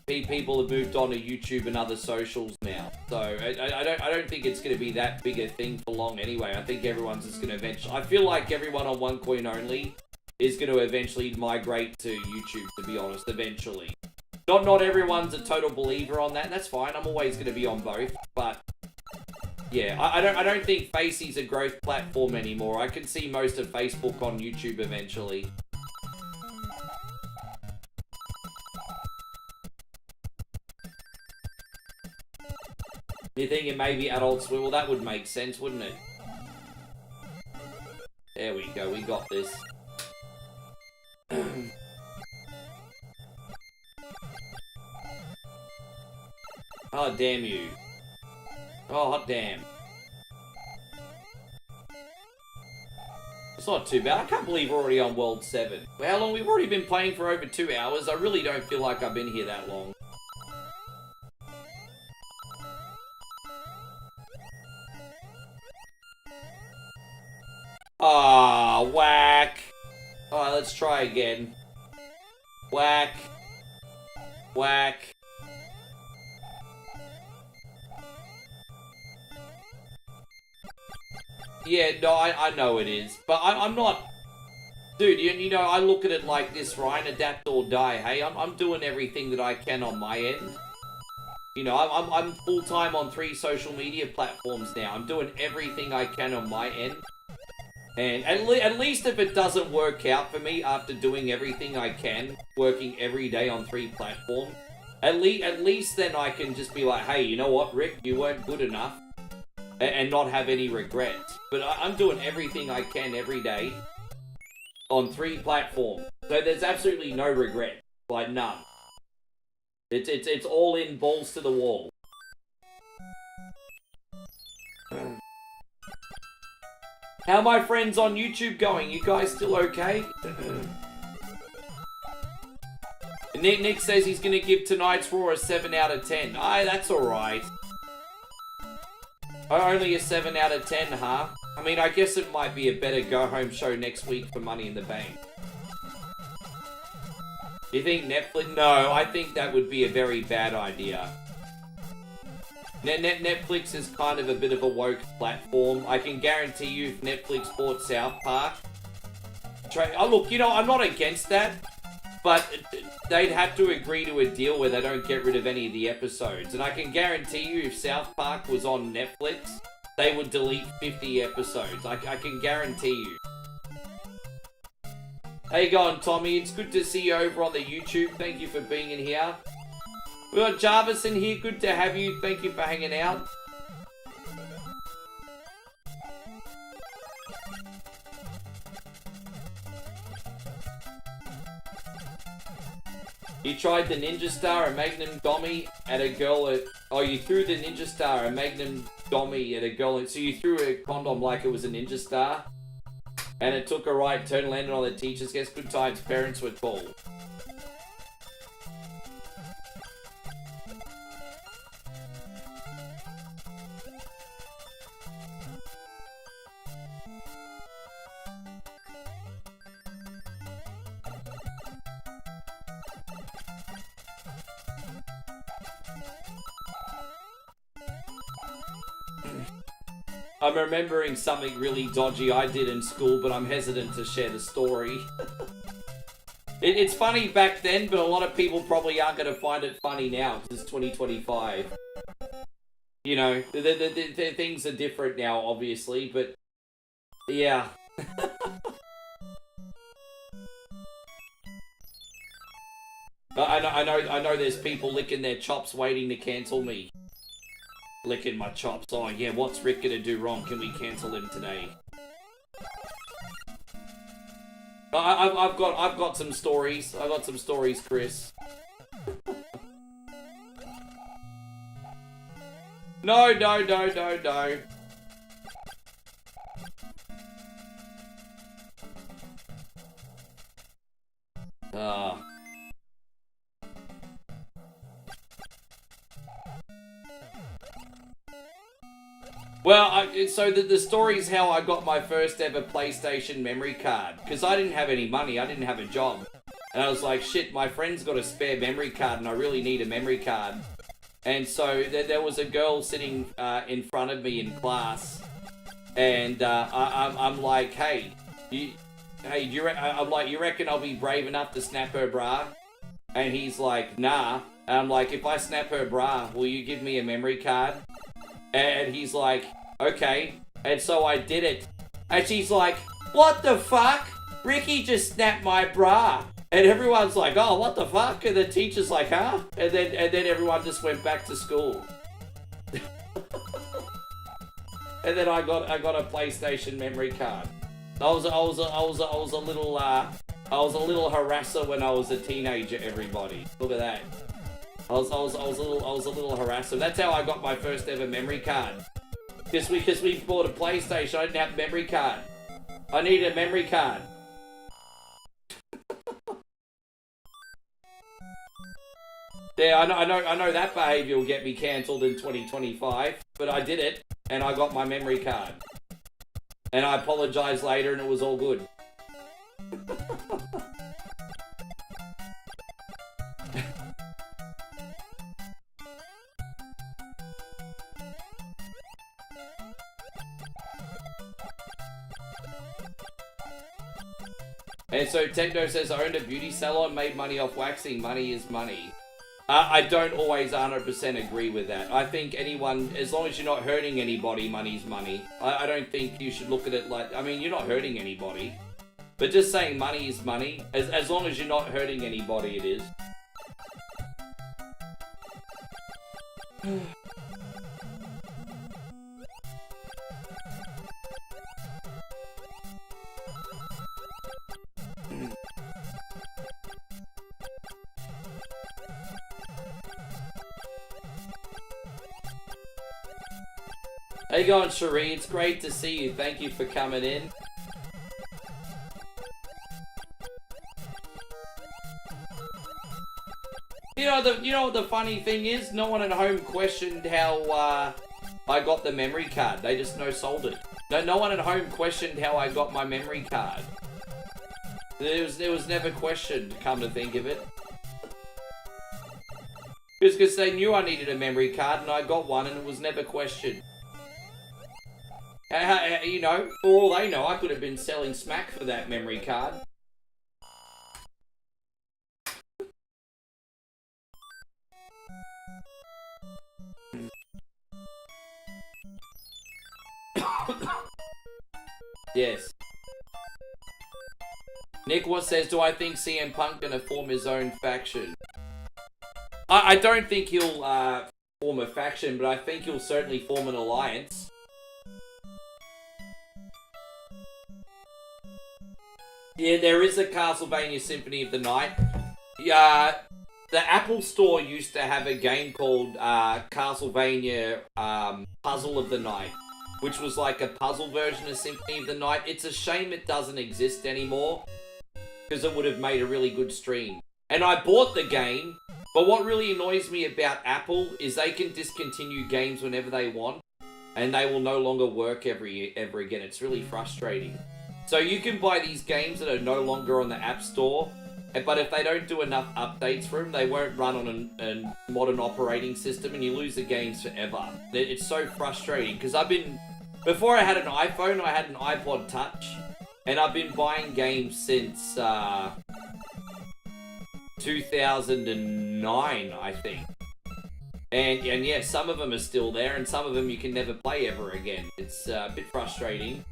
people have moved on to YouTube and other socials now. So I don't think it's going to be that big a thing for long anyway. I think everyone's just going to eventually... I feel like everyone on OneCoin only is going to eventually migrate to YouTube, to be honest, eventually. Not everyone's a total believer on that. That's fine. I'm always going to be on both. But yeah, I don't think Facey's a growth platform anymore. I can see most of Facebook on YouTube eventually. You're thinking maybe Adult Swim? Well, that would make sense, wouldn't it? There we go. We got this. Oh, damn you. Oh, hot damn. It's not too bad. I can't believe we're already on World 7. How long? We've already been playing for over 2 hours. I really don't feel like I've been here that long. Ah, whack. Alright, let's try again. Whack. Whack. Yeah, no, I know it is. But I'm not... Dude, you know, I look at it like this, Ryan. Adapt or die, hey? I'm doing everything that I can on my end. You know, I'm full-time on 3 social media platforms now. I'm doing everything I can on my end. And at least if it doesn't work out for me after doing everything I can, working every day on 3 platforms, at least then I can just be like, hey, you know what, Rick, you weren't good enough, and not have any regrets. But I'm doing everything I can every day on 3 platforms, so there's absolutely no regret, like none. It's all in, balls to the wall. How are my friends on YouTube going? You guys still okay? Nick says he's going to give tonight's Raw a 7 out of 10. Aye, that's alright. Only a 7 out of 10, huh? I mean, I guess it might be a better go-home show next week for Money in the Bank. You think Netflix? No, I think that would be a very bad idea. Netflix is kind of a bit of a woke platform. I can guarantee you if Netflix bought South Park... Oh, look, you know, I'm not against that, but they'd have to agree to a deal where they don't get rid of any of the episodes. And I can guarantee you if South Park was on Netflix, they would delete 50 episodes. I can guarantee you. How you going, Tommy? It's good to see you over on the YouTube. Thank you for being in here. We got Jarvis in here. Good to have you. Thank you for hanging out. You tried the Ninja Star, a Magnum Dommy at a girl at... Oh, you threw the Ninja Star, a Magnum Dommy at a girl... So you threw a condom like it was a Ninja Star? And it took a right turn, landed on the teacher's desk. Good times, parents were tall. I'm remembering something really dodgy I did in school, but I'm hesitant to share the story. It's funny back then, but a lot of people probably aren't going to find it funny now, because it's 2025. You know, the things are different now, obviously, but yeah. I know there's people licking their chops waiting to cancel me. Licking my chops. Oh yeah, what's Rick gonna do wrong? Can we cancel him today? I've got some stories. I got some stories, Chris. No. Well, so the story is how I got my first ever PlayStation memory card. Because I didn't have any money, I didn't have a job. And I was like, shit, my friend's got a spare memory card and I really need a memory card. And so there was a girl sitting in front of me in class. And I'm like, hey, I'm like, you reckon I'll be brave enough to snap her bra? And he's like, nah. And I'm like, if I snap her bra, will you give me a memory card? And he's like, okay. And so I did it. And she's like, what the fuck? Ricky just snapped my bra. And everyone's like, oh, what the fuck? And the teacher's like, huh? And then everyone just went back to school. And then I got a PlayStation memory card. I was a little harasser when I was a teenager, everybody. Look at that. I was a little harasser. That's how I got my first ever memory card. Because we bought a PlayStation, I didn't have a memory card. I needed a memory card. Yeah, I know that behaviour will get me cancelled in 2025, but I did it, and I got my memory card. And I apologised later, and it was all good. And so Techno says, I owned a beauty salon, made money off waxing. Money is money. I don't always 100% agree with that. I think anyone, as long as you're not hurting anybody, money's money. I don't think you should look at it like, I mean, you're not hurting anybody. But just saying money is money, as long as you're not hurting anybody, it is. How you going, Cherie? It's great to see you. Thank you for coming in. You know what the funny thing is? No one at home questioned how I got the memory card. They just no-sold it. No one at home questioned how I got my memory card. It was never questioned, come to think of it. Because they knew I needed a memory card and I got one and it was never questioned. You know, for all they know, I could have been selling smack for that memory card. Yes. Nick what says, do I think CM Punk gonna form his own faction? I don't think he'll form a faction, but I think he'll certainly form an alliance. Yeah, there is a Castlevania Symphony of the Night. Yeah, the Apple Store used to have a game called Castlevania Puzzle of the Night, which was like a puzzle version of Symphony of the Night. It's a shame it doesn't exist anymore, because it would have made a really good stream. And I bought the game, but what really annoys me about Apple is they can discontinue games whenever they want, and they will no longer work ever again. It's really frustrating. So you can buy these games that are no longer on the App Store, but if they don't do enough updates for them, they won't run on a modern operating system, and you lose the games forever. It's so frustrating, because before I had an iPhone, I had an iPod Touch, and I've been buying games since 2009, I think. And yeah, some of them are still there, and some of them you can never play ever again. It's a bit frustrating.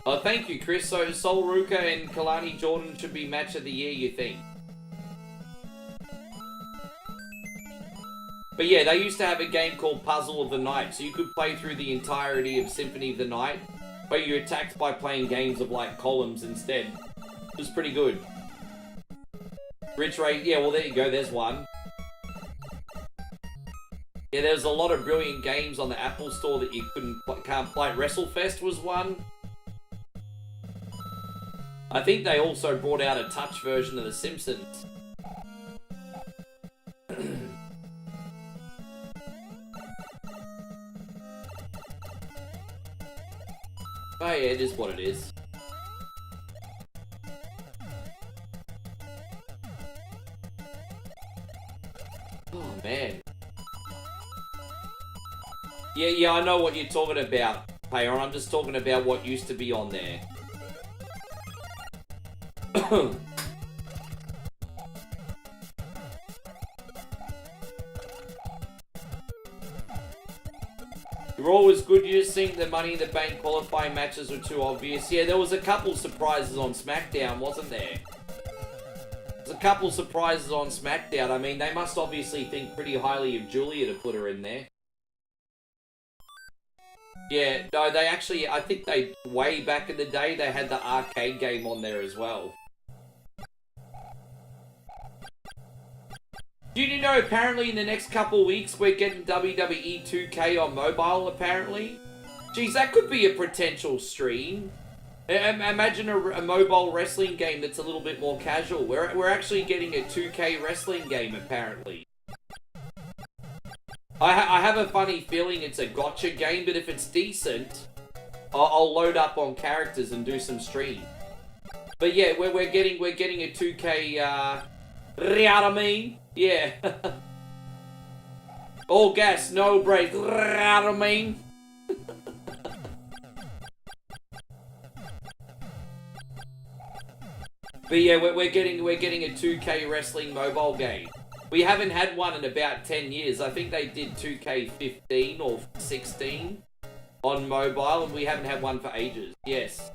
Oh, thank you, Chris. So, Sol Ruka and Kalani Jordan should be match of the year, you think? But yeah, they used to have a game called Puzzle of the Night, so you could play through the entirety of Symphony of the Night, but you attacked by playing games of, like, columns instead. It was pretty good. Rich Ray, yeah, well, there you go, there's one. Yeah, there's a lot of brilliant games on the Apple Store that you can't play. WrestleFest was one. I think they also brought out a touch version of The Simpsons. Oh yeah, it is what it is. Oh man. Yeah, I know what you're talking about, Payon. I'm just talking about what used to be on there. Raw was good. You just think the Money in the Bank qualifying matches were too obvious. Yeah, there was a couple surprises on SmackDown, wasn't there? There's a couple surprises on SmackDown. I mean, they must obviously think pretty highly of Julia to put her in there. Yeah, no, they actually, I think they, way back in the day, they had the arcade game on there as well. Did you know, apparently, in the next couple of weeks, we're getting WWE 2K on mobile, apparently? Jeez, that could be a potential stream. Imagine a mobile wrestling game that's a little bit more casual. We're actually getting a 2K wrestling game, apparently. I have a funny feeling it's a gotcha game, but if it's decent, I'll load up on characters and do some stream. But yeah, we're getting a 2K, Riarame. Yeah. All gas, no break. Riarame. But yeah, we're getting a 2K wrestling mobile game. We haven't had one in about 10 years. I think they did 2K15 or 16 on mobile, and we haven't had one for ages. Yes.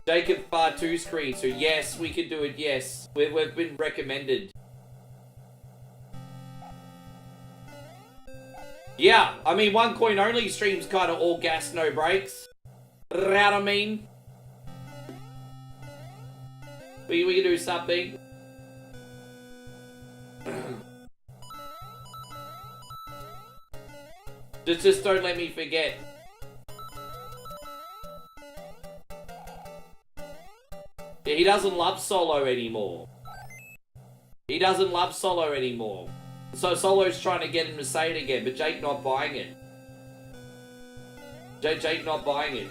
Jacob Far 2 screen, so yes, we can do it, yes. We've been recommended. Yeah, I mean, One Coin Only streams kind of all gas, no breaks. Right, I mean. We can do something. Just don't let me forget. Yeah, he doesn't love Solo anymore. He doesn't love Solo anymore. So Solo's trying to get him to say it again, but Jake not buying it. Jake not buying it.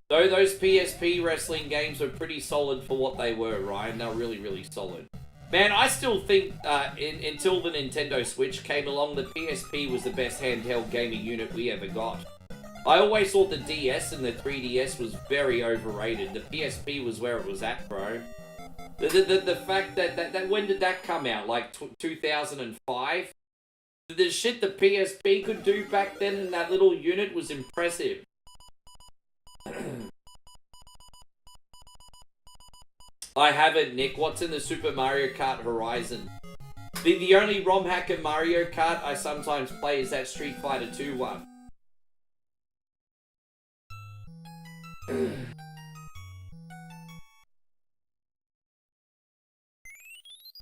Though those PSP wrestling games were pretty solid for what they were, Ryan. They were really, really solid. Man, I still think until the Nintendo Switch came along, the PSP was the best handheld gaming unit we ever got. I always thought the DS and the 3DS was very overrated. The PSP was where it was at, bro. The fact that when did that come out? Like 2005? The shit the PSP could do back then in that little unit was impressive. I haven't, Nick. What's in the Super Mario Kart Horizon? The only ROM hack of Mario Kart I sometimes play is that Street Fighter 2 one.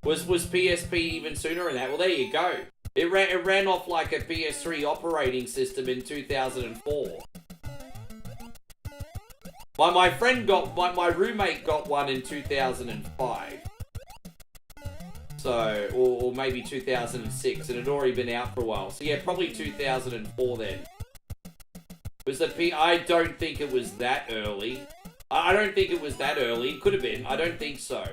Was PSP even sooner than that? Well, there you go. It ran off like a PS3 operating system in 2004. My friend got my roommate got one in 2005. So, or maybe 2006, and it had already been out for a while. So yeah, probably 2004 then. Was the I don't think it was that early. I don't think it was that early. Could have been. I don't think so.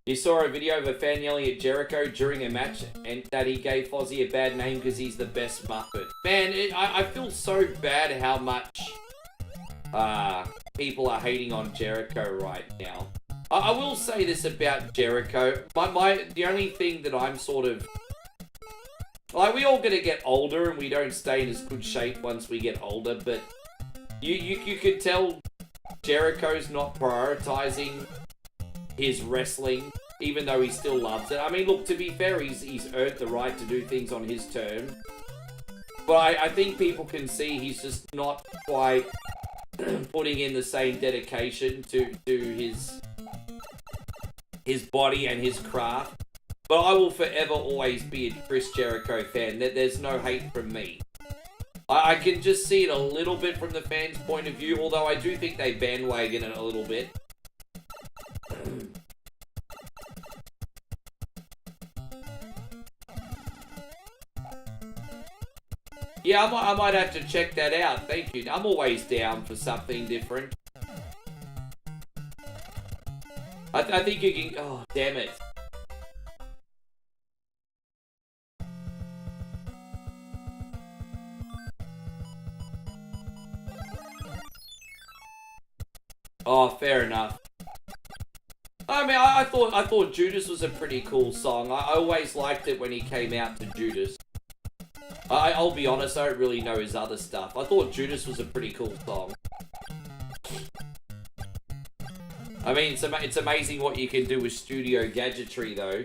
You saw a video of a fan yelling at Jericho during a match and that he gave Fozzie a bad name because he's the best Muppet. Man, I feel so bad how much people are hating on Jericho right now. I will say this about Jericho. The only thing that I'm sort of... Like, we all gonna get older and we don't stay in as good shape once we get older, but you could tell Jericho's not prioritizing his wrestling, even though he still loves it. I mean, look, to be fair, he's earned the right to do things on his terms. But I think people can see he's just not quite putting in the same dedication to his body and his craft. But I will forever always be a Chris Jericho fan. There's no hate from me. I can just see it a little bit from the fans' point of view, although I do think they bandwagon it a little bit. Yeah, I might have to check that out. Thank you. I'm always down for something different. I think you can... Oh, damn it. Oh, fair enough. I mean, I thought Judas was a pretty cool song. I always liked it when he came out to Judas. I'll be honest, I don't really know his other stuff. I thought Judas was a pretty cool song. I mean, it's amazing what you can do with studio gadgetry, though.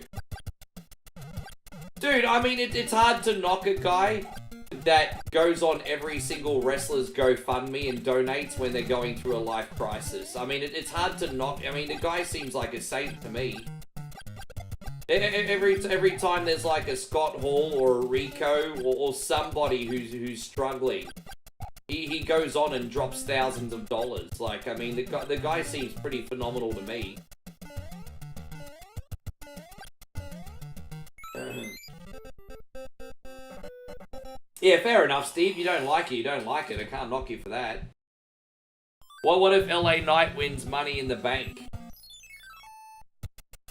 Dude, I mean, it's hard to knock a guy that goes on every single wrestler's GoFundMe and donates when they're going through a life crisis. I mean, it's hard to knock. I mean, the guy seems like a saint to me. Every time there's like a Scott Hall or a Rico or somebody who's struggling, he goes on and drops thousands of dollars. Like, I mean, the guy seems pretty phenomenal to me. Yeah, fair enough, Steve. You don't like it, you don't like it. I can't knock you for that. Well, what if LA Knight wins Money in the Bank?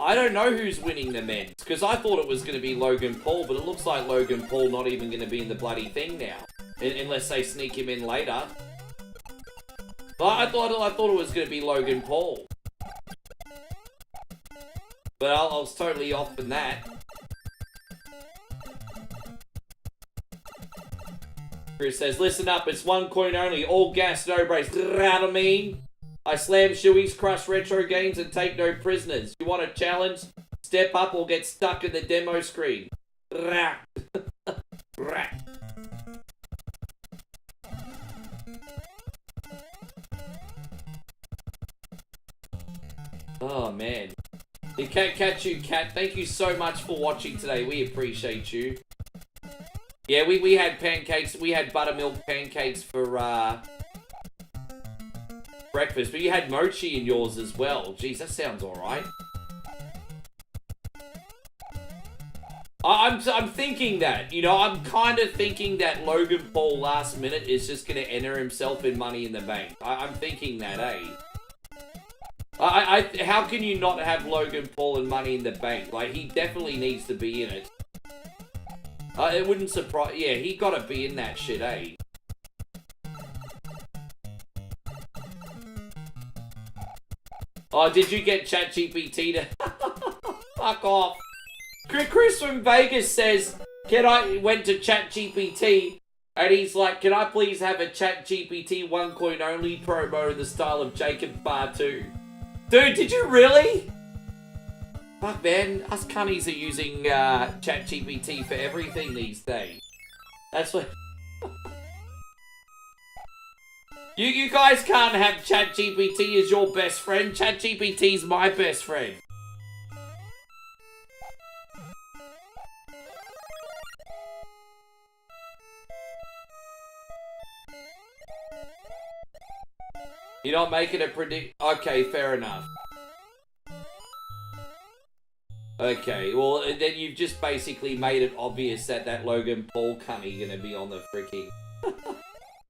I don't know who's winning the men's, because I thought it was going to be Logan Paul, but it looks like Logan Paul not even going to be in the bloody thing now. Unless they sneak him in later. But I thought it was going to be Logan Paul. But I was totally off from that. Chris says, listen up, it's one coin only, all gas, no brakes. You know what I mean? I slam shoeies, crush retro games, and take no prisoners. You want a challenge? Step up or get stuck in the demo screen. Oh, man. Catch you, Cat. Thank you so much for watching today. We appreciate you. Yeah, we had pancakes. We had buttermilk pancakes for breakfast, but you had mochi in yours as well. Jeez, that sounds alright. I'm thinking that, you know, I'm kind of thinking that Logan Paul last minute is just going to enter himself in Money in the Bank. I'm thinking that, eh? How can you not have Logan Paul in Money in the Bank? Like, he definitely needs to be in it. It wouldn't surprise... Yeah, he gotta be in that shit, eh? Oh, did you get ChatGPT to... Fuck off. Chris from Vegas says, went to ChatGPT, and he's like, can I please have a ChatGPT 1 coin only promo in the style of Jacob Bar 2? Dude, did you really? Fuck, man. Us cunnies are using ChatGPT for everything these days. That's what... You guys can't have ChatGPT as your best friend. ChatGPT's my best friend. You're not making a predict... Okay, fair enough. Okay, well, then you've just basically made it obvious that Logan Paul cunny gonna be on the freaking...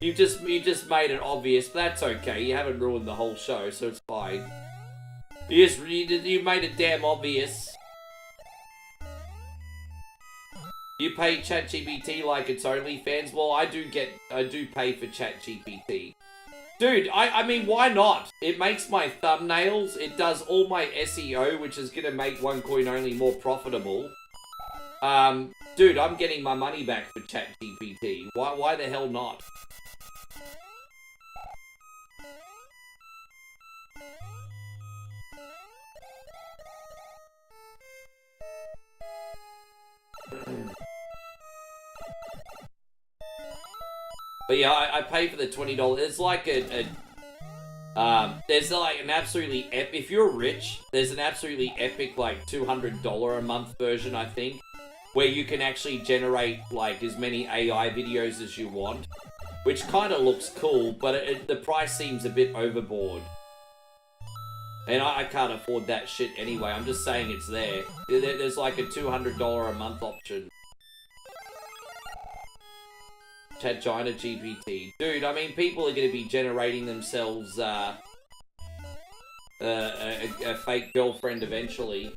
You just made it obvious, but that's okay. You haven't ruined the whole show, so it's fine. You made it damn obvious. You pay ChatGPT like it's OnlyFans. Well, I do pay for ChatGPT. Dude, I mean, why not? It makes my thumbnails. It does all my SEO, which is gonna make 1 coin only more profitable. Dude, I'm getting my money back for ChatGPT. Why the hell not? But yeah, I pay for the $20. There's like there's like an absolutely if you're rich, there's an absolutely epic like $200 a month version, I think, where you can actually generate like as many AI videos as you want, which kind of looks cool, but the price seems a bit overboard. And I can't afford that shit anyway. I'm just saying it's there. There's like a $200 a month option. China GPT. Dude, I mean, people are going to be generating themselves a fake girlfriend eventually.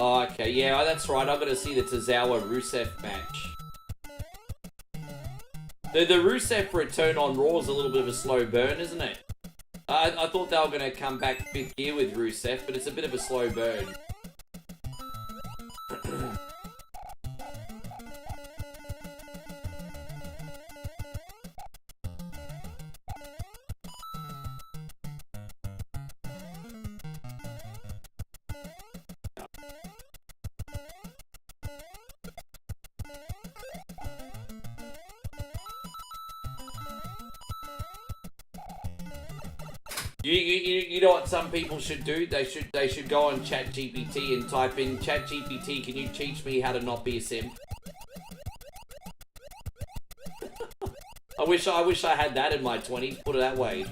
Oh, okay, yeah, that's right. I'm gonna see the Tozawa-Rusev match. The Rusev return on Raw is a little bit of a slow burn, isn't it? I thought they were gonna come back 5th gear with Rusev, but it's a bit of a slow burn. You know what some people should do? They should go on ChatGPT and type in, ChatGPT, can you teach me how to not be a simp? I wish I had that in my 20s, put it that way.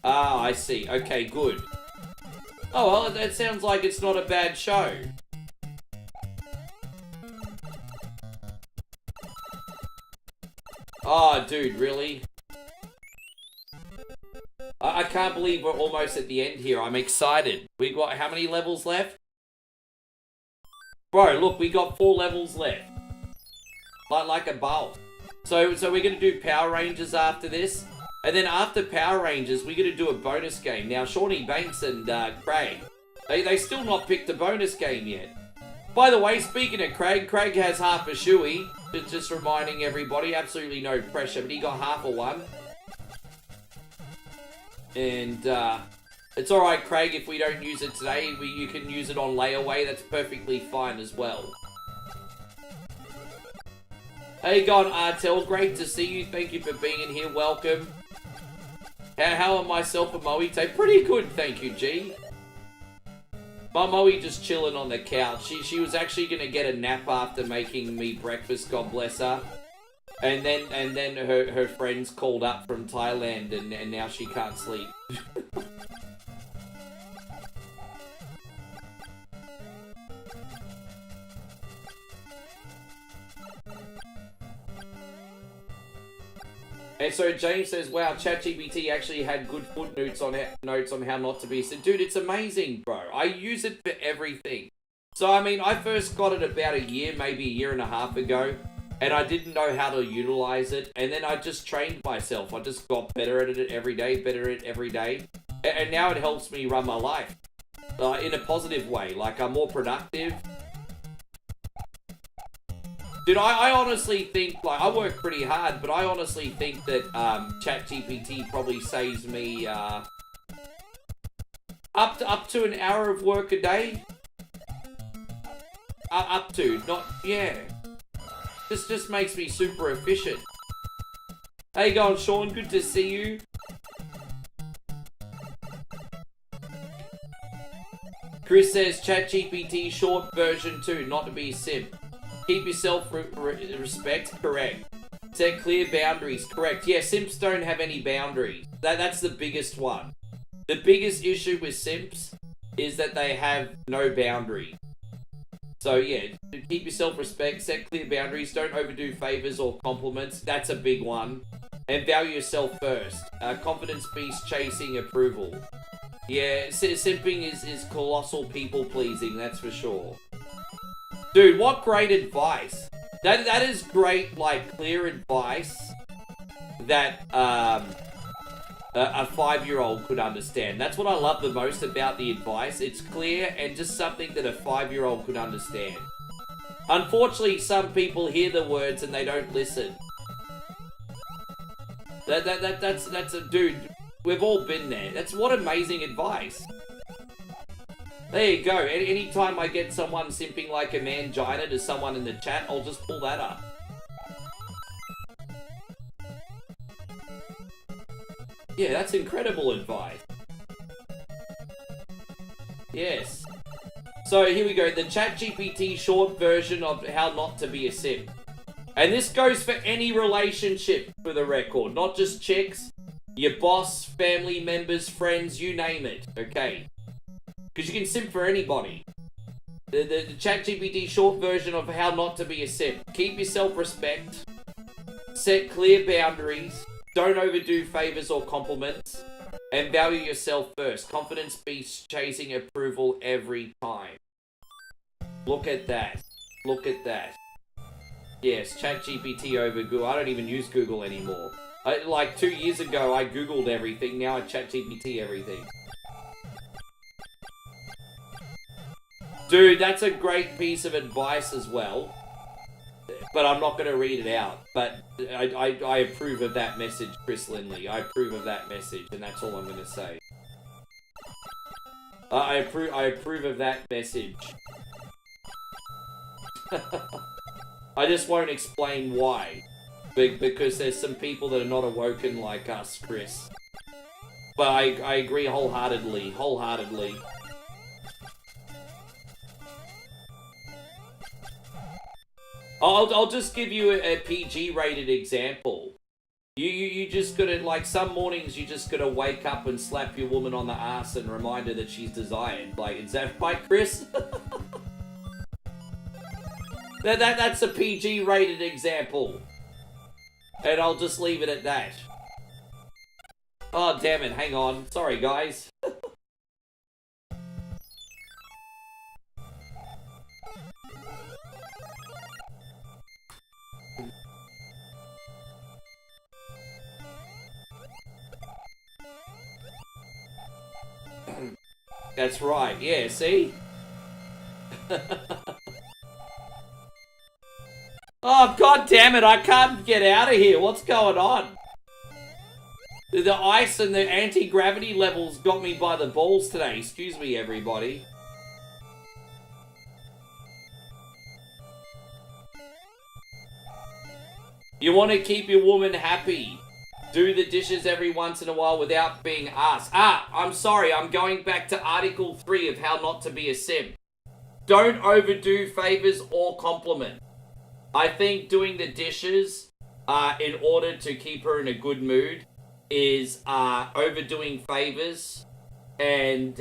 Ah, I see. Okay, good. Oh, well, that sounds like it's not a bad show. Oh, dude, really? I can't believe we're almost at the end here. I'm excited. We got how many levels left? Bro, look, we got 4 levels left. Like a bulb. So we're gonna do Power Rangers after this. And then after Power Rangers, we're gonna do a bonus game. Now, Shawnee Banks and Craig, they still not picked the bonus game yet. By the way, speaking of Craig has half a shoey. Just reminding everybody, absolutely no pressure, but he got half a one. And it's alright, Craig, if we don't use it today, you can use it on layaway, that's perfectly fine as well. Hey, gone, Artel, great to see you, thank you for being in here, welcome. How are myself and Moe? Pretty good, thank you, G. My Moe just chilling on the couch. She was actually gonna get a nap after making me breakfast, God bless her. And then her friends called up from Thailand and now she can't sleep. And so James says, wow, ChatGPT actually had good footnotes on notes on how not to be. So, dude, it's amazing, bro. I use it for everything. So, I mean, I first got it about a year, maybe a year and a half ago, and I didn't know how to utilize it. And then I just trained myself. I just got better at it every day, better at it every day. And now it helps me run my life in a positive way. Like, I'm more productive. Dude, I honestly think, like, I work pretty hard, but I honestly think that ChatGPT probably saves me up to an hour of work a day. Up to, not, yeah. This just makes me super efficient. How you going, Sean? Good to see you. Chris says ChatGPT short version 2, not to be a simp. Keep yourself respect, correct. Set clear boundaries, correct. Yeah, simps don't have any boundaries. That's the biggest one. The biggest issue with simps is that they have no boundaries. So yeah, keep yourself respect, set clear boundaries, don't overdo favors or compliments. That's a big one. And value yourself first. Confidence beast chasing approval. Yeah, simping is colossal people pleasing, that's for sure. Dude, what great advice. That is great, like, clear advice that a 5-year-old could understand. That's what I love the most about the advice. It's clear and just something that a 5-year-old could understand. Unfortunately, some people hear the words and they don't listen. That's a dude. We've all been there. That's what amazing advice. There you go. Anytime I get someone simping like a mangina to someone in the chat, I'll just pull that up. Yeah, that's incredible advice. Yes. So here we go. The ChatGPT short version of how not to be a simp. And this goes for any relationship, for the record. Not just chicks. Your boss, family members, friends, you name it. Okay. Because you can simp for anybody. The ChatGPT short version of how not to be a simp. Keep your self-respect. Set clear boundaries. Don't overdo favors or compliments. And value yourself first. Confidence beats chasing approval every time. Look at that. Look at that. Yes, ChatGPT over Google. I don't even use Google anymore. Like 2 years ago, I Googled everything. Now I ChatGPT everything. Dude, that's a great piece of advice as well. But I'm not going to read it out. But I approve of that message, Chris Lindley. I approve of that message, and that's all I'm going to say. I approve of that message. I just won't explain why. Because there's some people that are not awoken like us, Chris. But I agree wholeheartedly. Wholeheartedly. I'll just give you a PG-rated example. You just gotta, like, some mornings you just gotta wake up and slap your woman on the ass and remind her that she's desired. Like, is that right, Chris? That's a PG-rated example. And I'll just leave it at that. Oh, damn it, hang on. Sorry, guys. That's right, yeah, see? Oh, god damn it, I can't get out of here. What's going on? The ice and the anti-gravity levels got me by the balls today. Excuse me, everybody. You want to keep your woman happy. Do the dishes every once in a while without being asked. I'm sorry, I'm going back to Article 3 of how not to be a simp. Don't overdo favors or compliments. I think doing the dishes in order to keep her in a good mood is overdoing favors And,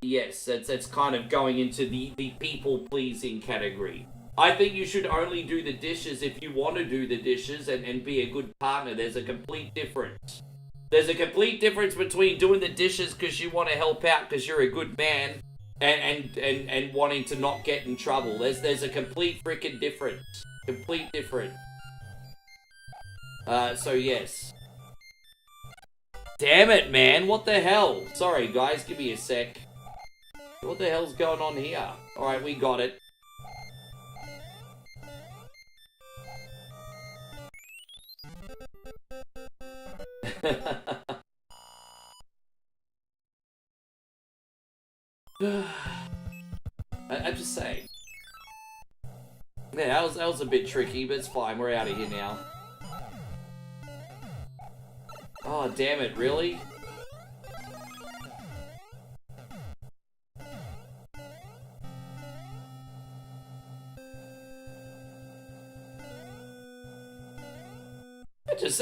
yes, it's kind of going into the people-pleasing category. I think you should only do the dishes if you want to do the dishes and be a good partner. There's a complete difference. There's a complete difference between doing the dishes because you want to help out because you're a good man and wanting to not get in trouble. There's a complete freaking difference. Complete difference. So yes. Damn it, man. What the hell? Sorry, guys. Give me a sec. What the hell's going on here? Alright, we got it. I'm just saying. Yeah, that was a bit tricky, but it's fine. We're out of here now. Oh, damn it, really?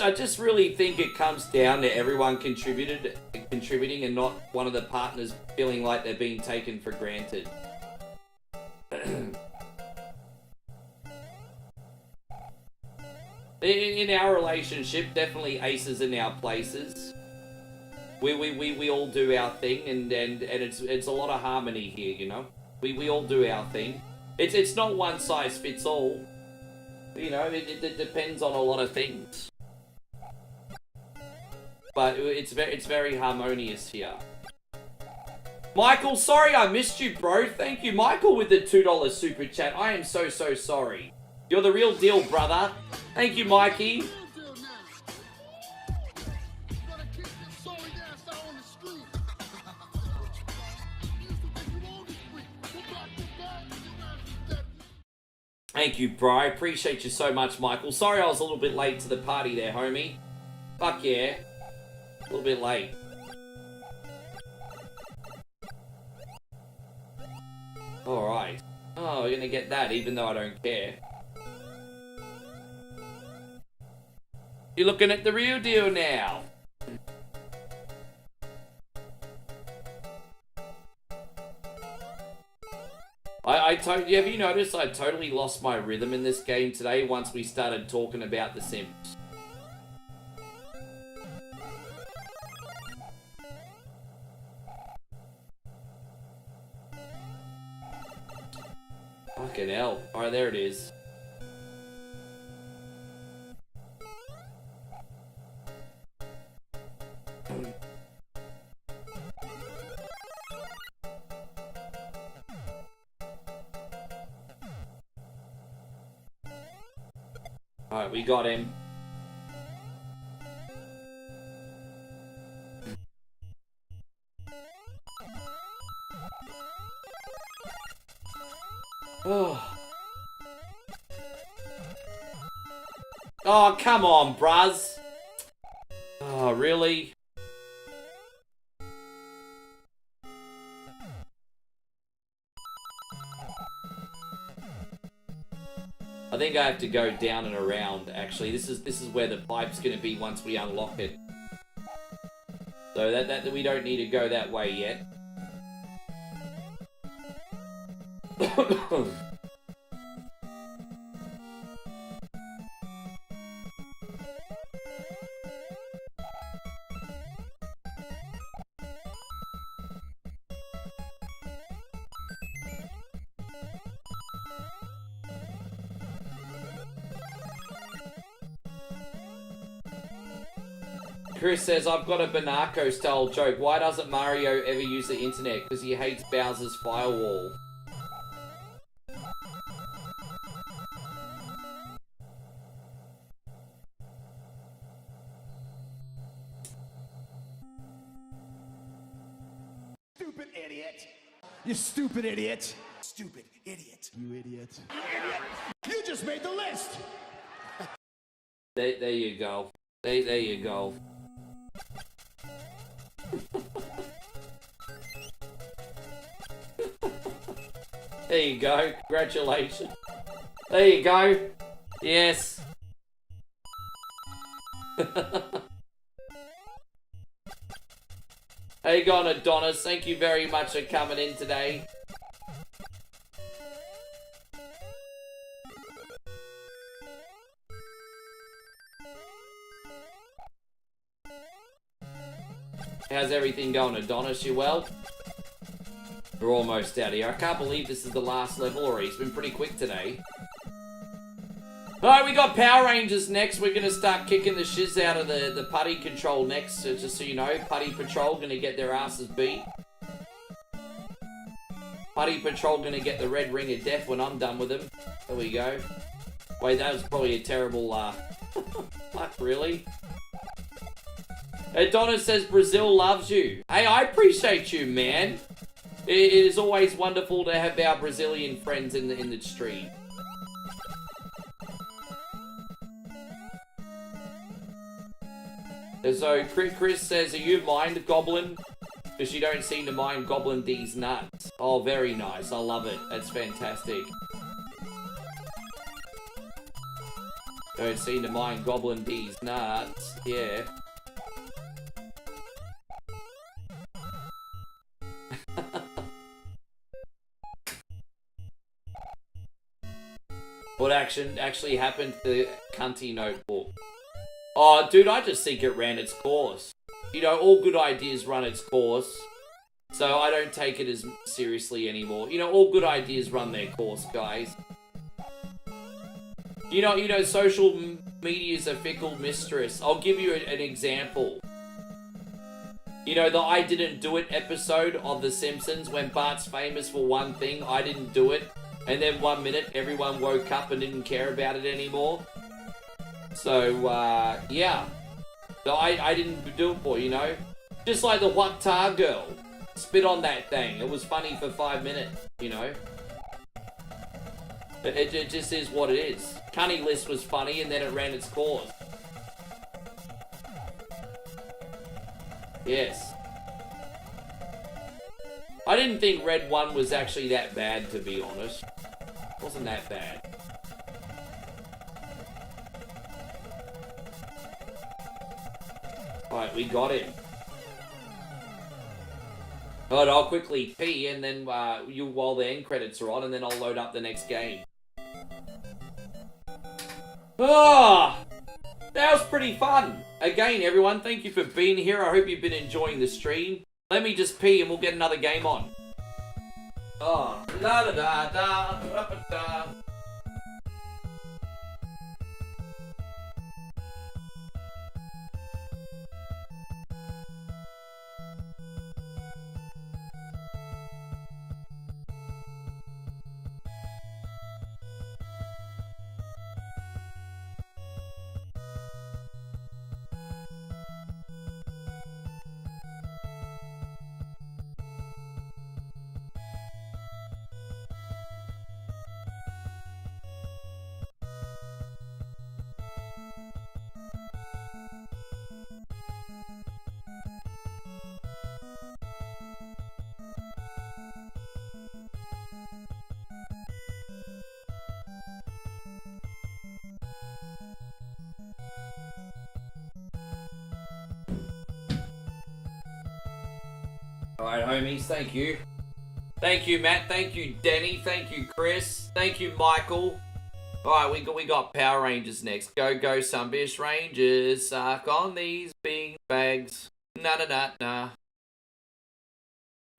I just really think it comes down to everyone contributing and not one of the partners feeling like they're being taken for granted. In our relationship, definitely aces in our places. We all do our thing, and it's a lot of harmony here, you know. We all do our thing. It's not one size fits all. You know, it depends on a lot of things. But it's very harmonious here. Michael, sorry I missed you, bro. Thank you, Michael, with the $2 super chat. I am so sorry. You're the real deal, brother. Thank you, Mikey. Thank you, bro. I appreciate you so much, Michael. Sorry I was a little bit late to the party there, homie. Fuck yeah. A little bit late. Alright. Oh, we're gonna get that even though I don't care. You're looking at the real deal now. Have you noticed I totally lost my rhythm in this game today once we started talking about The Sims? Fucking hell. Alright, there it is. Alright, we got him. Oh, come on, bruz. Oh, really? I think I have to go down and around, actually. This is where the pipe's gonna be once we unlock it. So that we don't need to go that way yet. Chris says, I've got a Banako style joke. Why doesn't Mario ever use the internet? Because he hates Bowser's firewall. Stupid idiot. You stupid idiot. Stupid idiot. You idiot. You idiot. You just made the list. There you go. There you go. There you go. Congratulations. There you go. Yes. How you going, Adonis? Thank you very much for coming in today. How's everything going, Adonis? You well? We're almost out here. I can't believe this is the last level already. It's been pretty quick today. Alright, we got Power Rangers next. We're going to start kicking the shiz out of the putty control next. So just so you know, Putty Patrol going to get their asses beat. Putty Patrol going to get the red ring of death when I'm done with them. There we go. Wait, that was probably a terrible, like, really? Adonis says Brazil loves you. Hey, I appreciate you, man. It is always wonderful to have our Brazilian friends in the stream. So Chris says, are you mind Goblin? Because you don't seem to mind Goblin D's nuts. Oh, very nice. I love it. That's fantastic. Don't seem to mind Goblin D's nuts. Yeah. What actually happened to the cunty notebook? Oh, dude, I just think it ran its course. You know, all good ideas run its course. So I don't take it as seriously anymore. You know, all good ideas run their course, guys. You know, social media is a fickle mistress. I'll give you an example. You know, the I didn't do it episode of The Simpsons when Bart's famous for one thing, I didn't do it. And then 1 minute, everyone woke up and didn't care about it anymore. So, yeah. So I didn't do it for, you know. Just like the Vodka girl. Spit on that thing. It was funny for 5 minutes, you know. It just is what it is. Cunny List was funny and then it ran its course. Yes. I didn't think Red 1 was actually that bad, to be honest. It wasn't that bad. Alright, we got him. But I'll quickly pee and then while the end credits are on, and then I'll load up the next game. Ah! That was pretty fun. Again, everyone, thank you for being here. I hope you've been enjoying the stream. Let me just pee and we'll get another game on. Oh, la da da da da da. Alright, homies, thank you. Thank you, Matt. Thank you, Denny. Thank you, Chris. Thank you, Michael. Alright, we got Power Rangers next. Go, Sunbish Rangers. Suck on these big bags. Na.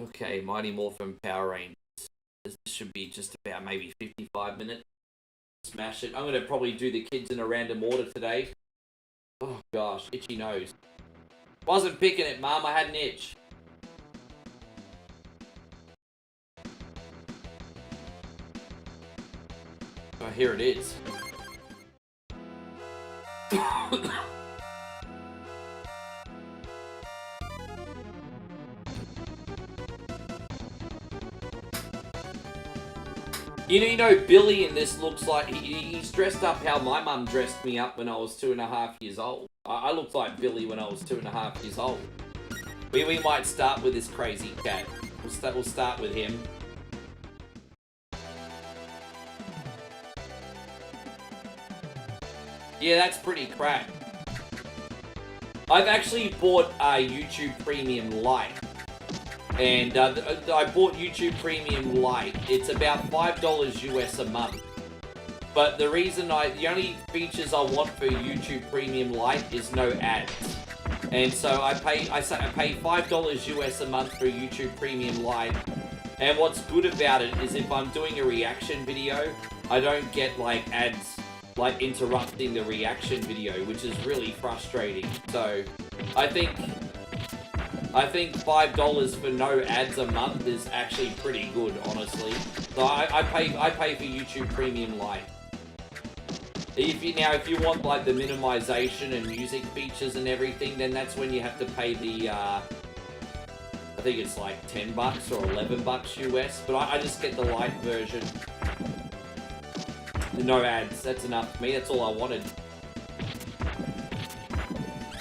Okay, Mighty Morphin Power Rangers. This should be just about maybe 55 minutes. Smash it. I'm going to probably do the kids in a random order today. Oh, gosh. Itchy nose. Wasn't picking it, Mum. I had an itch. Oh, here it is. You know, Billy in this looks like he's dressed up how my mum dressed me up when I was 2.5 years old. I looked like Billy when I was 2.5 years old. We might start with this crazy cat. We'll start with him. Yeah, that's pretty crap. I've actually bought a YouTube Premium Lite And I bought YouTube Premium Lite. It's about $5 US a month. But the only features I want for YouTube Premium Lite is no ads. And so I pay $5 US a month for YouTube Premium Lite. And what's good about it is if I'm doing a reaction video, I don't get like ads like interrupting the reaction video, which is really frustrating. So I think $5 for no ads a month is actually pretty good, honestly. So I pay for YouTube Premium Lite. If you want like the minimization and music features and everything, then that's when you have to pay the I think it's like $10 or $11 US. But I just get the Lite version. No ads. That's enough for me. That's all I wanted.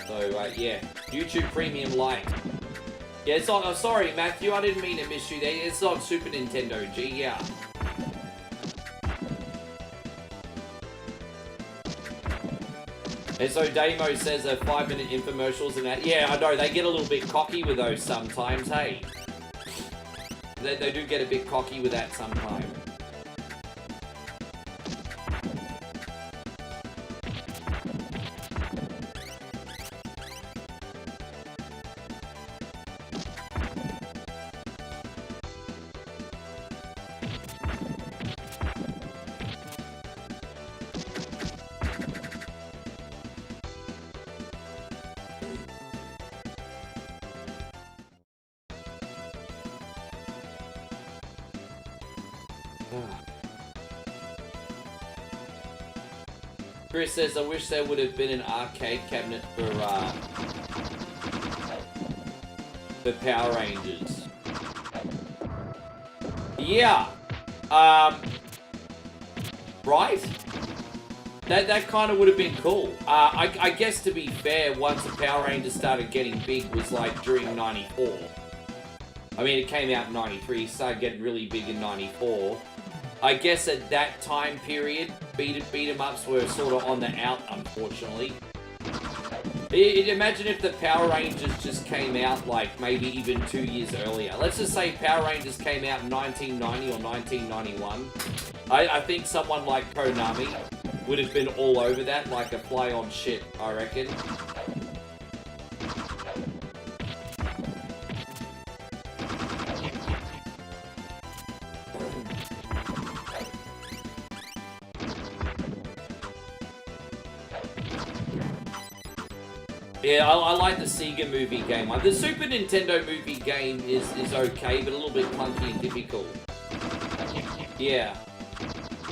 So yeah, YouTube Premium Lite. Yeah, it's not. Sorry, Matthew. I didn't mean to miss you there. It's not Super Nintendo G. Yeah. And so Damo says 5-minute infomercials and that. Yeah, I know, they get a little bit cocky with those sometimes, hey. They do get a bit cocky with that sometimes. Chris says, I wish there would have been an arcade cabinet for Power Rangers. Yeah. Right? That kind of would have been cool. I guess to be fair, once the Power Rangers started getting big was like during 94. I mean, it came out in 93, started getting really big in 94. I guess at that time period, beat 'em ups were sort of on the out, unfortunately. Imagine if the Power Rangers just came out like maybe even 2 years earlier. Let's just say Power Rangers came out in 1990 or 1991. I think someone like Konami would have been all over that like a fly on shit, I reckon. Yeah, I like the Sega movie game. The Super Nintendo movie game is okay, but a little bit clunky and difficult. Yeah.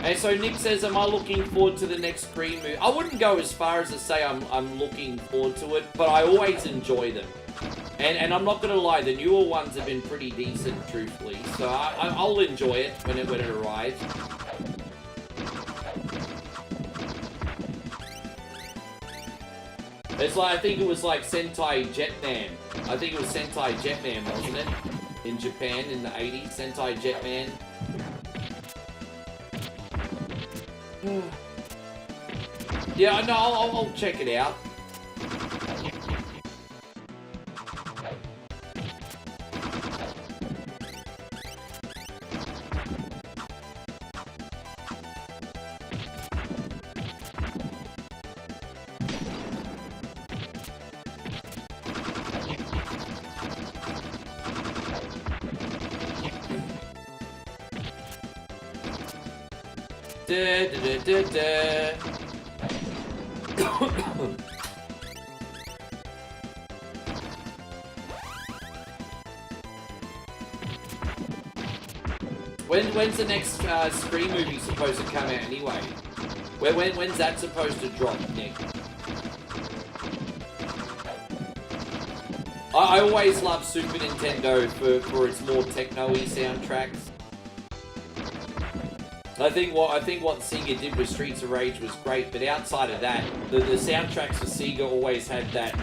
And so Nick says, am I looking forward to the next Scream movie? I wouldn't go as far as to say I'm looking forward to it, but I always enjoy them. And I'm not going to lie, the newer ones have been pretty decent, truthfully. So I'll enjoy it when it arrives. It's like, I think it was like Sentai Jetman. I think it was Sentai Jetman, wasn't it? In Japan in the 80s, Sentai Jetman. Yeah, no, I'll check it out. When's the next Scream movie supposed to come out anyway? When's that supposed to drop, Nick? I always love Super Nintendo for its more techno-y soundtracks. I think what Sega did with Streets of Rage was great, but outside of that, the soundtracks for Sega always had that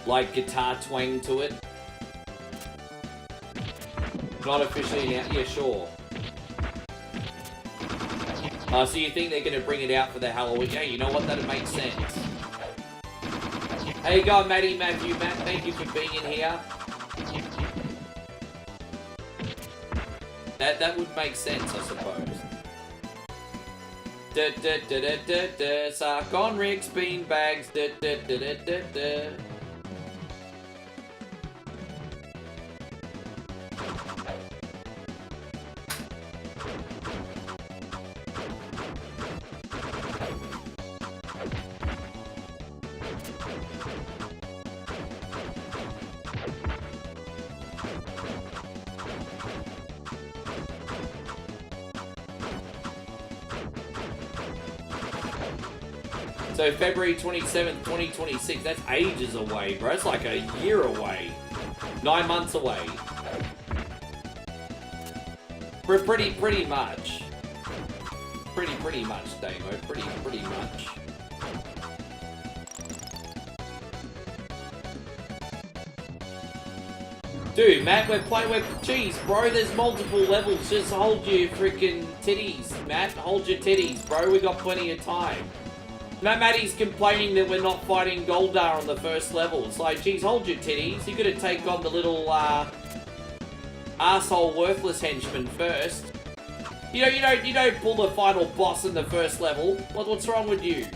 like guitar twang to it. Not officially out. Yeah, sure. So you think they're going to bring it out for the Halloween? Hey, you know what? That'd make sense. Hey, go, Matthew, Matt, thank you for being in here. That would make sense, I suppose. Da da da da da da. Suck on Rick's beanbags. Da da da da da da. So February 27th, 2026, that's ages away, bro. It's like a year away. 9 months away. Pretty much. Pretty much, Damo. Pretty much. Dude, Matt, we're jeez, bro, there's multiple levels. Just hold your freaking titties, Matt. Hold your titties, bro. We got plenty of time. Matty's complaining that we're not fighting Goldar on the first level. It's like, geez, hold your titties. You gotta take on the little, asshole worthless henchman first. You don't pull the final boss in the first level. What's wrong with you?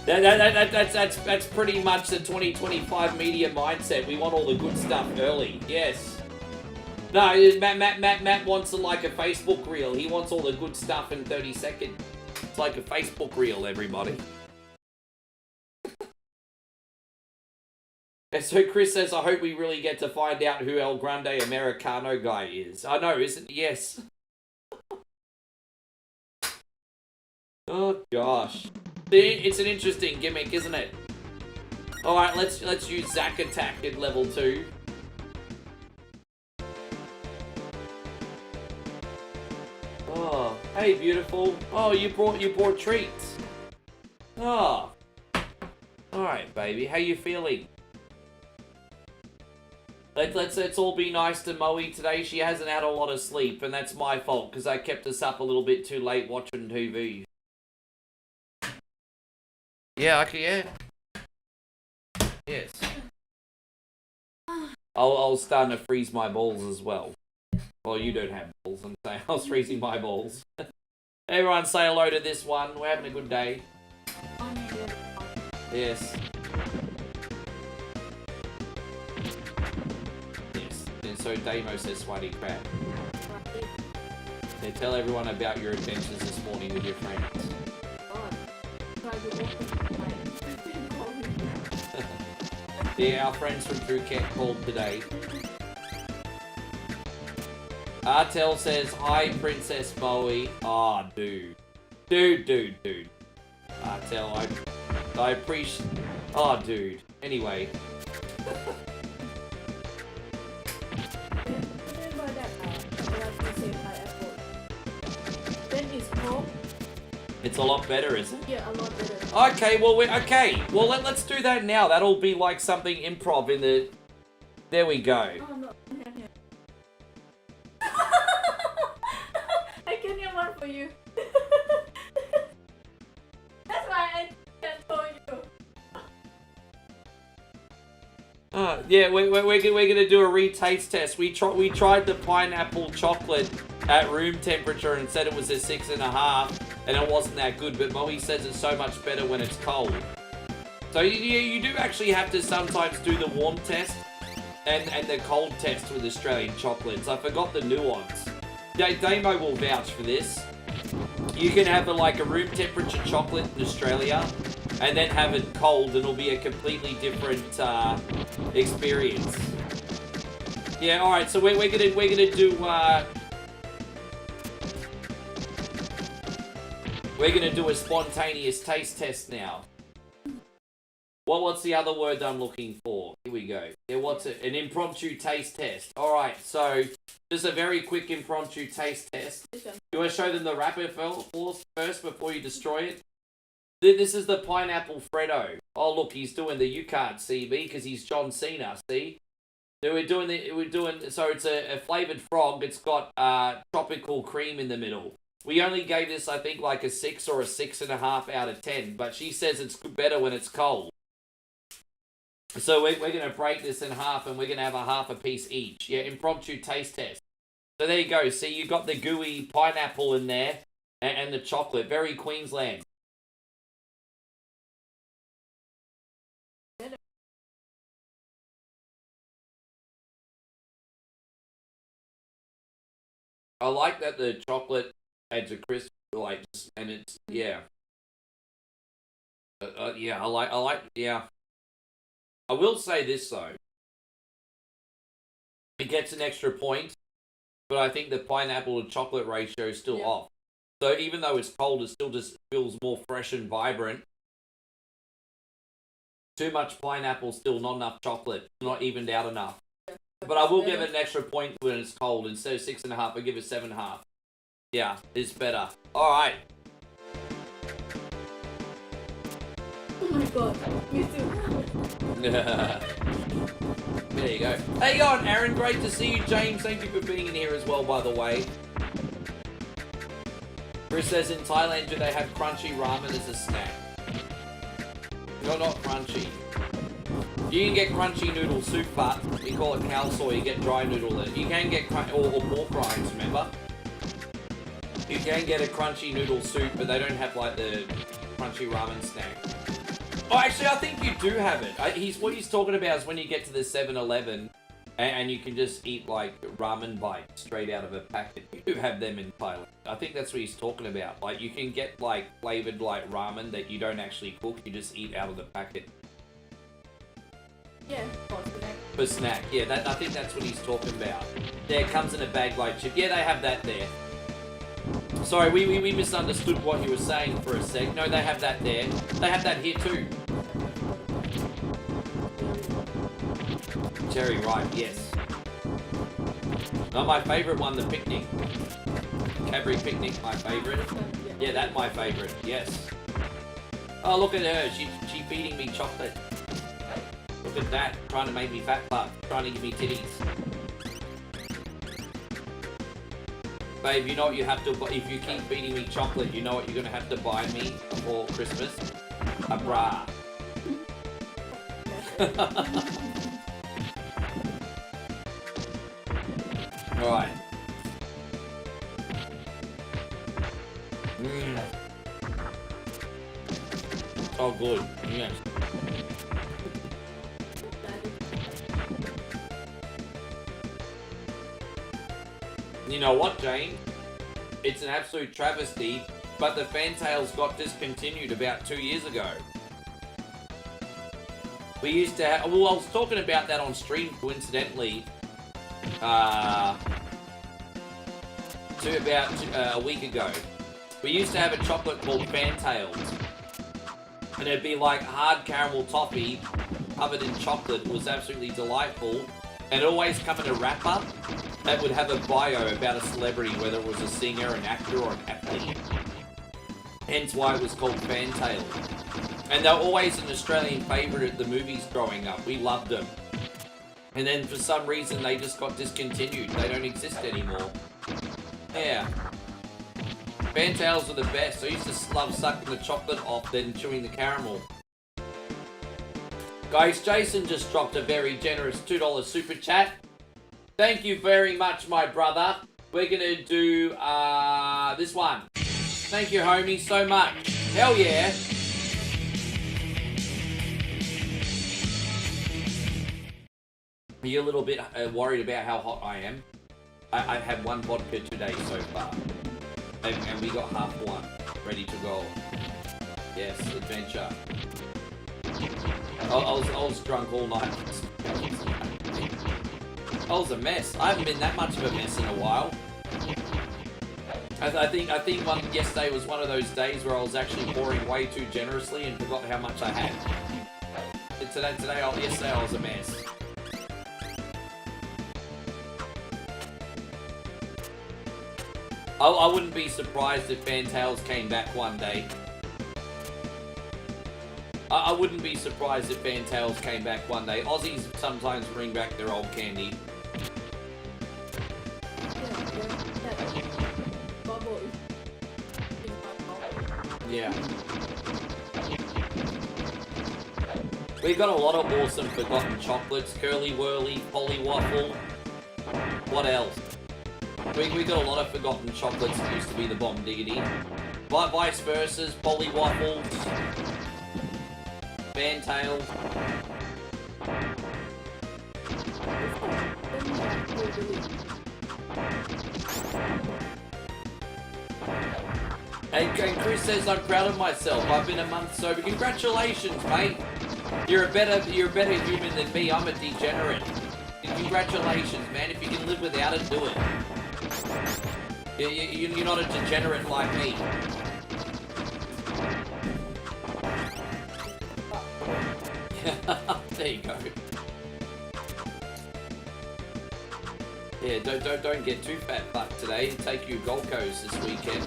That's pretty much the 2025 media mindset. We want all the good stuff early. Yes. No, Matt wants like a Facebook reel. He wants all the good stuff in 30 seconds. It's like a Facebook reel, everybody. And so Chris says, I hope we really get to find out who El Grande Americano guy is. I know, isn't it? Yes. Oh gosh. It's an interesting gimmick, isn't it? Alright, let's use Zack Attack in level 2. Oh, hey beautiful. Oh, you brought treats. Oh. Alright, baby, how you feeling? Let's all be nice to Moe today. She hasn't had a lot of sleep, and that's my fault, because I kept us up a little bit too late watching TV. Yeah, yeah. Yes. I'll start to freeze my balls as well. Well, you don't have balls, I'm saying I was freezing my balls. Everyone say hello to this one. We're having a good day. Yes. Yes. And so Damo says Sweaty Crap. Yeah, tell everyone about your adventures this morning with your friends. Yeah, our friends from Phuket called today. Artel says, hi, Princess Bowie. Aw, oh, dude. Dude. Artel, I appreciate... Oh, dude. Anyway. It's a lot better, isn't it? Yeah, a lot better. Okay, well, let's do that now. That'll be like something improv in the... There we go. Oh, no. I can hear one for you. That's why I can tell you. Yeah, we're gonna do a re-taste test. We tried the pineapple chocolate at room temperature and said it was a 6.5, and it wasn't that good. But Moe says it's so much better when it's cold. So you do actually have to sometimes do the warm test and the cold test with Australian chocolates. I forgot the nuance. Damo will vouch for this. You can have like a room temperature chocolate in Australia, and then have it cold, and it'll be a completely different experience. Yeah, all right. So we're gonna do a spontaneous taste test now. What's the other word I'm looking for? Here we go. Yeah, what's it? An impromptu taste test. All right. So just a very quick impromptu taste test. You want to show them the wrapper first before you destroy it? This is the pineapple Freddo. Oh, look, he's doing the you can't see me because he's John Cena. See? So so it's a flavored frog. It's got tropical cream in the middle. We only gave this, I think, like a 6 or a 6.5 out of 10. But she says it's better when it's cold. So we're going to break this in half and we're going to have a half a piece each. Yeah, impromptu taste test. So there you go. See, you got the gooey pineapple in there and the chocolate. Very Queensland. I like that the chocolate adds a crisp, like, and it's, yeah. Yeah, I like, yeah. I will say this, though. It gets an extra point, but I think the pineapple to chocolate ratio is still off. So even though it's cold, it still just feels more fresh and vibrant. Too much pineapple, still not enough chocolate. Not evened out enough. But I will give it an extra point when it's cold. Instead of 6.5, I give it 7.5. Yeah, it's better. Alright. Oh my god, me too. There you go. How you going, Aaron? Great to see you, James. Thank you for being in here as well, by the way. Chris says, in Thailand, do they have crunchy ramen as a snack? No, not crunchy. You can get crunchy noodle soup, but we call it khao soy. You get dry noodle in it. You can get or pork rinds, remember? You can get a crunchy noodle soup, but they don't have like the crunchy ramen snack. Oh, actually, I think you do have it. What he's talking about is when you get to the 7-Eleven and you can just eat like ramen bites straight out of a packet. You do have them in Thailand. I think that's what he's talking about. Like you can get like flavored like ramen that you don't actually cook. You just eat out of the packet. Yeah, for snack. For snack, yeah. I think that's what he's talking about. Yeah, it comes in a bag like chip. Yeah, they have that there. Sorry, we misunderstood what you were saying for a sec. No, they have that there. They have that here too. Cherry ripe, yes. Not my favourite one, the picnic. Cadbury picnic, my favourite. Yeah, that's my favourite, yes. Oh, look at her. She feeding me chocolate. Look at that. Trying to make me fat fuck. Trying to give me titties. Babe, you know what you have to buy? If you keep feeding me chocolate, you know what you're going to have to buy me for Christmas? A bra. Alright. Oh, good. Yes. You know what, Jane? It's an absolute travesty, but the Fantails got discontinued about 2 years ago. We used to have... Well, I was talking about that on stream, coincidentally, about a week ago. We used to have a chocolate called Fantails. And it'd be like hard caramel toffee covered in chocolate. It was absolutely delightful. And it always come in a wrapper that would have a bio about a celebrity, whether it was a singer, an actor, or an athlete. Hence why it was called Fantail. And they're always an Australian favourite at the movies growing up. We loved them. And then for some reason they just got discontinued. They don't exist anymore. Yeah. Fantails are the best. I used to love sucking the chocolate off, then chewing the caramel. Guys, Jason just dropped a very generous $2 super chat. Thank you very much, my brother. We're going to do this one. Thank you, homie, so much. Hell yeah. Are you a little bit worried about how hot I am? I've had one vodka today so far. And we got half one ready to go. Yes, adventure. I was drunk all night. I was a mess. I haven't been that much of a mess in a while. I think yesterday was one of those days where I was actually pouring way too generously and forgot how much I had. Yesterday I was a mess. I wouldn't be surprised if Fantails came back one day. I wouldn't be surprised if Fantails came back one day. Aussies sometimes bring back their old candy. Yeah. We've got a lot of awesome forgotten chocolates. Curly Whirly, Polly Waffle. What else? We got a lot of forgotten chocolates that used to be the bomb diggity. Vice versa's, Polly Waffles. Fantails. And Chris says I'm proud of myself. I've been a month sober. Congratulations, mate. You're a better human than me. I'm a degenerate. Congratulations, man. If you can live without it, do it. You're not a degenerate like me. There you go. Yeah, don't get too fat fucked today. Take you Gold Coast this weekend.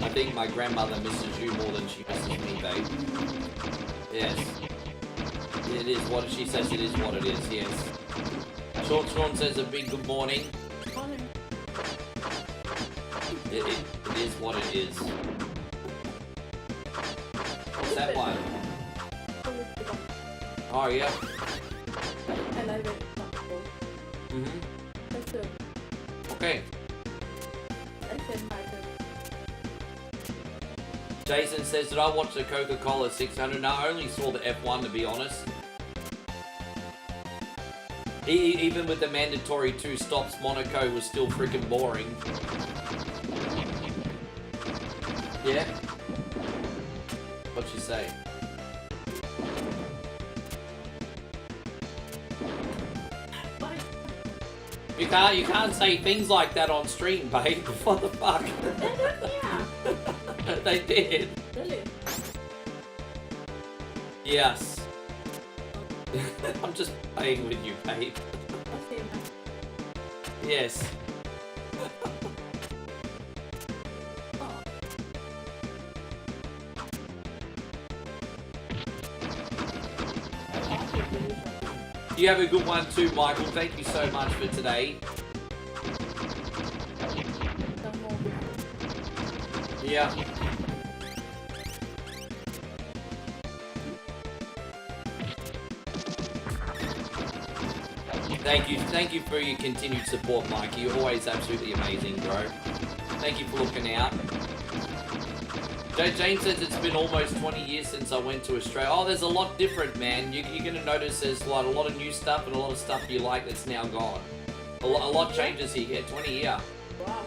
I think my grandmother misses you more than she misses me, babe. Yes. It is what she says. It is what it is. Yes. Short Sean says a big good morning. It is what it is. What's that one? Oh yeah. I like it. Mhm. That's good. Okay. I said my turn. Jason says, did I watch the Coca-Cola 600? No, I only saw the F1 to be honest. Even with the mandatory 2 stops, Monaco was still freaking boring. Yeah? What'd you say? You can't say things like that on stream, babe. What the fuck? Yeah. They did. Really? Yes. I'm just playing with you, babe. Okay. Yes. You have a good one too, Michael. Thank you so much for today. Yeah. Thank you for your continued support, Mikey. You're always absolutely amazing, bro. Thank you for looking out. Jane says it's been almost 20 years since I went to Australia. Oh, there's a lot different, man. You're going to notice there's like a lot of new stuff and a lot of stuff you like that's now gone. A lot changes here. Yeah, 20 years. Wow.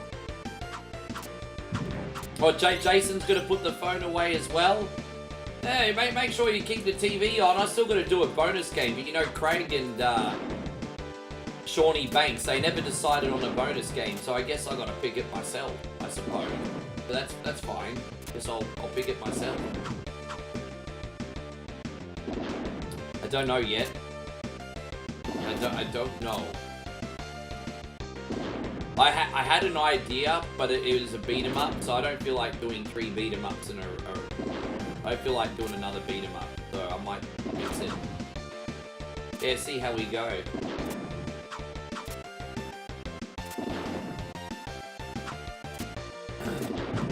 Oh, Jason's going to put the phone away as well. Hey, make sure you keep the TV on. I still got to do a bonus game. But you know, Craig and Shawnee Banks, they never decided on a bonus game. So I guess I got to pick it myself, I suppose. But that's fine. Guess I'll pick it myself. I don't know yet. I don't know. I had an idea, but it was a beat 'em up, so I don't feel like doing 3 beat 'em ups in a row. I feel like doing another beat 'em up, so I might mix it. Yeah, see how we go.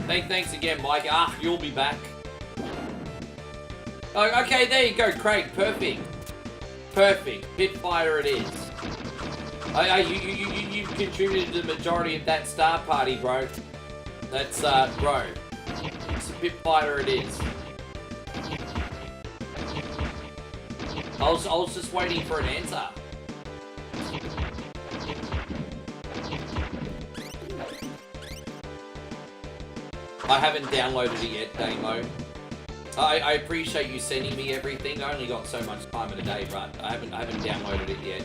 Thanks again, Mike. Ah, you'll be back. Oh, okay, there you go, Craig. Perfect. Perfect. Pitfighter it is. You contributed to the majority of that star party, bro. That's, bro. Pitfighter it is. I was just waiting for an answer. I haven't downloaded it yet, Damo. I appreciate you sending me everything. I only got so much time in a day, but I haven't downloaded it yet.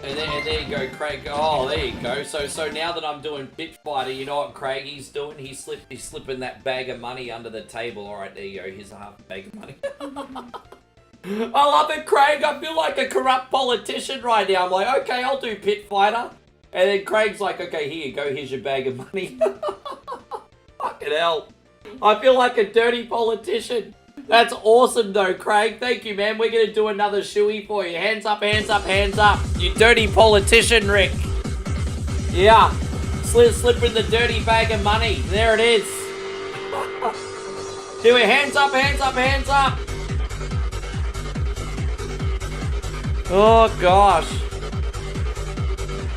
And there you go, Craig. Oh, there you go. So now that I'm doing Pit Fighter, you know what Craigie's doing? He's slipping that bag of money under the table. All right, there you go. Here's a half bag of money. I love it, Craig. I feel like a corrupt politician right now. I'm like, okay, I'll do Pit Fighter. And then Craig's like, okay, here you go, here's your bag of money. Fucking hell. I feel like a dirty politician. That's awesome though, Craig. Thank you, man. We're going to do another shoey for you. Hands up, hands up, hands up. You dirty politician, Rick. Yeah. Slip in the dirty bag of money. There it is. Do it. Hands up, hands up, hands up. Oh, gosh.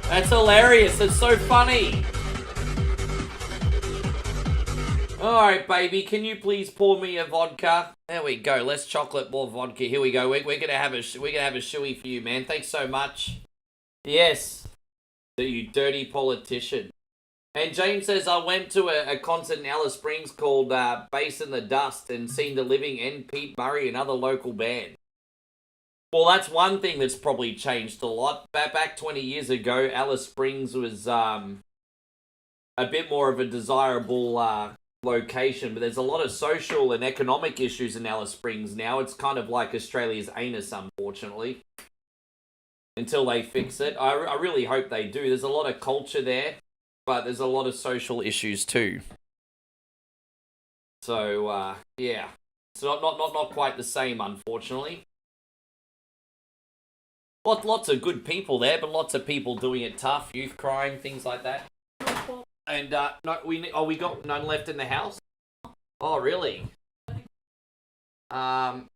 That's hilarious. It's so funny. Alright, baby. Can you please pour me a vodka? There we go. Less chocolate, more vodka. Here we go. We're gonna have a shoey for you, man. Thanks so much. Yes. You dirty politician. And James says, I went to a concert in Alice Springs called Bass in the Dust and seen The Living End, Pete Murray, and other local band. Well, that's one thing that's probably changed a lot. Back 20 years ago, Alice Springs was a bit more of a desirable location, but there's a lot of social and economic issues in Alice Springs now. It's kind of like Australia's anus, unfortunately. Until they fix it. I really hope they do. There's a lot of culture there, but there's a lot of social issues too. So, yeah. It's not quite the same, unfortunately. Lots of good people there, but lots of people doing it tough. Youth crime, things like that. And, no, we got none left in the house? Oh, really? Have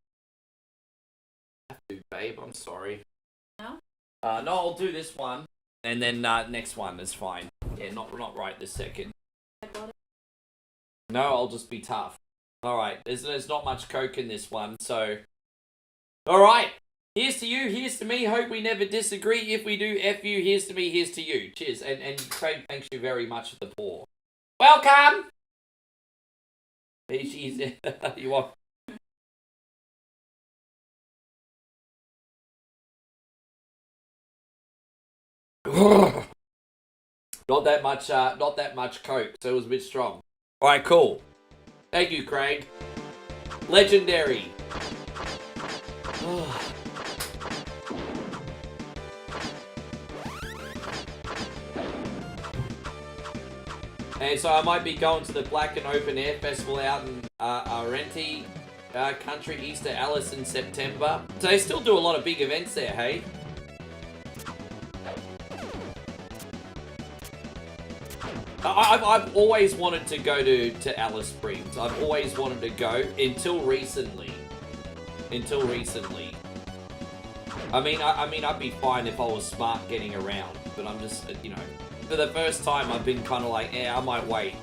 to, babe, I'm sorry. No? No, I'll do this one. And then, next one is fine. Yeah, not right this second. No, I'll just be tough. Alright, there's not much coke in this one, so... Alright, here's to you, here's to me. Hope we never disagree. If we do, F you, here's to me, here's to you. Cheers, and Craig, thanks you very much for the pour. Welcome! You want... Not that much coke, so it was a bit strong. Alright, cool. Thank you, Craig. Legendary. And so I might be going to the Black and Open Air Festival out in Arenti Country, Easter Alice in September. So they still do a lot of big events there, hey? I've always wanted to go to Alice Springs. I've always wanted to go until recently. I mean, I'd be fine if I was smart getting around, but I'm just, you know, for the first time I've been kind of like, yeah, I might wait.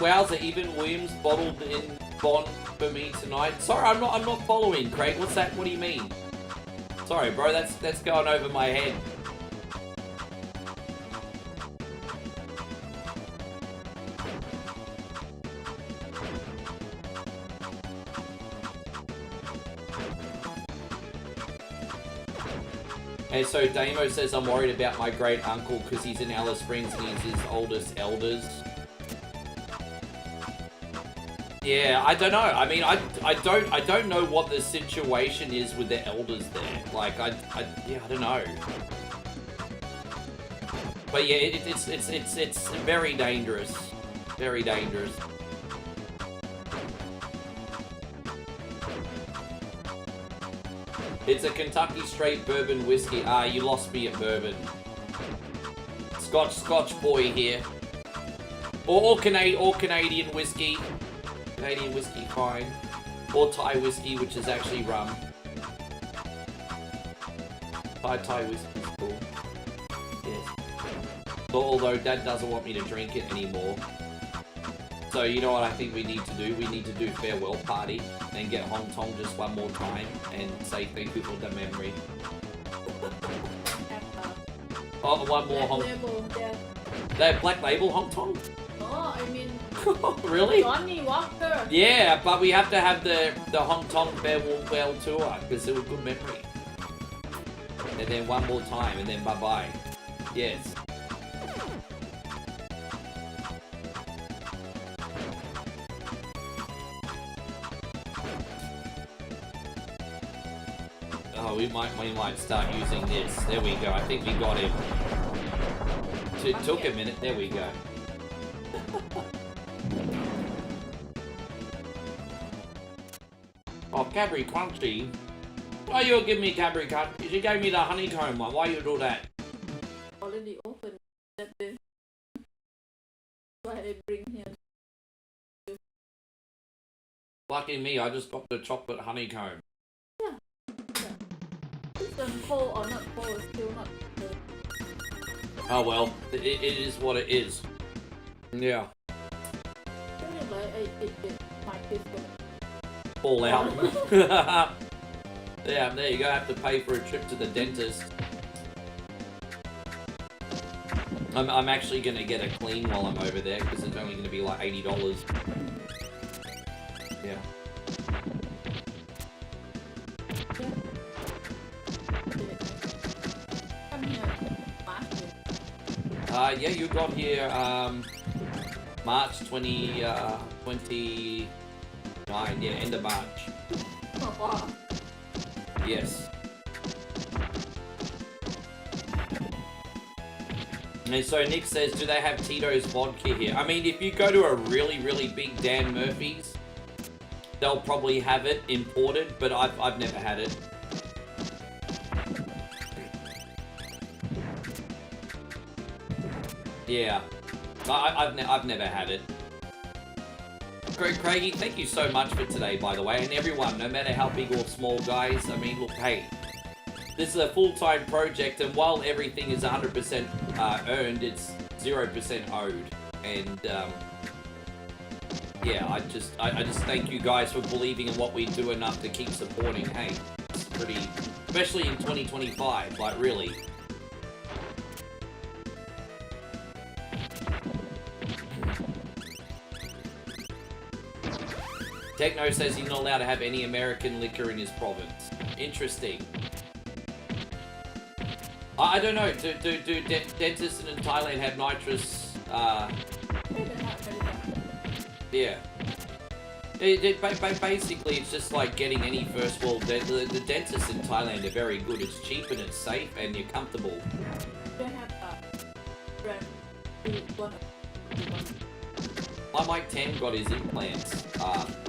Wowza, even Williams bottled in Bond for me tonight. Sorry, I'm not following, Craig. What's that? What do you mean? Sorry, bro. That's going over my head. And so Damo says, I'm worried about my great uncle because he's in Alice Springs and he's his oldest elders. Yeah, I don't know. I mean, I don't know what the situation is with the elders there. Like, I don't know. But yeah, it's very dangerous. Very dangerous. It's a Kentucky straight bourbon whiskey. Ah, you lost me at bourbon. Scotch boy here. Or Canadian whiskey. Canadian whiskey, fine. Or Thai whiskey, which is actually rum. Thai whiskey is cool. Yes. Although Dad doesn't want me to drink it anymore. So you know what I think we need to do? We need to do farewell party and get Hong Tong just one more time and say thank you for the memory. Oh, one more Hong Tong. They have Black Label Hong Tong? Oh, I mean... Really? Johnny Walker. Yeah, but we have to have the Hong Kong farewell tour because it was a good memory. And then one more time, and then bye-bye. Yes. Oh, we might start using this. There we go. I think we got him. It took a minute. There we go. Oh, Cadbury Crunchy. Why you give me Cadbury Crunchy? You gave me the honeycomb one. Why you do that? Already open that day. Why I bring here? Lucky me, I just got the chocolate honeycomb. Yeah. It's cold or not cold, still not cold. Oh well, it is what it is. Yeah. Like I eat it, my kids gonna Fall out. Yeah, there you go. I have to pay for a trip to the dentist. I'm actually going to get a clean while I'm over there because it's only going to be like $80. Yeah. come here, March. Yeah, you got here March 29, yeah, end of March. Oh, wow. Yes. And so Nick says, do they have Tito's vodka here? I mean, if you go to a really, really big Dan Murphy's, they'll probably have it imported, but I've never had it. Yeah, I've never had it. Craigie, thank you so much for today, by the way, and everyone, no matter how big or small, guys. I mean, look, hey, this is a full-time project, and while everything is 100% earned, it's 0% owed. And yeah, I just thank you guys for believing in what we do enough to keep supporting. Hey, it's pretty, especially in 2025, like really. Techno says he's not allowed to have any American liquor in his province. Interesting. I don't know. Do dentists in Thailand have nitrous? Yeah. Basically, it's just like getting any first world. The dentists in Thailand are very good. It's cheap and it's safe and you're comfortable. They have brand one. My Mike 10 got his implants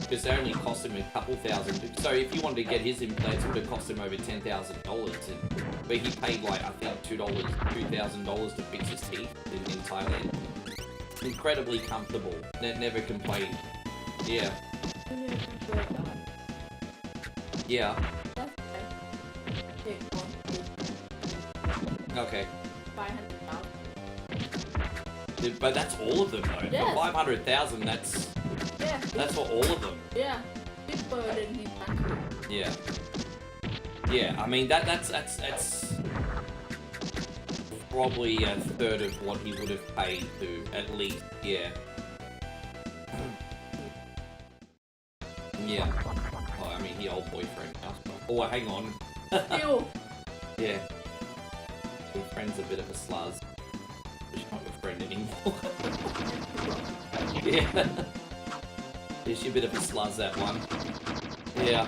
because they only cost him a couple thousand. So if you wanted to get his implants, it would have cost him over $10,000. But he paid like I think $2,000 to fix his teeth in Thailand. Incredibly comfortable. Never complained. Yeah. Yeah. Okay. 500,000. But that's all of them though. Yes. For 500,000, that's for all of them. Yeah. Cheaper than his country. Yeah. Yeah, I mean that's probably a third of what he would have paid to at least. Yeah. Yeah. Oh, I mean, the old boyfriend now. Oh, hang on. Ew. Yeah. Your friend's a bit of a sluz. She's not your friend anymore. Yeah. Yeah, she's a bit of a sluz, that one. Yeah.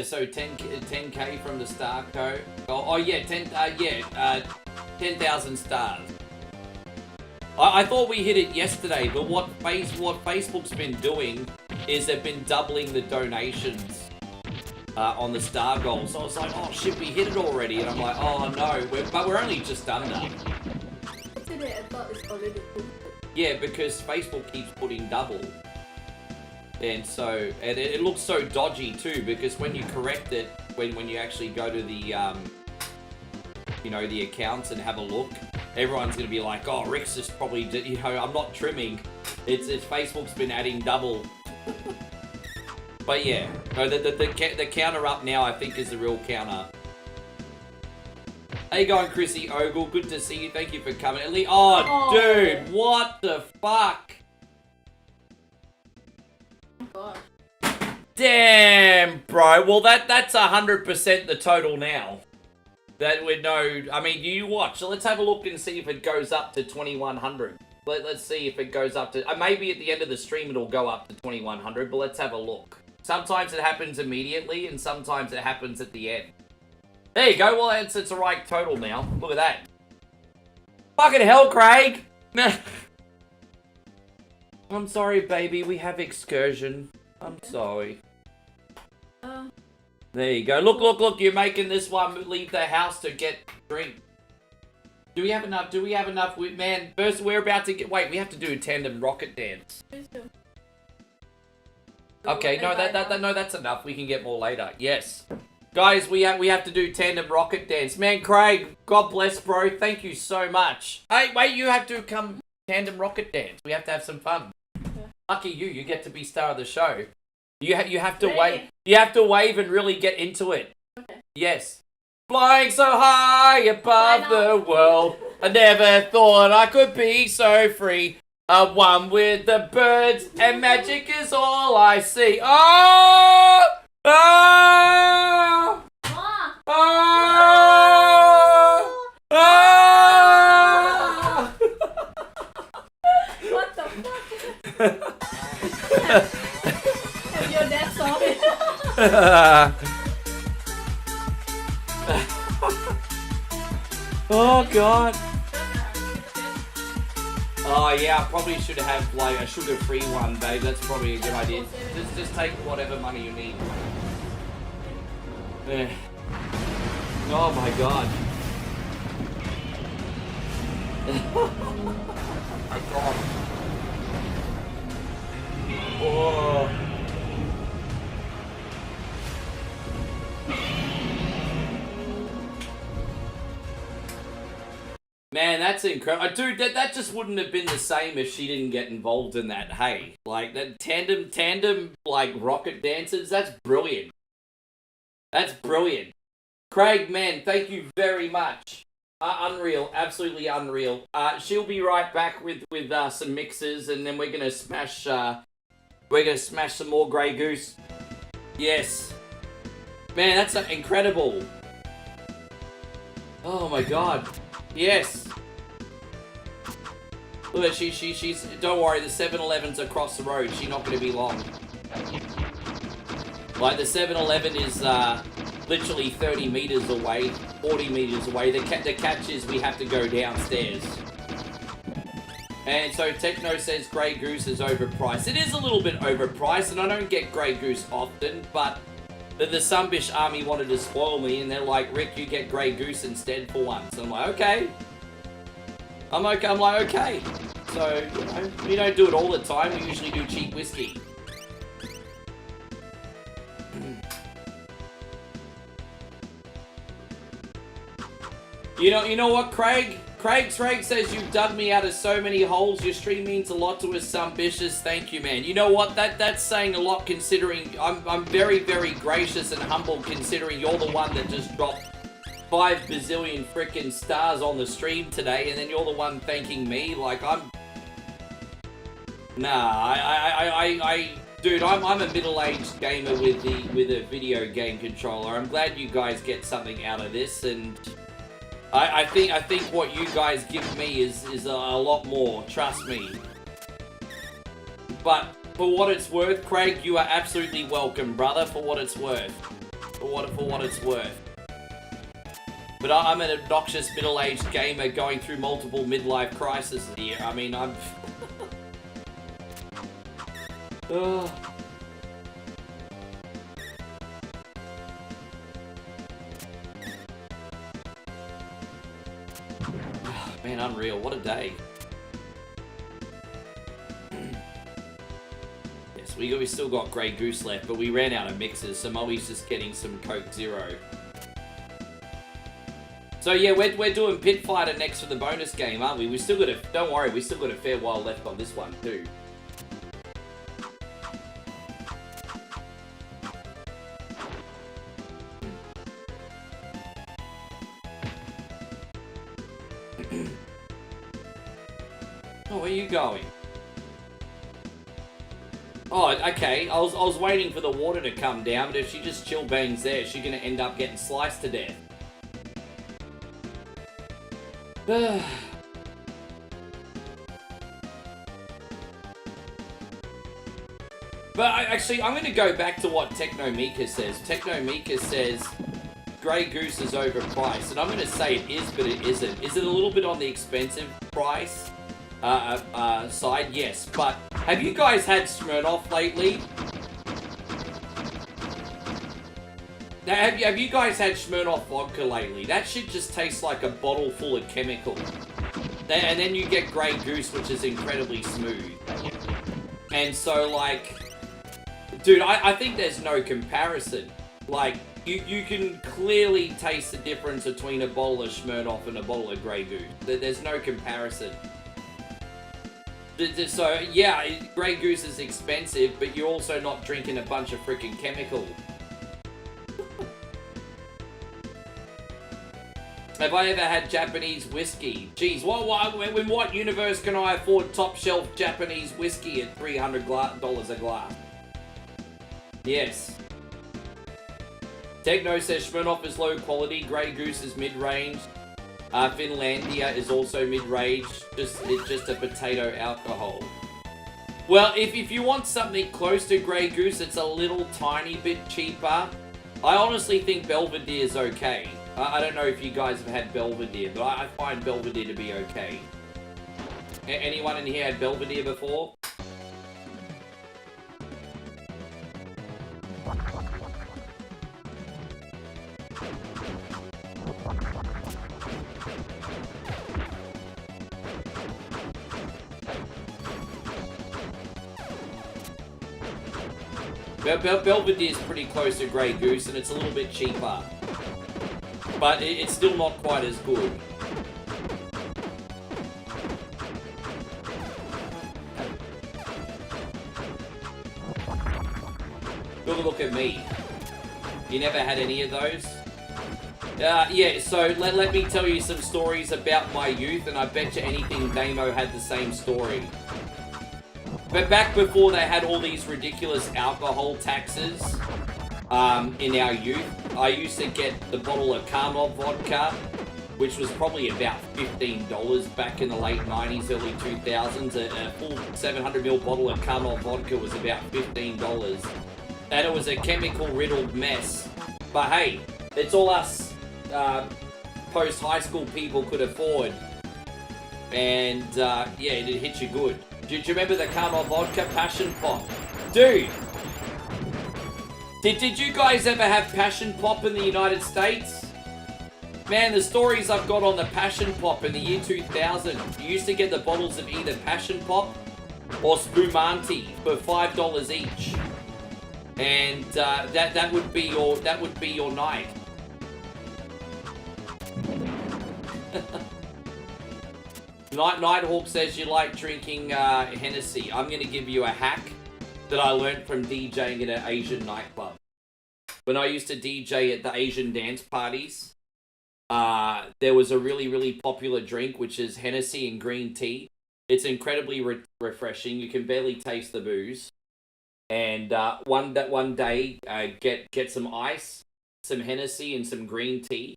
So 10K from the Star Co. Oh yeah, 10,000 stars. I thought we hit it yesterday, but what Facebook's been doing is they've been doubling the donations on the star goal. So I was like, oh shit, we hit it already, and I'm like, oh no, but we're only just under. Yesterday I thought it's already boosted. Yeah, because Facebook keeps putting double. And so, and it looks so dodgy too, because when you correct it, when you actually go to the, you know, the accounts and have a look, everyone's going to be like, oh, Rick's just probably, you know, I'm not trimming. It's Facebook's been adding double. But yeah, no, the counter up now, I think, is the real counter. How you going, Chrissy Ogle? Good to see you. Thank you for coming. Oh, dude, what the fuck? god. Damn, bro. Well, that's 100% the total now. That we know. I mean, you watch. So let's have a look and see if it goes up to 2100. Let's see if it goes up to... maybe at the end of the stream it'll go up to 2100, but let's have a look. Sometimes it happens immediately, and sometimes it happens at the end. There you go. Well, it's the right total now. Look at that. Fucking hell, Craig! I'm sorry, baby. We have excursion. I'm sorry. There you go. Look. You're making this one leave the house to get drink. Do we have enough? Man, first we're about to get... Wait, we have to do a tandem rocket dance. Okay, no, that's enough. We can get more later. Yes. Guys, we have to do tandem rocket dance. Man, Craig, God bless, bro. Thank you so much. Hey, wait, you have to come tandem rocket dance. We have to have some fun. Lucky you. You get to be star of the show. You have to wave. You have to wave and really get into it. Okay. Yes. Flying so high above the world, I never thought I could be so free. I'm one with the birds, and magic is all I see. Oh! Oh! Oh! Oh! What the fuck? Have your dad saw it? Oh god. Oh yeah, I probably should have like a sugar-free one, babe. That's probably a good idea. Just take whatever money you need. Oh my god. Oh my god. Oh. Man, that's incredible. Dude, that just wouldn't have been the same if she didn't get involved in that, hey. Like, that tandem, like, rocket dancers, that's brilliant. That's brilliant. Craig, man, thank you very much. Unreal, absolutely unreal. She'll be right back with some mixes, and then we're gonna smash, some more Grey Goose. Yes. Man, that's incredible. Oh my god. Yes. Look at she's don't worry, the 7-Eleven's across the road. She's not gonna be long. Like the 7-Eleven is literally 30 meters away, 40 meters away. The catch is we have to go downstairs. And so Techno says Grey Goose is overpriced. It is a little bit overpriced, and I don't get Grey Goose often, but the Sunbish army wanted to spoil me, and they're like, Rick, you get Grey Goose instead for once. I'm like, okay. I'm like, okay. So, you know, we don't do it all the time. We usually do cheap whiskey. You know what, Craig? Craig says you've dug me out of so many holes. Your stream means a lot to us, Sunbishers. Thank you, man. You know what? That's saying a lot, considering I'm very, very gracious and humble, considering you're the one that just dropped 5 bazillion frickin' stars on the stream today, and then you're the one thanking me. Like, dude, I'm a middle-aged gamer with a video game controller. I'm glad you guys get something out of this, and I think what you guys give me is a lot more, trust me. But for what it's worth, Craig, you are absolutely welcome, brother, for what it's worth. For what it's worth. But I'm an obnoxious middle-aged gamer going through multiple midlife crises here. I mean, I'm... Oh. Man, unreal. What a day. Yes, we still got Grey Goose left, but we ran out of mixes, so Molly's just getting some Coke Zero. So yeah, we're doing Pit Fighter next for the bonus game, aren't we? We still got a... Don't worry, we still got a fair while left on this one, too. Oh, where are you going? Oh, okay. I was waiting for the water to come down, but if she just chill bangs there, she's gonna end up getting sliced to death. But actually, I'm gonna go back to what Technomika says. Technomika says Grey Goose is overpriced, and I'm gonna say it is, but it isn't. Is it a little bit on the expensive price side? Yes, but have you guys had Smirnoff lately? Now, have you guys had Smirnoff vodka lately? That shit just tastes like a bottle full of chemical. And then you get Grey Goose, which is incredibly smooth. And so, like, dude, I think there's no comparison. Like, you can clearly taste the difference between a bottle of Smirnoff and a bottle of Grey Goose. There's no comparison. So, yeah, Grey Goose is expensive, but you're also not drinking a bunch of freaking chemical. Have I ever had Japanese whiskey? Jeez, in what universe can I afford top shelf Japanese whiskey at $300 a glass? Yes. Techno says Smirnoff is low quality, Grey Goose is mid-range. Finlandia is also mid-range. It's just a potato alcohol. Well, if you want something close to Grey Goose, it's a little tiny bit cheaper. I honestly think Belvedere is okay. I don't know if you guys have had Belvedere, but I find Belvedere to be okay. Anyone in here had Belvedere before? Belvedere is pretty close to Grey Goose, and it's a little bit cheaper. But it's still not quite as good. Look at me. You never had any of those? Yeah, so let me tell you some stories about my youth, and I bet you anything Damo had the same story. But back before they had all these ridiculous alcohol taxes in our youth, I used to get the bottle of Karnov vodka, which was probably about $15 back in the late 90s, early 2000s. A full 700ml bottle of Karnov vodka was about $15. And it was a chemical-riddled mess. But hey, it's all us post-high school people could afford. And yeah, it hit you good. Do you remember the Karnov vodka Passion Pop? Dude! Did you guys ever have Passion Pop in the United States? Man, the stories I've got on the Passion Pop in the year 2000. You used to get the bottles of either Passion Pop or Spumante for $5 each. And that would be your night. Nighthawk says you like drinking Hennessy. I'm going to give you a hack that I learned from DJing at an Asian nightclub. When I used to DJ at the Asian dance parties, there was a really, really popular drink, which is Hennessy and green tea. It's incredibly refreshing. You can barely taste the booze. And one day, get some ice, some Hennessy, and some green tea.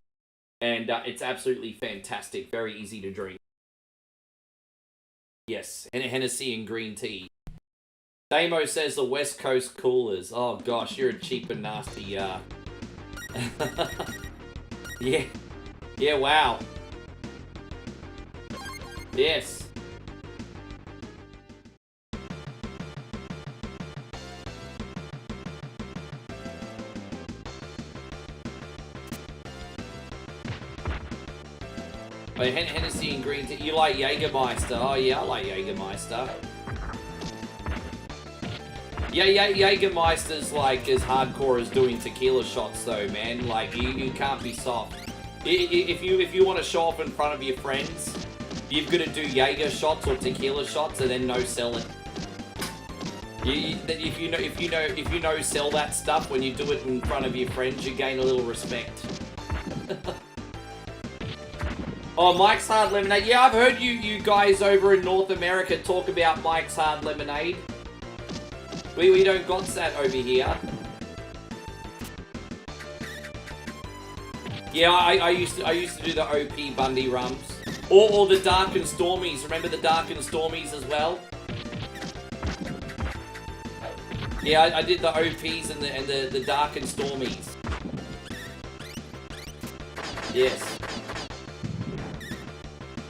And it's absolutely fantastic. Very easy to drink. Yes, and Hennessy and green tea. Damo says the West Coast coolers. Oh gosh, you're a cheap and nasty, yeah. Yeah, wow. Yes. But Hennessy and green tea. You like Jägermeister? Oh yeah, I like Jägermeister. Yeah, Jägermeister's like as hardcore as doing tequila shots, though, man. Like you can't be soft. If you want to show off in front of your friends, you've got to do Jaeger shots or tequila shots, and then no sell it. If you know sell that stuff when you do it in front of your friends, you gain a little respect. Oh, Mike's Hard Lemonade. Yeah, I've heard you guys over in North America talk about Mike's Hard Lemonade. We don't got that over here. Yeah, I used to do the OP Bundy rums. Or the Dark and Stormies. Remember the Dark and Stormies as well? Yeah, I did the OPs and the Dark and Stormies. Yes.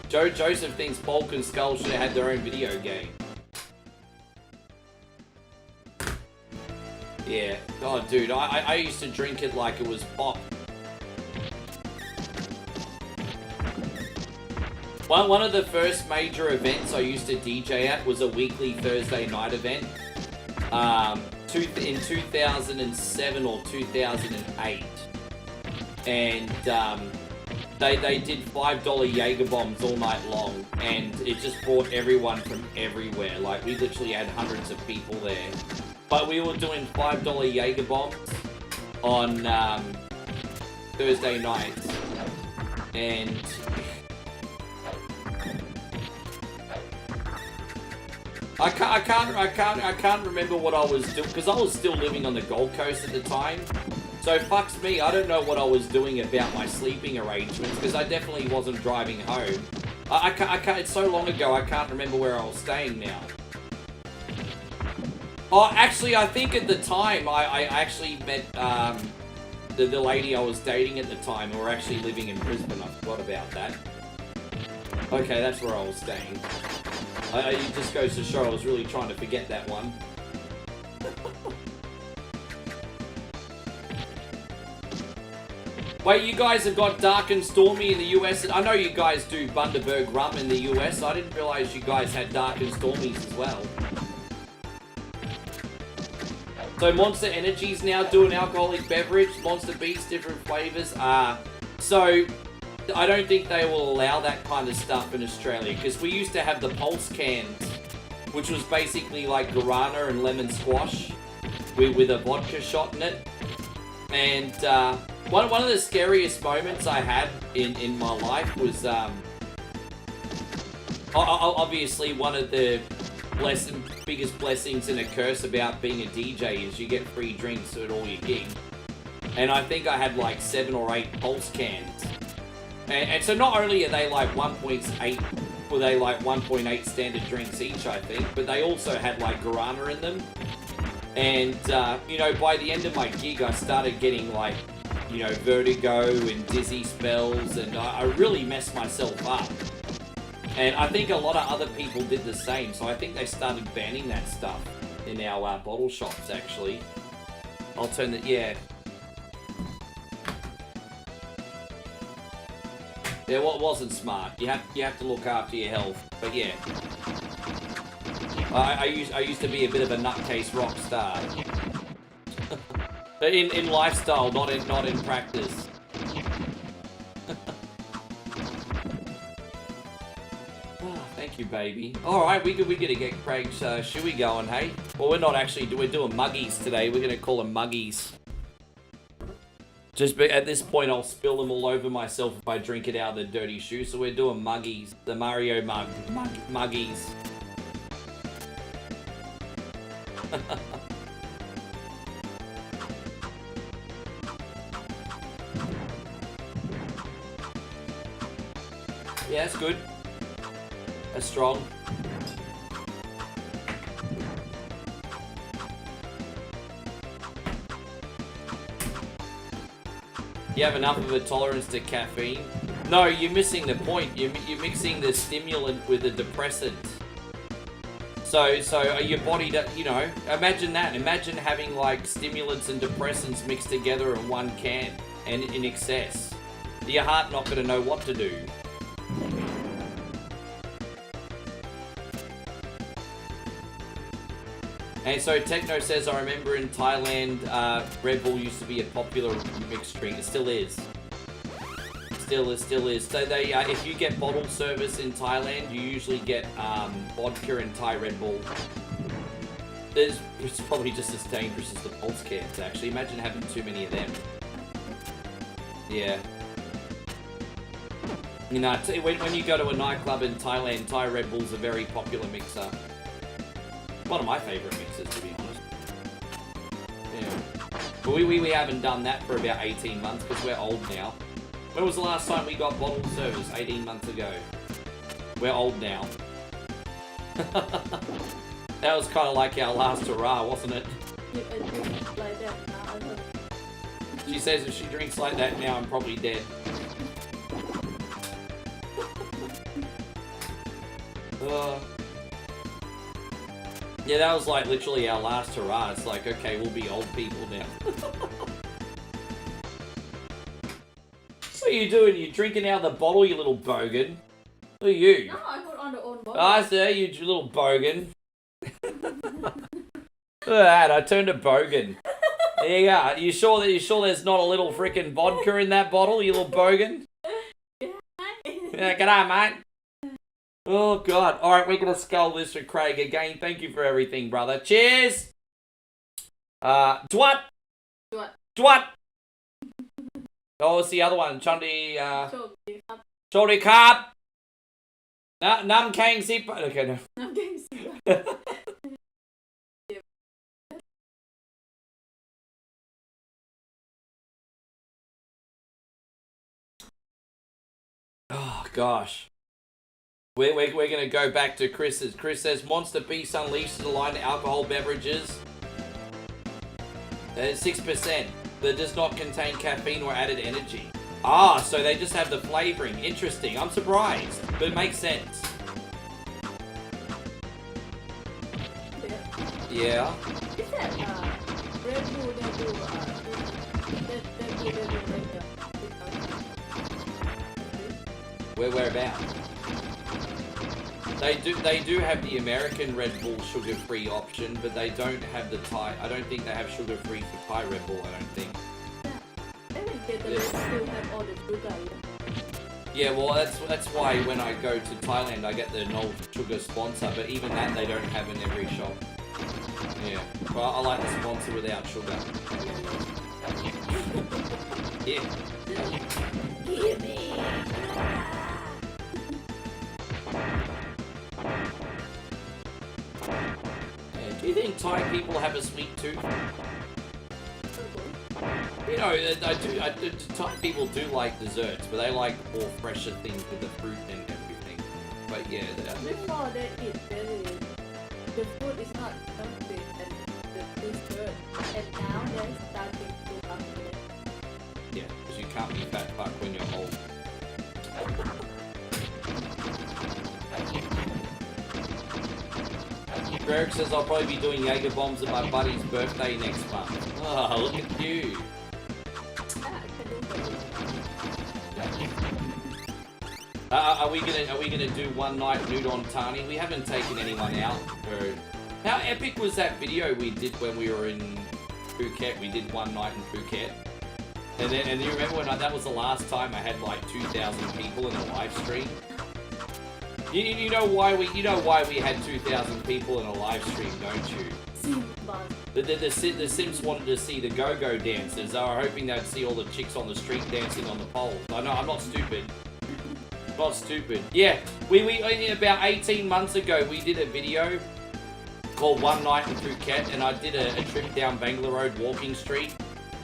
Joseph thinks Bulk and Skull should have had their own video game. Yeah. Oh, dude, I used to drink it like it was pop. One of the first major events I used to DJ at was a weekly Thursday night event. In 2007 or 2008. And they did $5 Jaeger bombs all night long, and it just brought everyone from everywhere. Like, we literally had hundreds of people there. But we were doing $5 Jaeger bombs on Thursday nights, and I can't remember what I was doing, because I was still living on the Gold Coast at the time. So fucks me, I don't know what I was doing about my sleeping arrangements, because I definitely wasn't driving home. I can't, it's so long ago, I can't remember where I was staying now. Oh, actually, I think at the time, I actually met the lady I was dating at the time, who were actually living in Brisbane. I forgot about that. Okay, that's where I was staying. It just goes to show I was really trying to forget that one. Wait, you guys have got Dark and Stormy in the US? I know you guys do Bundaberg Rum in the US. I didn't realize you guys had Dark and Stormies as well. So Monster Energy's now doing alcoholic beverage. Monster Beats, different flavors. So I don't think they will allow that kind of stuff in Australia, because we used to have the Pulse cans, which was basically like guarana and lemon squash with a vodka shot in it. And one of the scariest moments I had in my life was obviously one of the biggest blessings and a curse about being a DJ is you get free drinks at all your gigs. And I think I had like 7 or 8 Pulse cans. And so not only are they like 1.8 standard drinks each, I think, but they also had like guarana in them. And, you know, by the end of my gig, I started getting like, you know, vertigo and dizzy spells, and I really messed myself up. And I think a lot of other people did the same, so I think they started banning that stuff in our bottle shops, actually. I'll turn the, yeah. Yeah, well, it wasn't smart. You have to look after your health, but yeah. I used to be a bit of a nutcase rock star. in lifestyle, not in practice. Thank you, baby. Alright, we're gonna get Craig's shoey going, hey? Well, we're not actually, we're doing muggies today. We're gonna call them muggies. Just at this point, I'll spill them all over myself if I drink it out of the dirty shoe. So we're doing muggies. The Mario muggies. Yeah, that's good. That's strong. You have enough of a tolerance to caffeine? No, you're missing the point. You're mixing the stimulant with the depressant. So your body, you know, imagine that. Imagine having like stimulants and depressants mixed together in one can and in excess. Your heart not going to know what to do. And so Techno says, I remember in Thailand, Red Bull used to be a popular mixed drink. It still is. Still is. So they, if you get bottle service in Thailand, you usually get vodka and Thai Red Bull. It's probably just as dangerous as the Pulse cans, actually. Imagine having too many of them. Yeah. You know, when you go to a nightclub in Thailand, Thai Red Bull's a very popular mixer. One of my favourite mixers, to be honest. Yeah. But we haven't done that for about 18 months because we're old now. When was the last time we got bottle service? 18 months ago. We're old now. That was kind of like our last hurrah, wasn't it? Like that now. She says if she drinks like that now, I'm probably dead. Yeah, that was like literally our last hurrah. It's like, okay, we'll be old people now. What are you doing? You drinking out of the bottle, you little bogan? Who are you? No, I put on the own bottle. I see you little bogan. Look at that, I turned a bogan. There you go. You sure there's not a little freaking vodka in that bottle, you little bogan? Yeah, g'day, mate. Oh, God. All right, we're going to skull this for Craig again. Thank you for everything, brother. Cheers. Twat. Twat. Oh, what's the other one? Chundi, Chodi Carp. Nam Kang Zip. Okay, no. Nam Kang Zip. Oh, gosh. We're going to go back to Chris's. Chris says, Monster Beast unleashes a line of alcohol beverages. 6%. That does not contain caffeine or added energy. Ah, so they just have the flavoring. Interesting. I'm surprised, but it makes sense. Yeah. Is that Red Bull that do Where about? They do have the American Red Bull sugar-free option, but they don't have the Thai. I don't think they have sugar-free for Thai Red Bull. I don't think. I think they still have all the sugar. Yeah, well, that's why when I go to Thailand, I get the no sugar sponsor, but even that they don't have in every shop. Yeah, well, I like the sponsor without sugar. Yeah. Give me. Do you think Thai people have a sweet tooth? You know, Thai people do like desserts, but they like more fresher things with the fruit and everything. But yeah, before they eat very, the food is not healthy and the dessert, and now they're starting to upgrade. Yeah, because you can't be fat fuck when you're old. Greg says I'll probably be doing Jaeger bombs at my buddy's birthday next month. Oh, look at you. Are we gonna do one night nude on Tani? We haven't taken anyone out. How epic was that video we did when we were in Phuket? We did one night in Phuket. And you remember when that was the last time I had like 2,000 people in a live stream? You know why we had 2,000 people in a live stream, don't you? The Sims wanted to see the go-go dancers. They were hoping they'd see all the chicks on the street dancing on the poles. I know, I'm not stupid. Not stupid. Yeah, we about 18 months ago we did a video called One Night in Phuket, and I did a trip down Bangla Road walking street.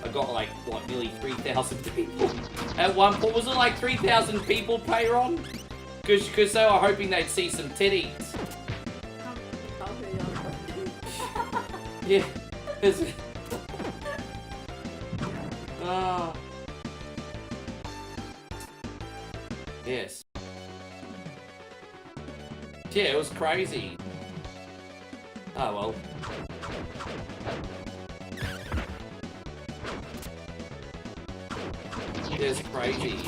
I got like what, nearly 3,000 people. At one point, was it like 3,000 people, Payron? Because they were hoping they'd see some titties. Yeah. Oh. Yes. Yeah, it was crazy. Oh well. It's crazy.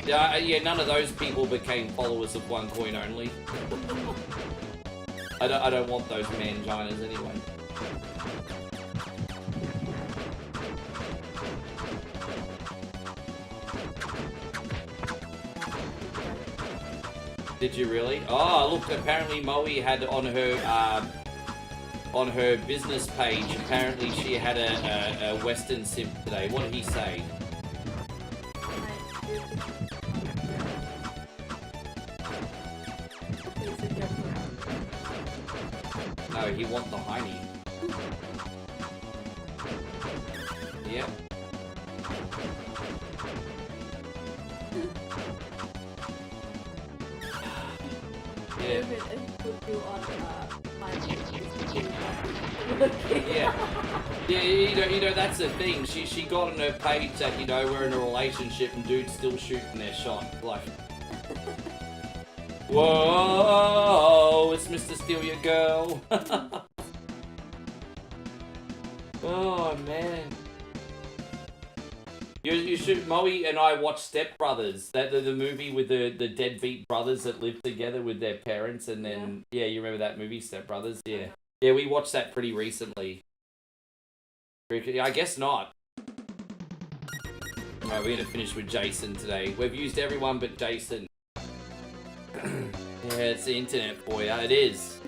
Yeah, none of those people became followers of OneCoin only. I don't want those manginas anyway. Did you really? Oh, look, apparently Moe had on her business page, apparently she had a Western simp today. What did he say? No, he want the hiney. yeah. Yeah. Yeah, you know, that's the thing. She got on her page that, you know, we're in a relationship and dudes still shooting their shot. Like, whoa, it's Mr. Steal Your Girl. Oh, man. You should, Moe and I watched Step Brothers, that the movie with the deadbeat brothers that live together with their parents, and then, yeah, you remember that movie, Step Brothers? Yeah. Yeah, we watched that pretty recently. I guess not. Alright, we're gonna finish with Jason today. We've used everyone but Jason. Yeah, it's the internet for you. It is.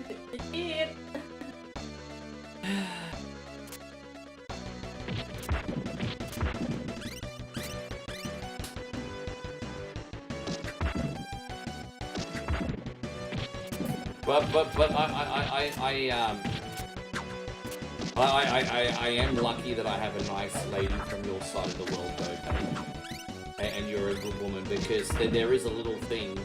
But I am lucky that I have a nice lady from your side of the world, though, and you're a good woman, because there is a little thing,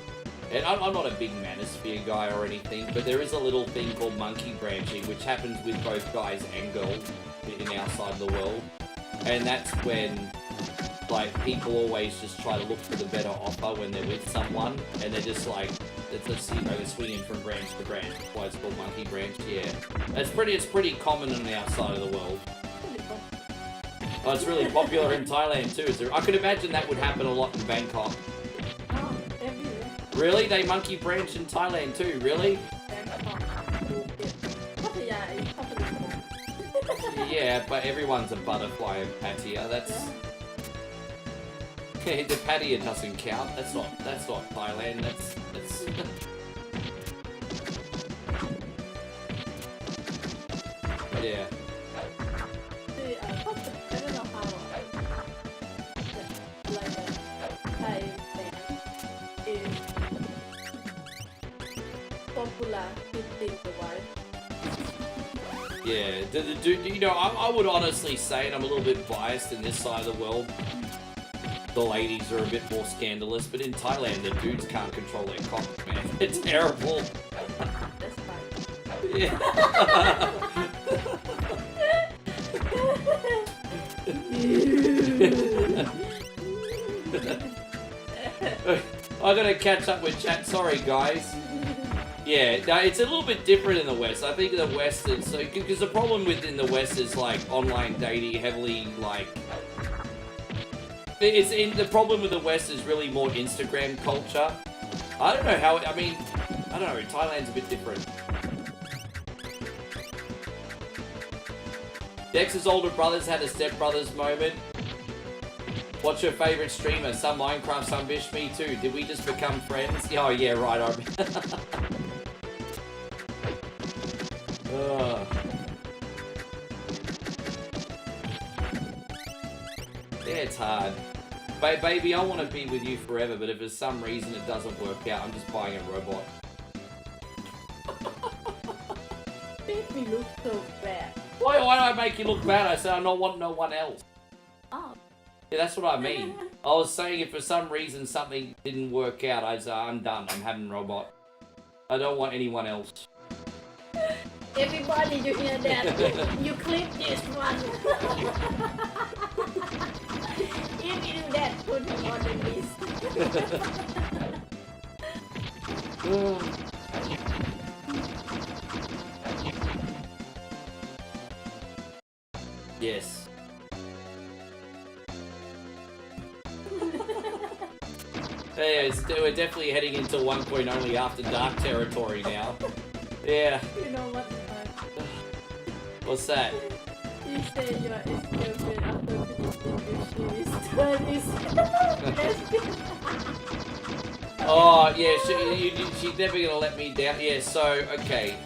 and I'm not a big manosphere guy or anything, but there is a little thing called monkey branching, which happens with both guys and girls in our side of the world, and that's when, like, people always just try to look for the better offer when they're with someone, and they're just like, it's, you know, they're swinging from branch to branch. That's why it's called monkey branch. Yeah, it's pretty common on the outside of the world. Oh, it's really popular in Thailand too. I could imagine that would happen a lot in Bangkok. Oh, everywhere. Really? They monkey branch in Thailand too? Really? Yeah, but everyone's a butterfly in Pattaya. That's. Okay, the Pattaya doesn't count. That's not Thailand. That's. Yeah. See, I don't know how like Thai band is popular to think about. Yeah, you know, I would honestly say, and I'm a little bit biased in this side of the world, the ladies are a bit more scandalous, but in Thailand, the dudes can't control their cock, man. It's terrible. That's fine. Yeah. I gotta catch up with chat. Sorry, guys. Yeah, no, it's a little bit different in the West. I think in the West is so, because the problem within the West is like online dating, heavily like. The problem with the West is really more Instagram culture. I don't know how. I mean, I don't know. Thailand's a bit different. Dex's older brothers had a stepbrothers moment. What's your favorite streamer? Some Minecraft, some Bish, me too. Did we just become friends? Oh yeah, right. Yeah, it's hard. Baby, I want to be with you forever, but if for some reason it doesn't work out, I'm just buying a robot. Made me look so bad. Why do I make you look bad? I said I don't want no one else. Oh. Yeah, that's what I mean. I was saying if for some reason something didn't work out, I'm done. I'm having a robot. I don't want anyone else. Everybody, you hear that? You clip this one. If you do that, put him on the list. Yes. Hey, we're definitely heading into 1 only after dark territory now. Yeah. You know what? What's that? You say your ex-girlfriend after finishing your studies. Oh, yeah, she's never gonna let me down. Yeah, so, okay.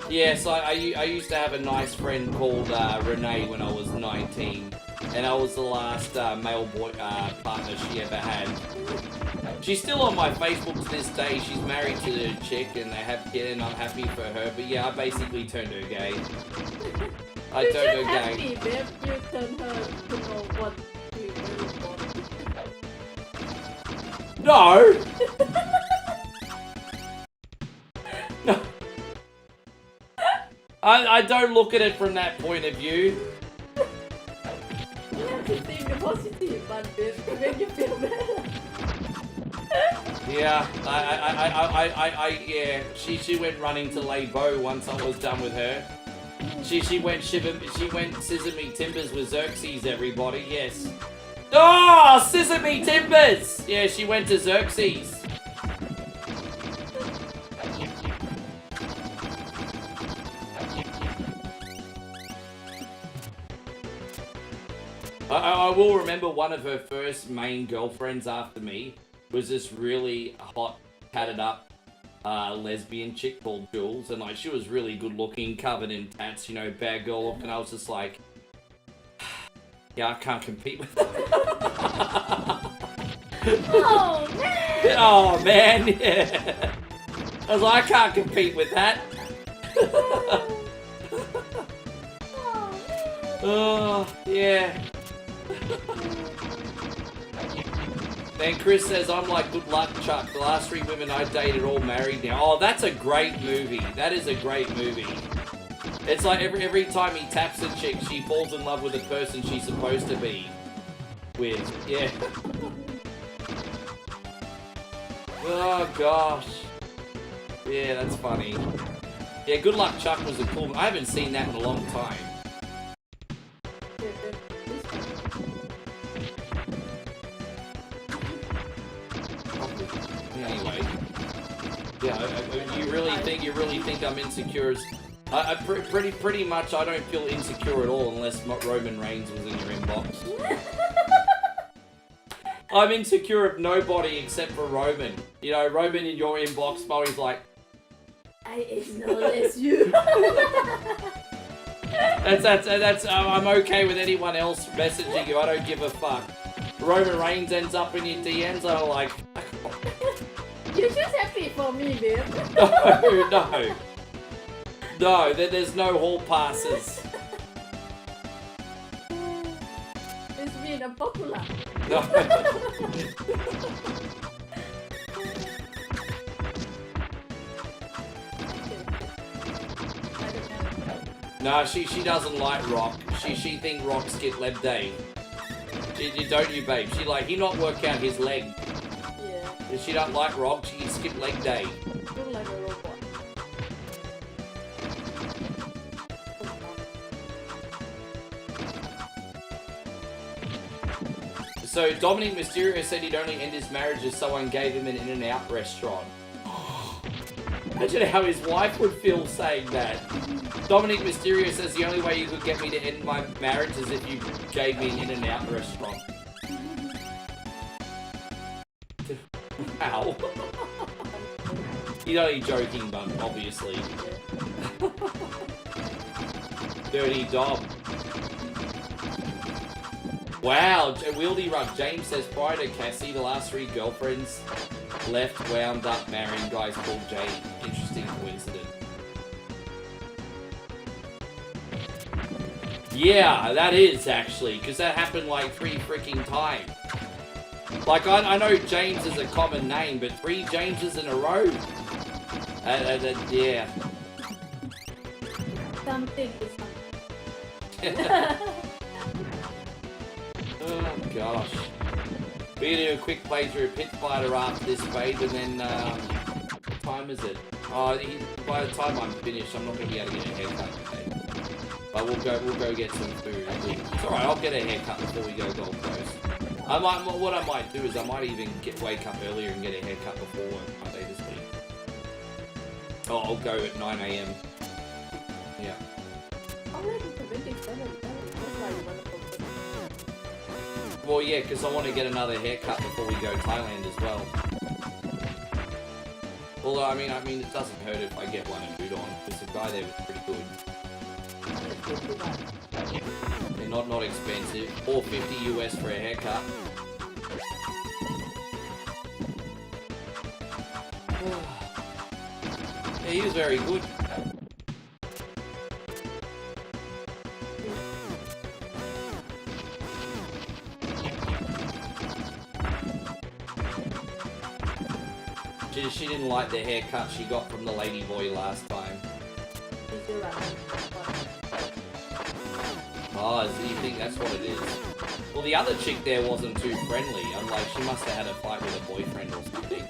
Yeah, so I used to have a nice friend called Renee when I was 19. And I was the last male boy partner she ever had. She's still on my Facebook to this day. She's married to the chick and they have kid and I'm happy for her. But yeah, I basically turned her gay. I You don't should know have gang. me, babe. You turn her to know what we really want. No! No. I don't look at it from that point of view. You have to think the positive one, babe, to make you feel better. Yeah, yeah. She went running to lay bow once I was done with her. She went Sesame Timbers with Xerxes, everybody, yes. Oh, Sesame Timbers! Yeah, she went to Xerxes. I will remember one of her first main girlfriends after me was this really hot, tatted up lesbian chick called Jules, and like she was really good looking, covered in tats, you know, bad girl look, and I was just like, yeah, I can't compete with that. Oh, man! Oh man, yeah. I was like, I can't compete with that. Oh, yeah. Then Chris says, I'm like, good luck, Chuck. The last 3 women I dated all married now. Oh, that's a great movie. That is a great movie. It's like every time he taps a chick, she falls in love with the person she's supposed to be with. Yeah. Oh, gosh. Yeah, that's funny. Yeah, Good Luck, Chuck was a cool... I haven't seen that in a long time. Anyway, yeah, you really think I'm insecure? Pretty much, I don't feel insecure at all unless Roman Reigns was in your inbox. I'm insecure of nobody except for Roman. You know, Roman in your inbox, Molly's like, I acknowledge you. that's. I'm okay with anyone else messaging you. I don't give a fuck. Roman Reigns ends up in your DMs. I'm like, You're just happy for me, babe. No, there's no hall passes. It's been unpopular. No. No, she doesn't like rock. She think rock skip leg day. Don't you, babe? She like he not work out his leg. Yeah. She don't like rock. She skip leg day. Don't like a robot. So Dominic Mysterio said he'd only end his marriage if someone gave him an In-N-Out restaurant. Imagine how his wife would feel saying that. Dominic Mysterio says the only way you could get me to end my marriage is if you gave me an In-N-Out restaurant. Wow. He's only joking, but obviously. Dirty dog. Wow, Wieldy Rug. James says prior to Cassie, the last 3 girlfriends left, wound up marrying guys called Jay. Interesting coincidence. Yeah, that is actually, because that happened like 3 freaking times. Like, I know James is a common name, but 3 Jameses in a row? Yeah. Something is something. Oh gosh. We're gonna do a quick playthrough of Pit Fighter after this, babe, and then, what time is it? Oh, by the time I'm finished, I'm not gonna be able to get a haircut today. But we'll go get some food. It's alright, I'll get a haircut before we go Gold Coast. What I might do is I might even wake up earlier and get a haircut before Monday this week. Oh, I'll go at 9 AM. Yeah. Already 27. That's why you want to go. Well, yeah, because I want to get another haircut before we go Thailand as well. Although, I mean, it doesn't hurt if I get one and boot on, because the guy there was pretty good. They're not expensive. $4.50 US for a haircut. Yeah, he was very good. She didn't like the haircut she got from the lady boy last time. Oh, so you think that's what it is? Well, the other chick there wasn't too friendly. I'm like, she must have had a fight with a boyfriend or something.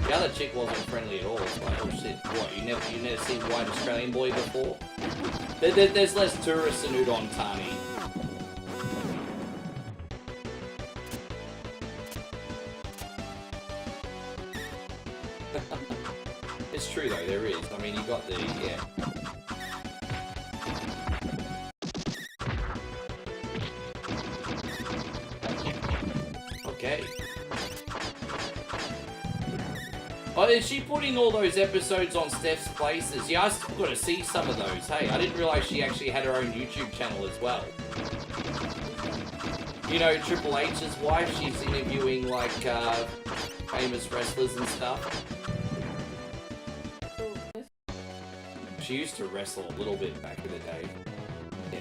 The other chick wasn't friendly at all. It's like, oh shit, what, you never seen White Australian Boy before? There's less tourists in Udon Thani. It's true though, there is. I mean, you got the, yeah. Okay. Oh, is she putting all those episodes on Steph's Places? Yeah, I still got to see some of those. Hey, I didn't realize she actually had her own YouTube channel as well. You know, Triple H's wife, she's interviewing, like, famous wrestlers and stuff. She used to wrestle a little bit back in the day. Yeah.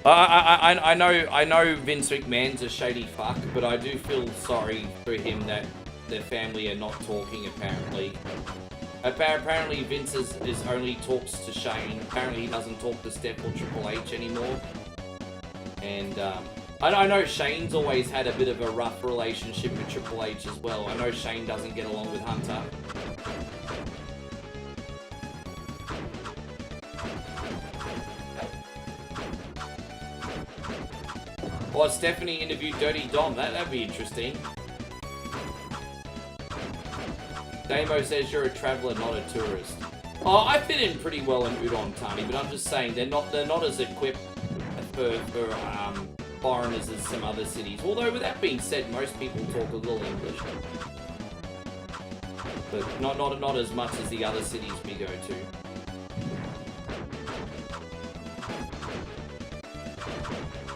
I know Vince McMahon's a shady fuck, but I do feel sorry for him that their family are not talking, apparently. Apparently Vince is only talks to Shane. Apparently he doesn't talk to Steph or Triple H anymore. And I know Shane's always had a bit of a rough relationship with Triple H as well. I know Shane doesn't get along with Hunter. Well, Stephanie interviewed Dirty Dom. That'd be interesting. Damo says you're a traveller, not a tourist. Oh, I fit in pretty well in Udon Thani, but I'm just saying they're not as equipped for foreigners as some other cities. Although with that being said, most people talk a little English, but not as much as the other cities we go to.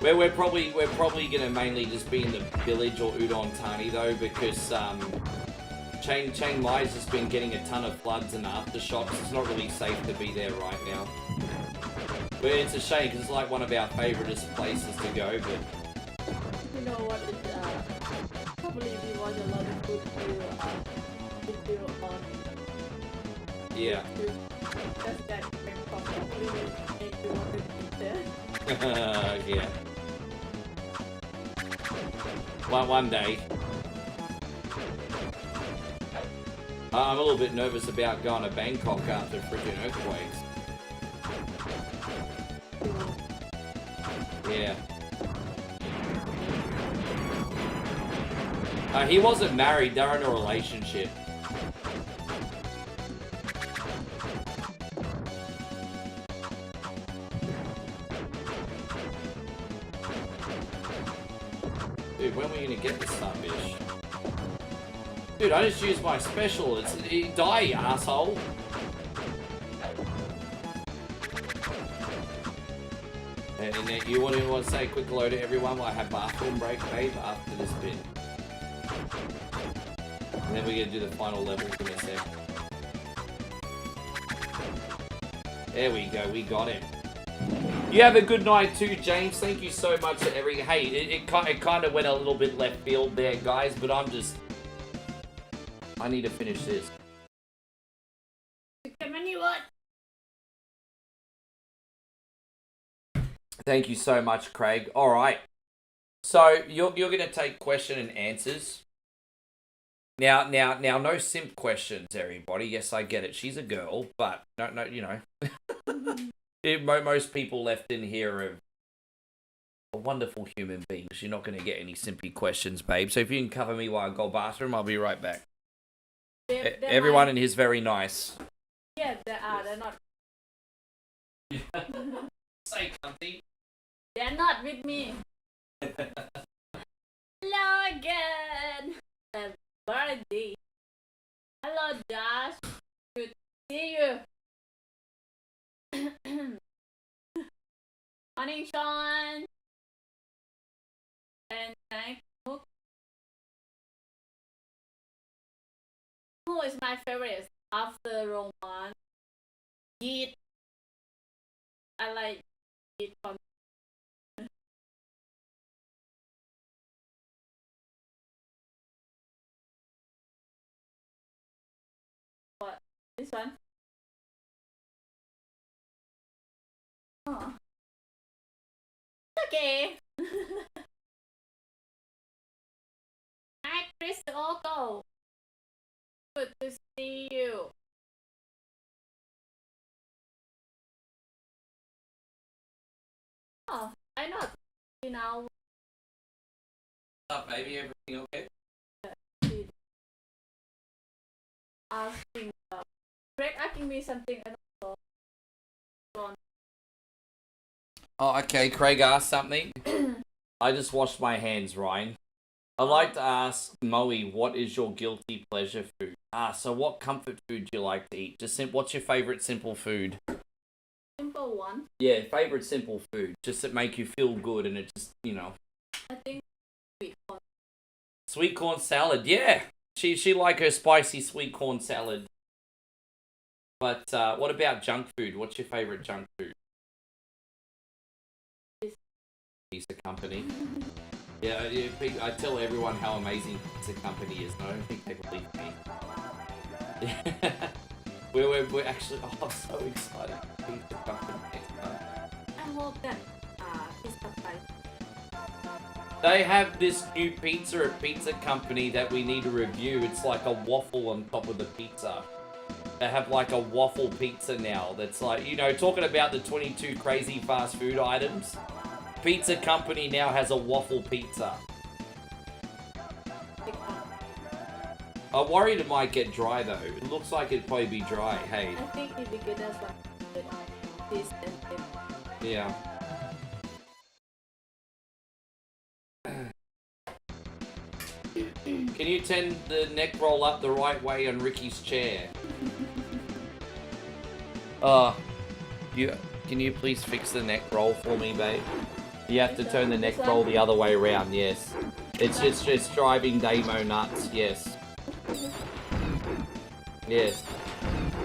We're probably gonna mainly just be in the village or Udon Thani though, because Chiang Mai's just been getting a ton of floods and aftershocks. It's not really safe to be there right now. But it's a shame because it's like one of our favouriteest places to go. But you know what? Probably we watch a lot of video on. Yeah. That's that probably make you want to be there. Yeah. One day. I'm a little bit nervous about going to Bangkok after freaking earthquakes. Yeah. He wasn't married, they're in a relationship. Dude, when are we gonna get this bitch? Dude, I just used my special. It die, you asshole. And you want to say a quick hello to everyone while I have bathroom break, babe, after this bit. And then we're gonna do the final level in a sec. There we go, we got him. You have a good night too, James. Thank you so much for everything. Hey, it kind of went a little bit left field there, guys, but I need to finish this. Thank you so much, Craig. All right. So you're gonna take question and answers. Now, no simp questions, everybody. Yes, I get it. She's a girl, but no, you know. Most people left in here are wonderful human beings. You're not going to get any simpy questions, babe. So if you can cover me while I go bathroom, I'll be right back. Everyone in here is very nice. Yeah, they are. They're not. Say, cunty. They're not with me. Hello again. And birthday. Hello, Josh. Good to see you. Morning, Sean. And thank you. Who is my favorite after Roman? Yeet. I like Yeet from one? Oh. Okay. Hi, Chris Ogo. Good to see you. Oh, I know. You know. What's up, baby? Everything okay? Asking, Greg asking me something. I don't know. Oh, okay. Craig asked something. I just washed my hands, Ryan. I'd like to ask Moe, what is your guilty pleasure food? So what comfort food do you like to eat? What's your favorite simple food? Simple one. Yeah, favorite simple food. Just that make you feel good and it just, you know. I think sweet corn. Sweet corn salad, yeah. She like her spicy sweet corn salad. But what about junk food? What's your favorite junk food? Pizza Company. Yeah, I tell everyone how amazing Pizza Company is, and I don't think they believe me. Yeah. We're actually, I'm so excited. Pizza Company next month. I hope that Pizza Pie. They have this new pizza at Pizza Company that we need to review. It's like a waffle on top of the pizza. They have like a waffle pizza now that's like, you know, talking about the 22 crazy fast food items. Pizza Company now has a waffle pizza. I'm worried it might get dry though. It looks like it'd probably be dry. Hey. I think it'd be good as well. This and this. Yeah. Can you tend the neck roll up the right way on Ricky's chair? Can you please fix the neck roll for me, babe? You have to turn the neck roll the other way around, yes. It's just driving Damo nuts, yes. Yes.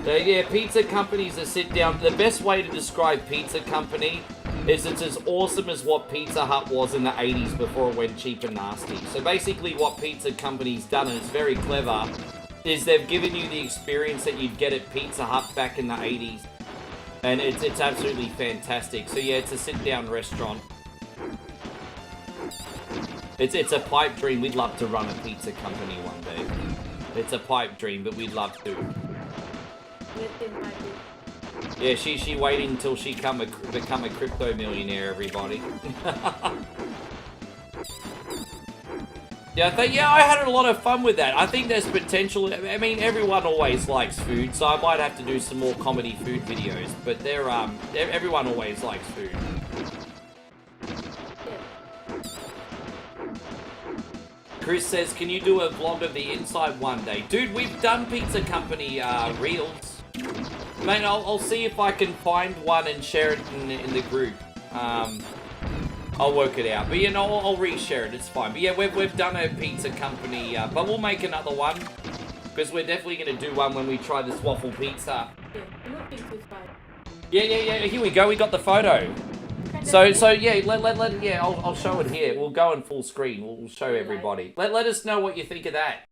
So yeah, Pizza Company's a sit down. The best way to describe Pizza Company is it's as awesome as what Pizza Hut was in the 80s before it went cheap and nasty. So basically what Pizza Company's done, and it's very clever, is they've given you the experience that you'd get at Pizza Hut back in the 80s. And it's absolutely fantastic. So yeah, it's a sit-down restaurant. It's a pipe dream. We'd love to run a pizza company one day. It's a pipe dream, but we'd love to. Yeah, she waiting until she become a crypto millionaire, everybody. Yeah, I had a lot of fun with that. I think there's potential. I mean, everyone always likes food, so I might have to do some more comedy food videos. But everyone always likes food. Chris says, can you do a vlog of the inside one day? Dude, we've done Pizza Company reels. Man, I'll see if I can find one and share it in the group. I'll work it out. But, you know, I'll reshare it. It's fine. But, yeah, we've done a Pizza Company. But we'll make another one. Because we're definitely going to do one when we try this waffle pizza. Yeah. Here we go. We got the photo. So yeah, yeah, I'll show it here. We'll go in full screen. We'll show everybody. Let us know what you think of that.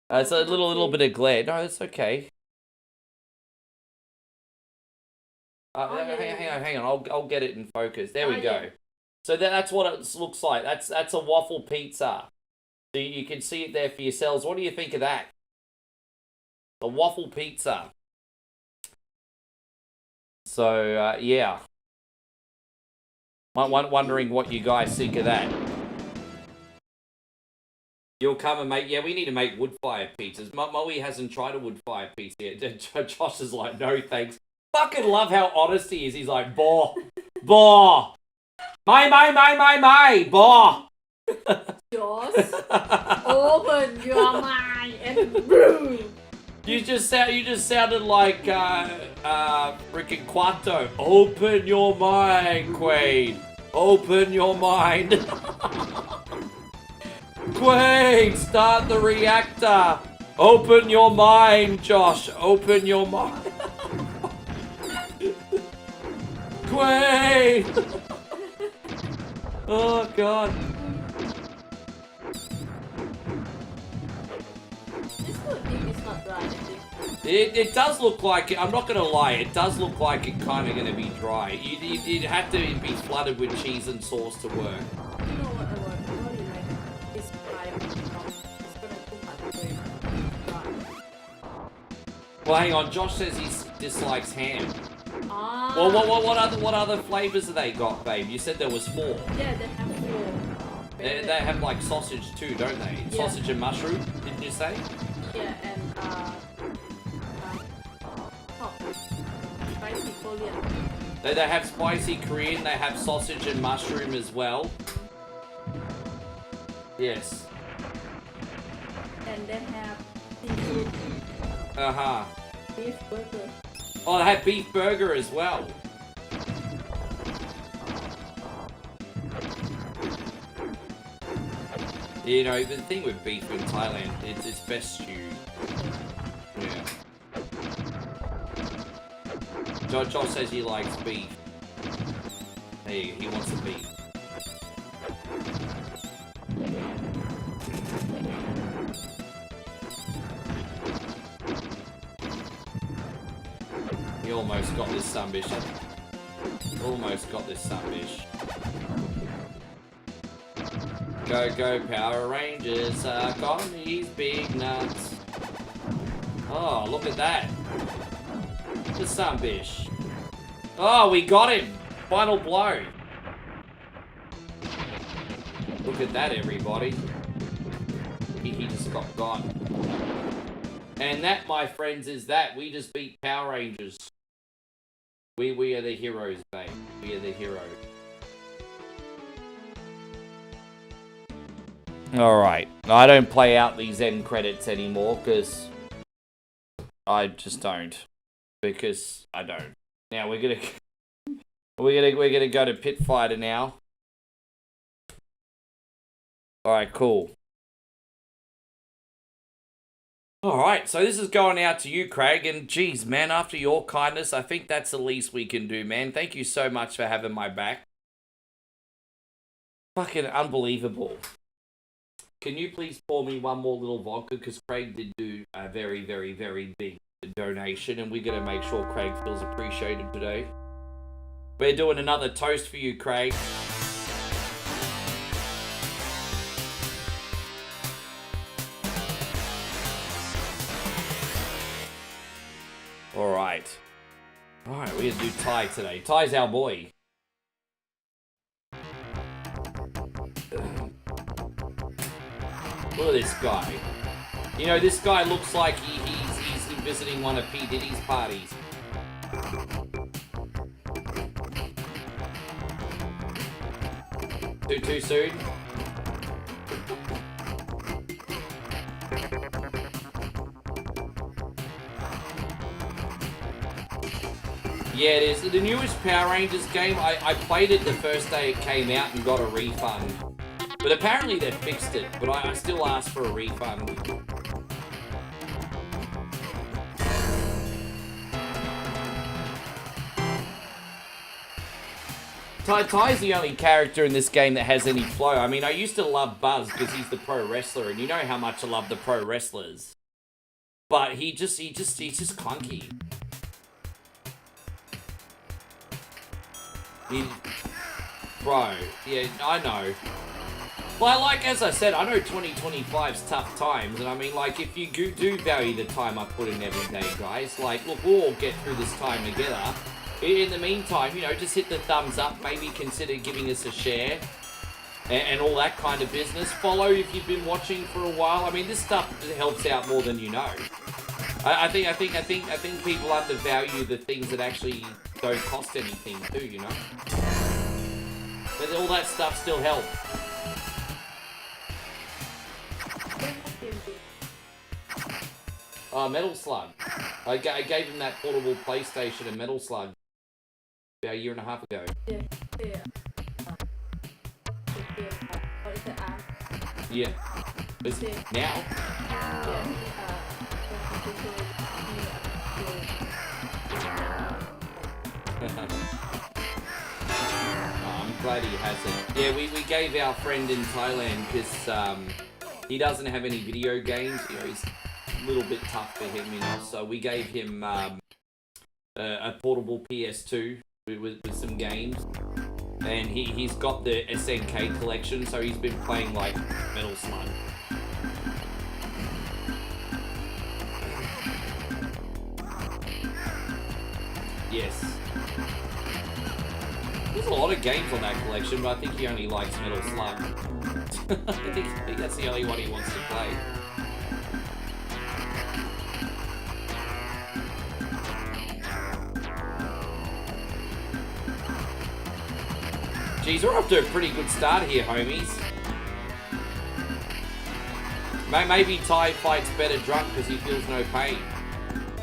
It's a little bit of glare. No, it's okay. Hang on. I'll get it in focus. There we go. So that's what it looks like. That's a waffle pizza. So you can see it there for yourselves. What do you think of that? The waffle pizza. So yeah. Wondering what you guys think of that. You'll come and make... Yeah, we need to make wood-fire pizzas. Moe hasn't tried a wood-fire pizza yet. Josh is like, no thanks. Fucking love how honest he is. He's like, boh. My, boh. Josh, open your mind and boom. You just sounded like freaking Quato. Open your mind, Quaid. Open your mind. Quaid, start the reactor. Open your mind, Josh. Open your mind. Quaid. Oh God. It's not dry, I think. It does look like it. I'm not gonna lie. It does look like it kind of gonna be dry. You'd have to be flooded with cheese and sauce to work. You know what I want? I want it like this dry. It's gonna cook at the dry. Well, hang on. Josh says he dislikes ham. Ah. Well, what other flavors have they got, babe? You said there was 4. Yeah, they have 4. They have like sausage too, don't they? Yeah. Sausage and mushroom, didn't you say? Yeah, and spicy Korean. They have spicy Korean, they have sausage and mushroom as well. Yes. And they have seafood Uh-huh. beef burger. Oh, they have beef burger as well. You know, the thing with beef in Thailand, it's best stewed. Yeah. Josh says he likes beef. Hey, he wants the beef. He almost got this sunbish. Almost got this sunbish. Go Power Rangers, suck on these big nuts. Oh, look at that. The sunbish. Oh, we got him. Final blow. Look at that, everybody. He just got gone. And that, my friends, is that. We just beat Power Rangers. We are the heroes, babe. We are the heroes. Alright. I don't play out these end credits anymore, because I just don't. Because I don't. Now we're gonna go to Pit Fighter now. Alright, cool. Alright, so this is going out to you, Craig, and geez, man, after your kindness, I think that's the least we can do, man. Thank you so much for having my back. Fucking unbelievable. Can you please pour me one more little vodka, because Craig did do a very, very, very big donation, and we're going to make sure Craig feels appreciated today. We're doing another toast for you, Craig. Alright, we're going to do Ty today. Ty's our boy. Look at this guy. You know, this guy looks like he's visiting one of P. Diddy's parties. Too soon? Yeah, it is. The newest Power Rangers game, I played it the first day it came out and got a refund. But apparently they fixed it, but I still asked for a refund. Ty's the only character in this game that has any flow. I mean, I used to love Buzz because he's the pro wrestler, and you know how much I love the pro wrestlers. But he's just clunky. Bro, yeah, I know. Well, like, as I said, I know 2025's tough times, and I mean, like, if you do value the time I put in every day, guys, like, look, we'll all get through this time together. In the meantime, you know, just hit the thumbs up, maybe consider giving us a share, and all that kind of business. Follow if you've been watching for a while. I mean, this stuff helps out more than you know. I think people undervalue the things that actually don't cost anything too, you know. But all that stuff still helps. Metal Slug. I gave him that portable PlayStation and Metal Slug about a year and a half ago. Yeah. Now? I'm glad he has it. Yeah, we gave our friend in Thailand because he doesn't have any video games. You know, a little bit tough for him, you know. So we gave him a portable PS2 with some games, and he's got the SNK collection, so he's been playing like Metal Slug. Yes. There's a lot of games on that collection, but I think he only likes Metal Slug. I think that's the only one he wants to play. Geez, we're off to a pretty good start here, homies. Maybe Ty fights better drunk because he feels no pain.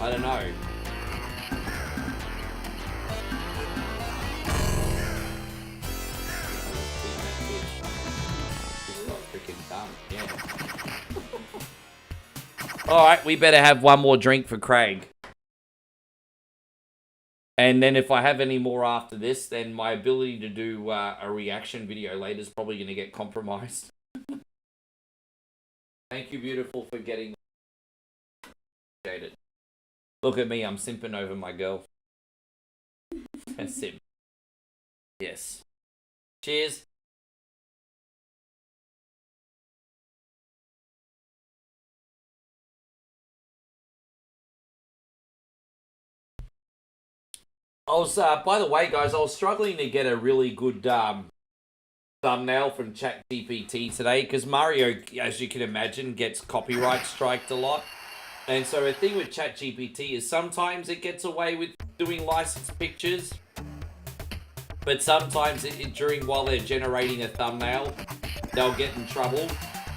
I don't know. Alright, we better have one more drink for Craig. And then if I have any more after this, then my ability to do a reaction video later is probably going to get compromised. Thank you, beautiful, for getting... Appreciate it. Look at me, I'm simping over my girl. Simp. Yes. Cheers. I was, by the way, guys, I was struggling to get a really good thumbnail from ChatGPT today because Mario, as you can imagine, gets copyright striked a lot. And so the thing with ChatGPT is sometimes it gets away with doing licensed pictures, but sometimes while they're generating a thumbnail, they'll get in trouble.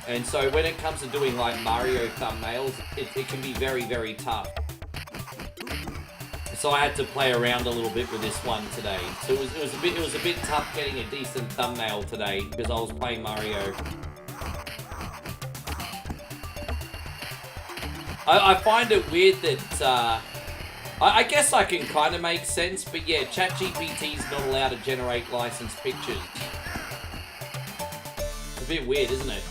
And so when it comes to doing like Mario thumbnails, it can be very, very tough. So I had to play around a little bit with this one today. So it was a bit tough getting a decent thumbnail today because I was playing Mario. I find it weird that I guess I can kind of make sense, but yeah, ChatGPT's not allowed to generate licensed pictures. It's a bit weird, isn't it?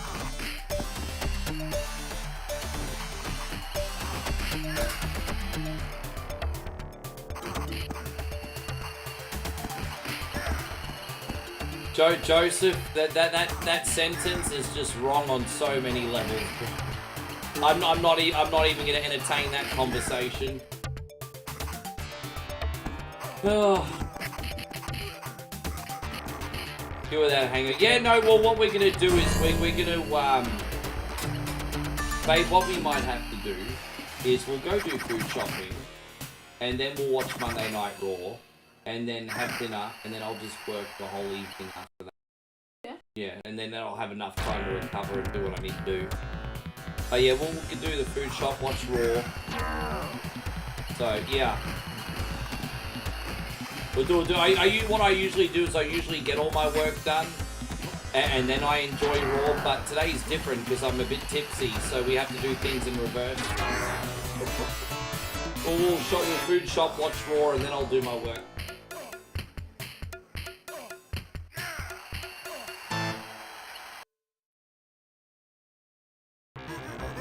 Joseph, that sentence is just wrong on so many levels. I'm not even going to entertain that conversation. Oh. Do without hanging. Yeah, no. Well, what we're going to do is we're going to babe, what we might have to do is we'll go do food shopping, and then we'll watch Monday Night Raw. And then have dinner, and then I'll just work the whole evening after that. Yeah? Yeah, and then I'll have enough time to recover and do what I need to do. But yeah, well, we can do the food shop, watch Raw. So, yeah. We'll do what I usually do is I usually get all my work done, and then I enjoy Raw, but today's different because I'm a bit tipsy, so we have to do things in reverse. We'll food shop, watch Raw, and then I'll do my work.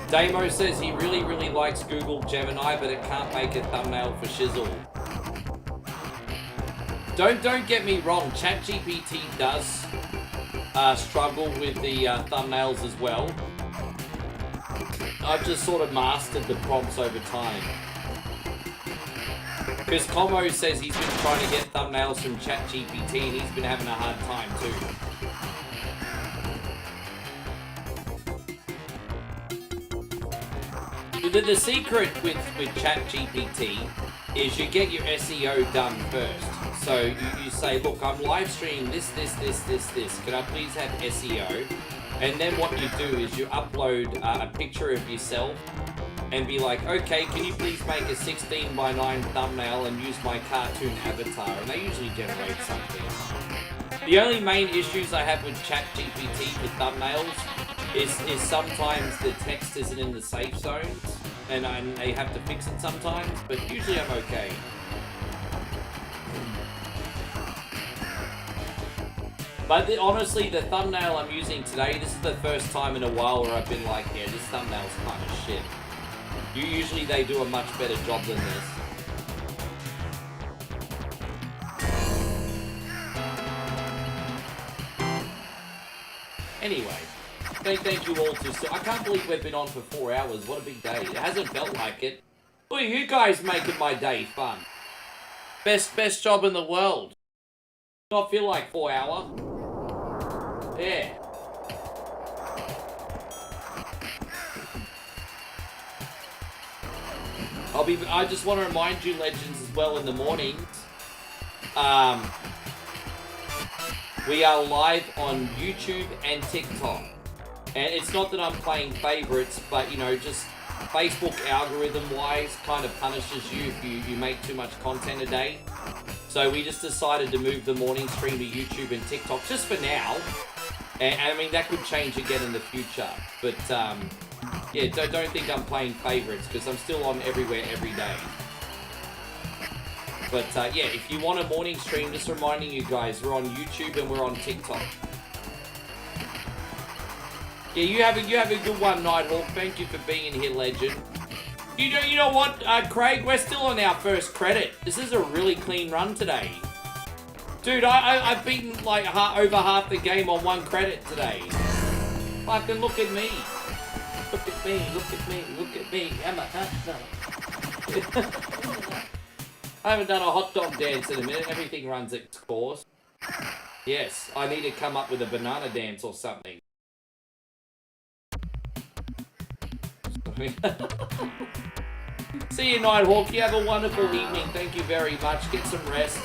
Damo says he really, really likes Google Gemini, but it can't make a thumbnail for Shizzle. Don't get me wrong, ChatGPT does struggle with the thumbnails as well. I've just sort of mastered the prompts over time. Because Como says he's been trying to get thumbnails from ChatGPT and he's been having a hard time too. The secret with ChatGPT is you get your SEO done first. So you say, look, I'm live streaming this. Can I please have SEO? And then what you do is you upload a picture of yourself and be like, okay, can you please make a 16:9 thumbnail and use my cartoon avatar? And they usually generate something. The only main issues I have with ChatGPT with thumbnails is sometimes the text isn't in the safe zones, and I have to fix it sometimes, but usually I'm okay. But honestly, the thumbnail I'm using today, this is the first time in a while where I've been like, yeah, this thumbnail's kind of shit. Usually they do a much better job than this. Anyway, thank you all to... I can't believe we've been on for 4 hours. What a big day. It hasn't felt like it. Look at you guys making my day fun. Best job in the world. Not feel like 4 hours. Yeah. I just want to remind you, legends, as well, in the mornings. We are live on YouTube and TikTok. And it's not that I'm playing favorites, but, you know, just Facebook algorithm-wise kind of punishes you if you make too much content a day. So we just decided to move the morning stream to YouTube and TikTok just for now. And I mean, that could change again in the future. But, yeah, don't think I'm playing favorites, because I'm still on everywhere every day. But, yeah, if you want a morning stream, just reminding you guys, we're on YouTube and we're on TikTok. Yeah, you have a good one, Nighthawk. Thank you for being in here, legend. You know what, Craig? We're still on our first credit. This is a really clean run today. Dude, I've beaten, like, over half the game on 1 credit today. Fucking look at me. Look at me, look at me, look at me. I haven't done a hot dog dance in a minute. Everything runs its course. Yes, I need to come up with a banana dance or something. See you, Nighthawk. You have a wonderful evening. Thank you very much. Get some rest.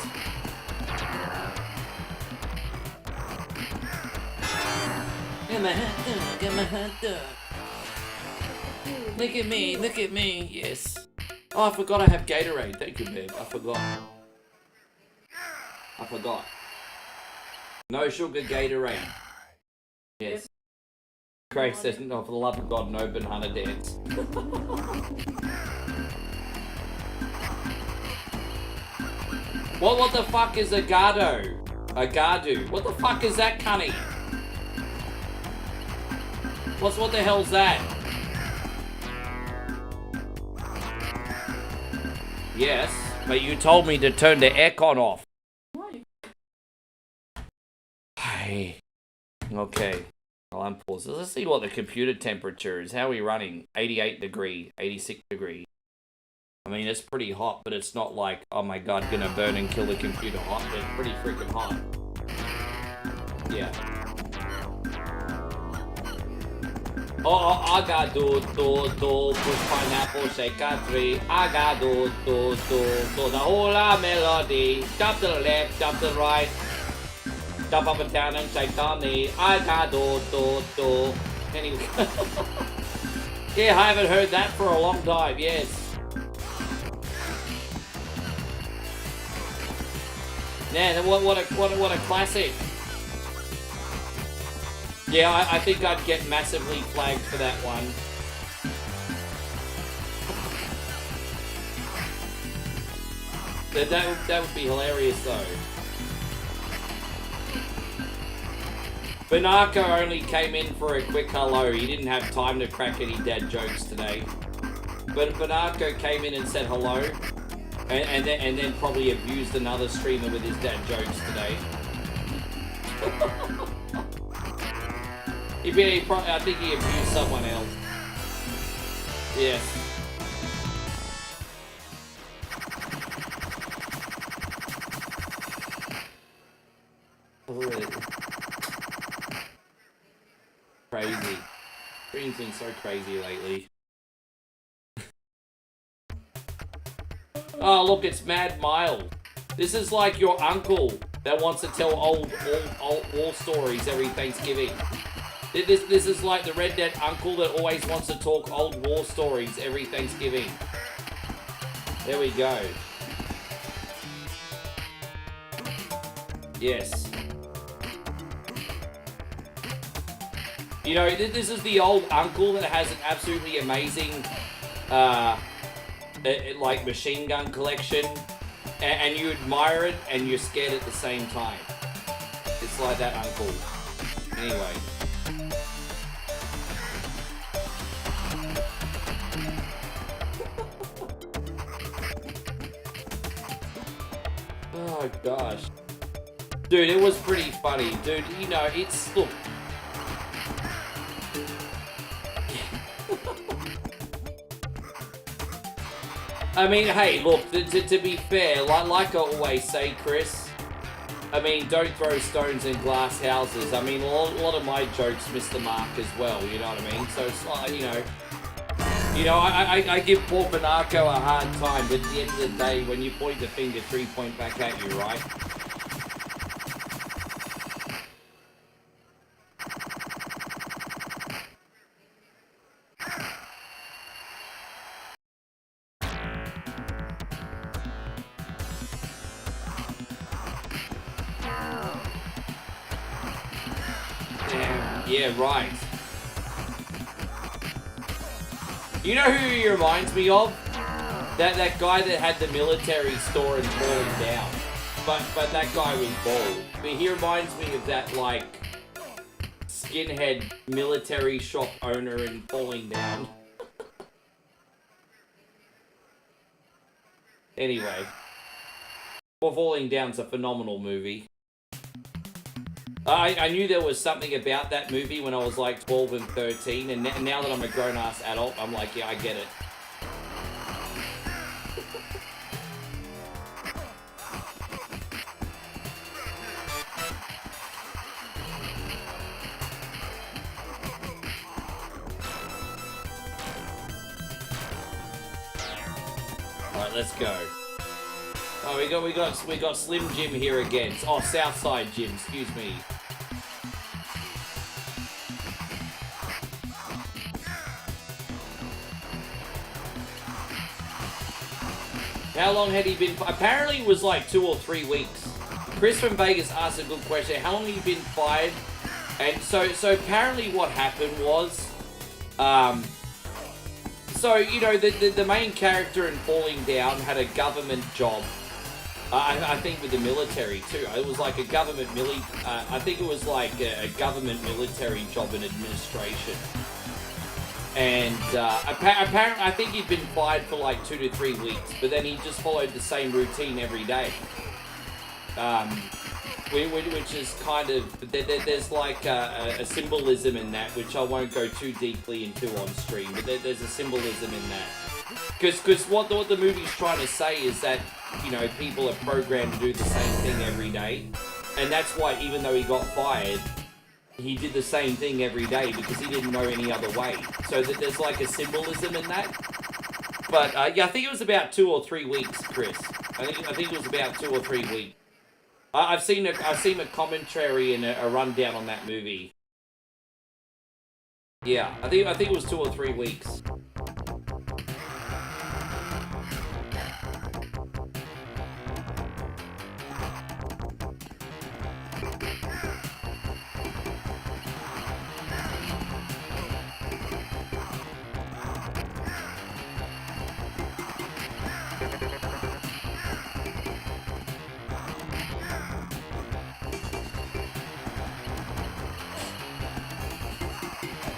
Get my hot dog, get my hot dog. Look at me, look at me. Yes. Oh, I forgot I have Gatorade. Thank you, babe. I forgot. No sugar Gatorade. Yes. Craig says, no, for the love of God, no banana dance. What the fuck is a gado? A gadu? What the fuck is that, cunny? What the hell's that? Yes, but you told me to turn the aircon off. Hey. Okay. Well, I'm paused. Let's see what the computer temperature is. How are we running? 88 degree, 86 degree. I mean, it's pretty hot, but it's not like, oh my god, gonna burn and kill the computer hot. It's pretty freaking hot. Yeah. I got do, push pineapple, shake a tree. I got do, the whole melody. Jump to the left, jump to the right. Jump up and down and shake the knee. I got do. Anyway. Yeah, I haven't heard that for a long time, yes. Man, what a classic. Yeah, I think I'd get massively flagged for that one. That would be hilarious though. Banarco only came in for a quick hello. He didn't have time to crack any dad jokes today. But Banarco came in and said hello. And then probably abused another streamer with his dad jokes today. I think he abused someone else. Yes. Crazy. Stream's been so crazy lately. Oh, look, it's Mad Mild. This is like your uncle that wants to tell old war stories every Thanksgiving. This is like the redneck uncle that always wants to talk old war stories every Thanksgiving. There we go. Yes. You know, this is the old uncle that has an absolutely amazing, like machine gun collection, and you admire it and you're scared at the same time. It's like that uncle. Anyway. my gosh. Dude, it was pretty funny. Dude, you know, it's... Look. I mean, hey, look, to be fair, like I always say, Chris, I mean, don't throw stones in glass houses. I mean, a lot of my jokes miss the mark as well, you know what I mean? So it's like, you know, I give Paul Pinarco a hard time, but at the end of the day, when you point the finger, 3 point back at you, right? Yeah, right. You know who he reminds me of? That guy that had the military store and falling down. But that guy was bald. But he reminds me of that, like, skinhead military shop owner and falling down. Anyway. Well, Falling Down's a phenomenal movie. I knew there was something about that movie when I was like 12 and 13, and now that I'm a grown-ass adult, I'm like, yeah, I get it. Alright, let's go. Oh, we got Slim Jim here again. Oh, Southside Jim, excuse me. How long had he been... Apparently it was like 2 or 3 weeks. Chris from Vegas asked a good question. How long had he been fired? And so apparently what happened was... so, you know, the main character in Falling Down had a government job. I think with the military too. It was like a government I think it was like a government military job in administration. And apparently, I think he'd been fired for like 2 to 3 weeks, but then he just followed the same routine every day. Which is kind of, there's like a symbolism in that, which I won't go too deeply into on stream, but there's a symbolism in that. Because what the movie's trying to say is that, you know, people are programmed to do the same thing every day. And that's why, even though he got fired, he did the same thing every day because he didn't know any other way. So that there's like a symbolism in that. But yeah, I think it was about 2 or 3 weeks, Chris. I think it was about 2 or 3 weeks. I've seen a commentary and a rundown on that movie. Yeah, I think it was 2 or 3 weeks.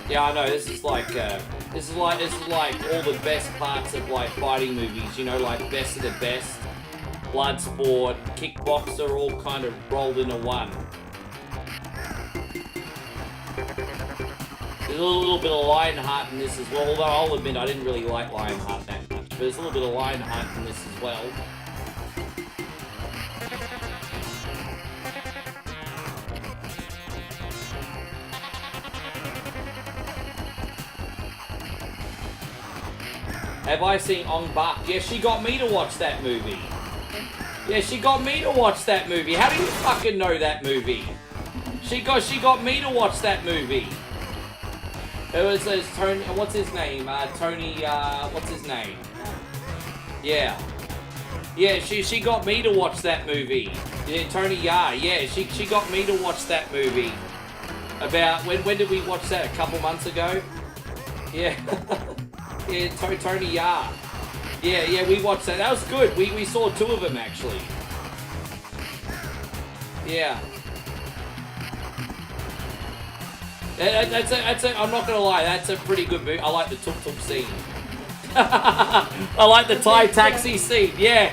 Yeah, I know. This is like all the best parts of like fighting movies. You know, like Best of the Best, Bloodsport, Kickboxer, all kind of rolled into one. There's a little bit of Lionheart in this as well. Although I'll admit I didn't really like Lionheart that much, but there's a little bit of Lionheart in this as well. Have I seen Ong Bak? Yeah, she got me to watch that movie. Yeah, she got me to watch that movie. How do you fucking know that movie? She got me to watch that movie. It was Tony. What's his name? Tony. What's his name? Yeah. Yeah, she got me to watch that movie. Yeah, Tony Yar. Yeah, she got me to watch that movie. About when did we watch that? A couple months ago. Yeah. Yeah, Tony Yar. Yeah, we watched that. That was good. We saw 2 of them, actually. Yeah. I'm not gonna lie, that's a pretty good movie. I like the tuk-tuk scene. I like the Thai taxi scene, yeah.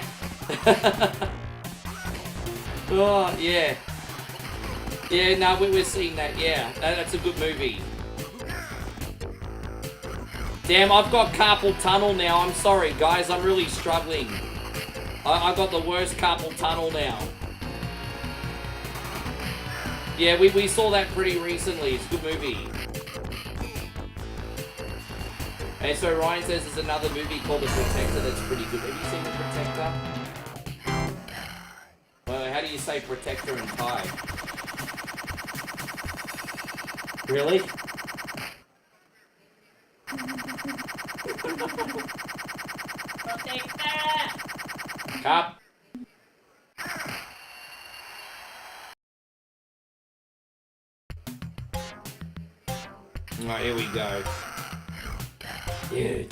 Oh, yeah. Yeah, no, we're seeing that, yeah. That's a good movie. Damn, I've got carpal tunnel now. I'm sorry, guys. I'm really struggling. I've got the worst carpal tunnel now. Yeah, we saw that pretty recently. It's a good movie. And so Ryan says there's another movie called The Protector that's pretty good. Have you seen The Protector? Well, how do you say Protector in Thai? Really? Cup. Alright, here we go. Dude.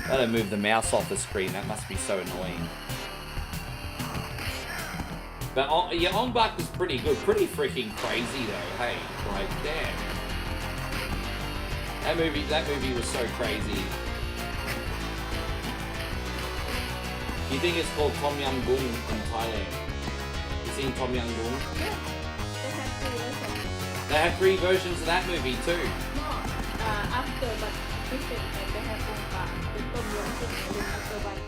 Gotta move the mouse off the screen. That must be so annoying. But yeah, Onbuck is pretty good. Pretty freaking crazy though. Hey, like damn. That movie was so crazy. You think it's called Tom Yum Goong in Thailand? You seen Tom Yum Goong? Yeah, they have 3 versions. They have 3 versions of that movie too. No, after but different. Like they have the Tom Yum after one.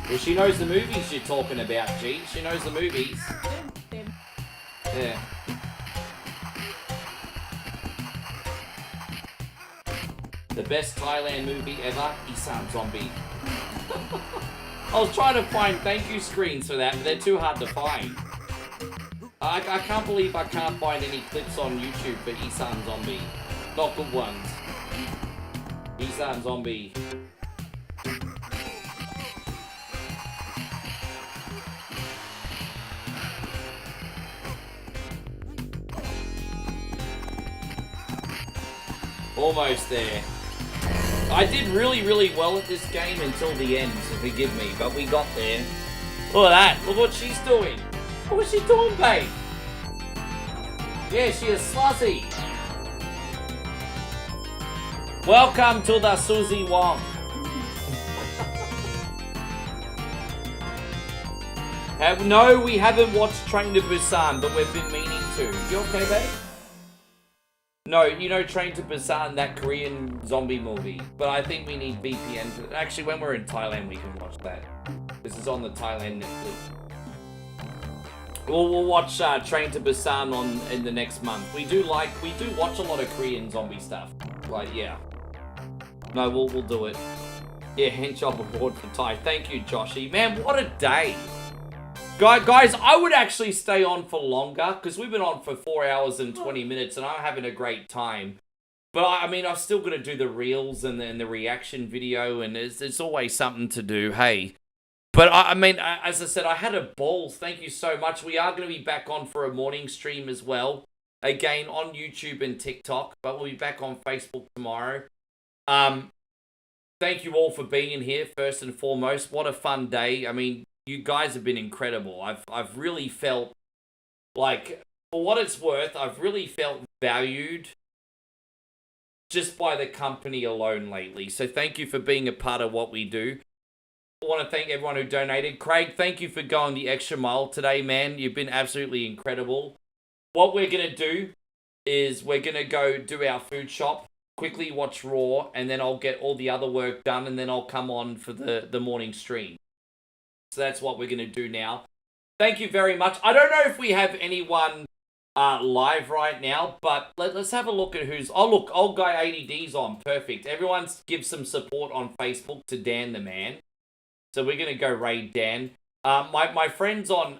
Well, she knows the movies you're talking about, G. She knows the movies. Them. Yeah. The best Thailand movie ever, Isan Zombie. I was trying to find thank you screens for that, but they're too hard to find. I can't believe I can't find any clips on YouTube for Isan Zombie. Not good ones. Isan Zombie. Almost there. I did really, really well at this game until the end, so forgive me, but we got there. Look at that. Look what she's doing. What's she doing, babe? Yeah, she is slutty. Welcome to the Susie Wong. No, we haven't watched Train to Busan, but we've been meaning to. You okay, babe? No, you know Train to Busan, that Korean zombie movie. But I think we need VPN to... Actually, when we're in Thailand, we can watch that. This is on the Thailand Netflix. We'll watch Train to Busan in the next month. We do watch a lot of Korean zombie stuff. Like, yeah. No, we'll do it. Yeah, hand job award for Thai. Thank you, Joshy. Man, what a day. Guys, I would actually stay on for longer because we've been on for 4 hours and 20 minutes and I'm having a great time. But I mean, I'm still going to do the reels and then the reaction video and there's always something to do, hey. But I mean, as I said, I had a ball. Thank you so much. We are going to be back on for a morning stream as well. Again, on YouTube and TikTok, but we'll be back on Facebook tomorrow. Thank you all for being here, first and foremost. What a fun day. I mean, you guys have been incredible. I've really felt like, for what it's worth, I've really felt valued just by the company alone lately. So thank you for being a part of what we do. I want to thank everyone who donated. Craig, thank you for going the extra mile today, man. You've been absolutely incredible. What we're going to do is we're going to go do our food shop, quickly watch Raw, and then I'll get all the other work done, and then I'll come on for the morning stream. So that's what we're going to do now. Thank you very much. I don't know if we have anyone live right now, but let's have a look at who's... Oh, look, Old Guy ADD's on. Perfect. Everyone give some support on Facebook to Dan the Man. So we're going to go raid Dan. My friends on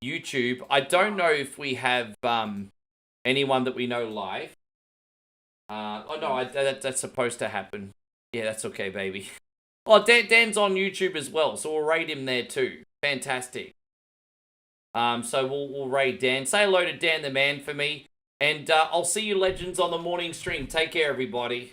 YouTube, I don't know if we have anyone that we know live. Oh, no, that's supposed to happen. Yeah, that's okay, baby. Oh, Dan's on YouTube as well, so we'll raid him there too. Fantastic. So we'll raid Dan. Say hello to Dan the Man for me. And I'll see you legends on the morning stream. Take care, everybody.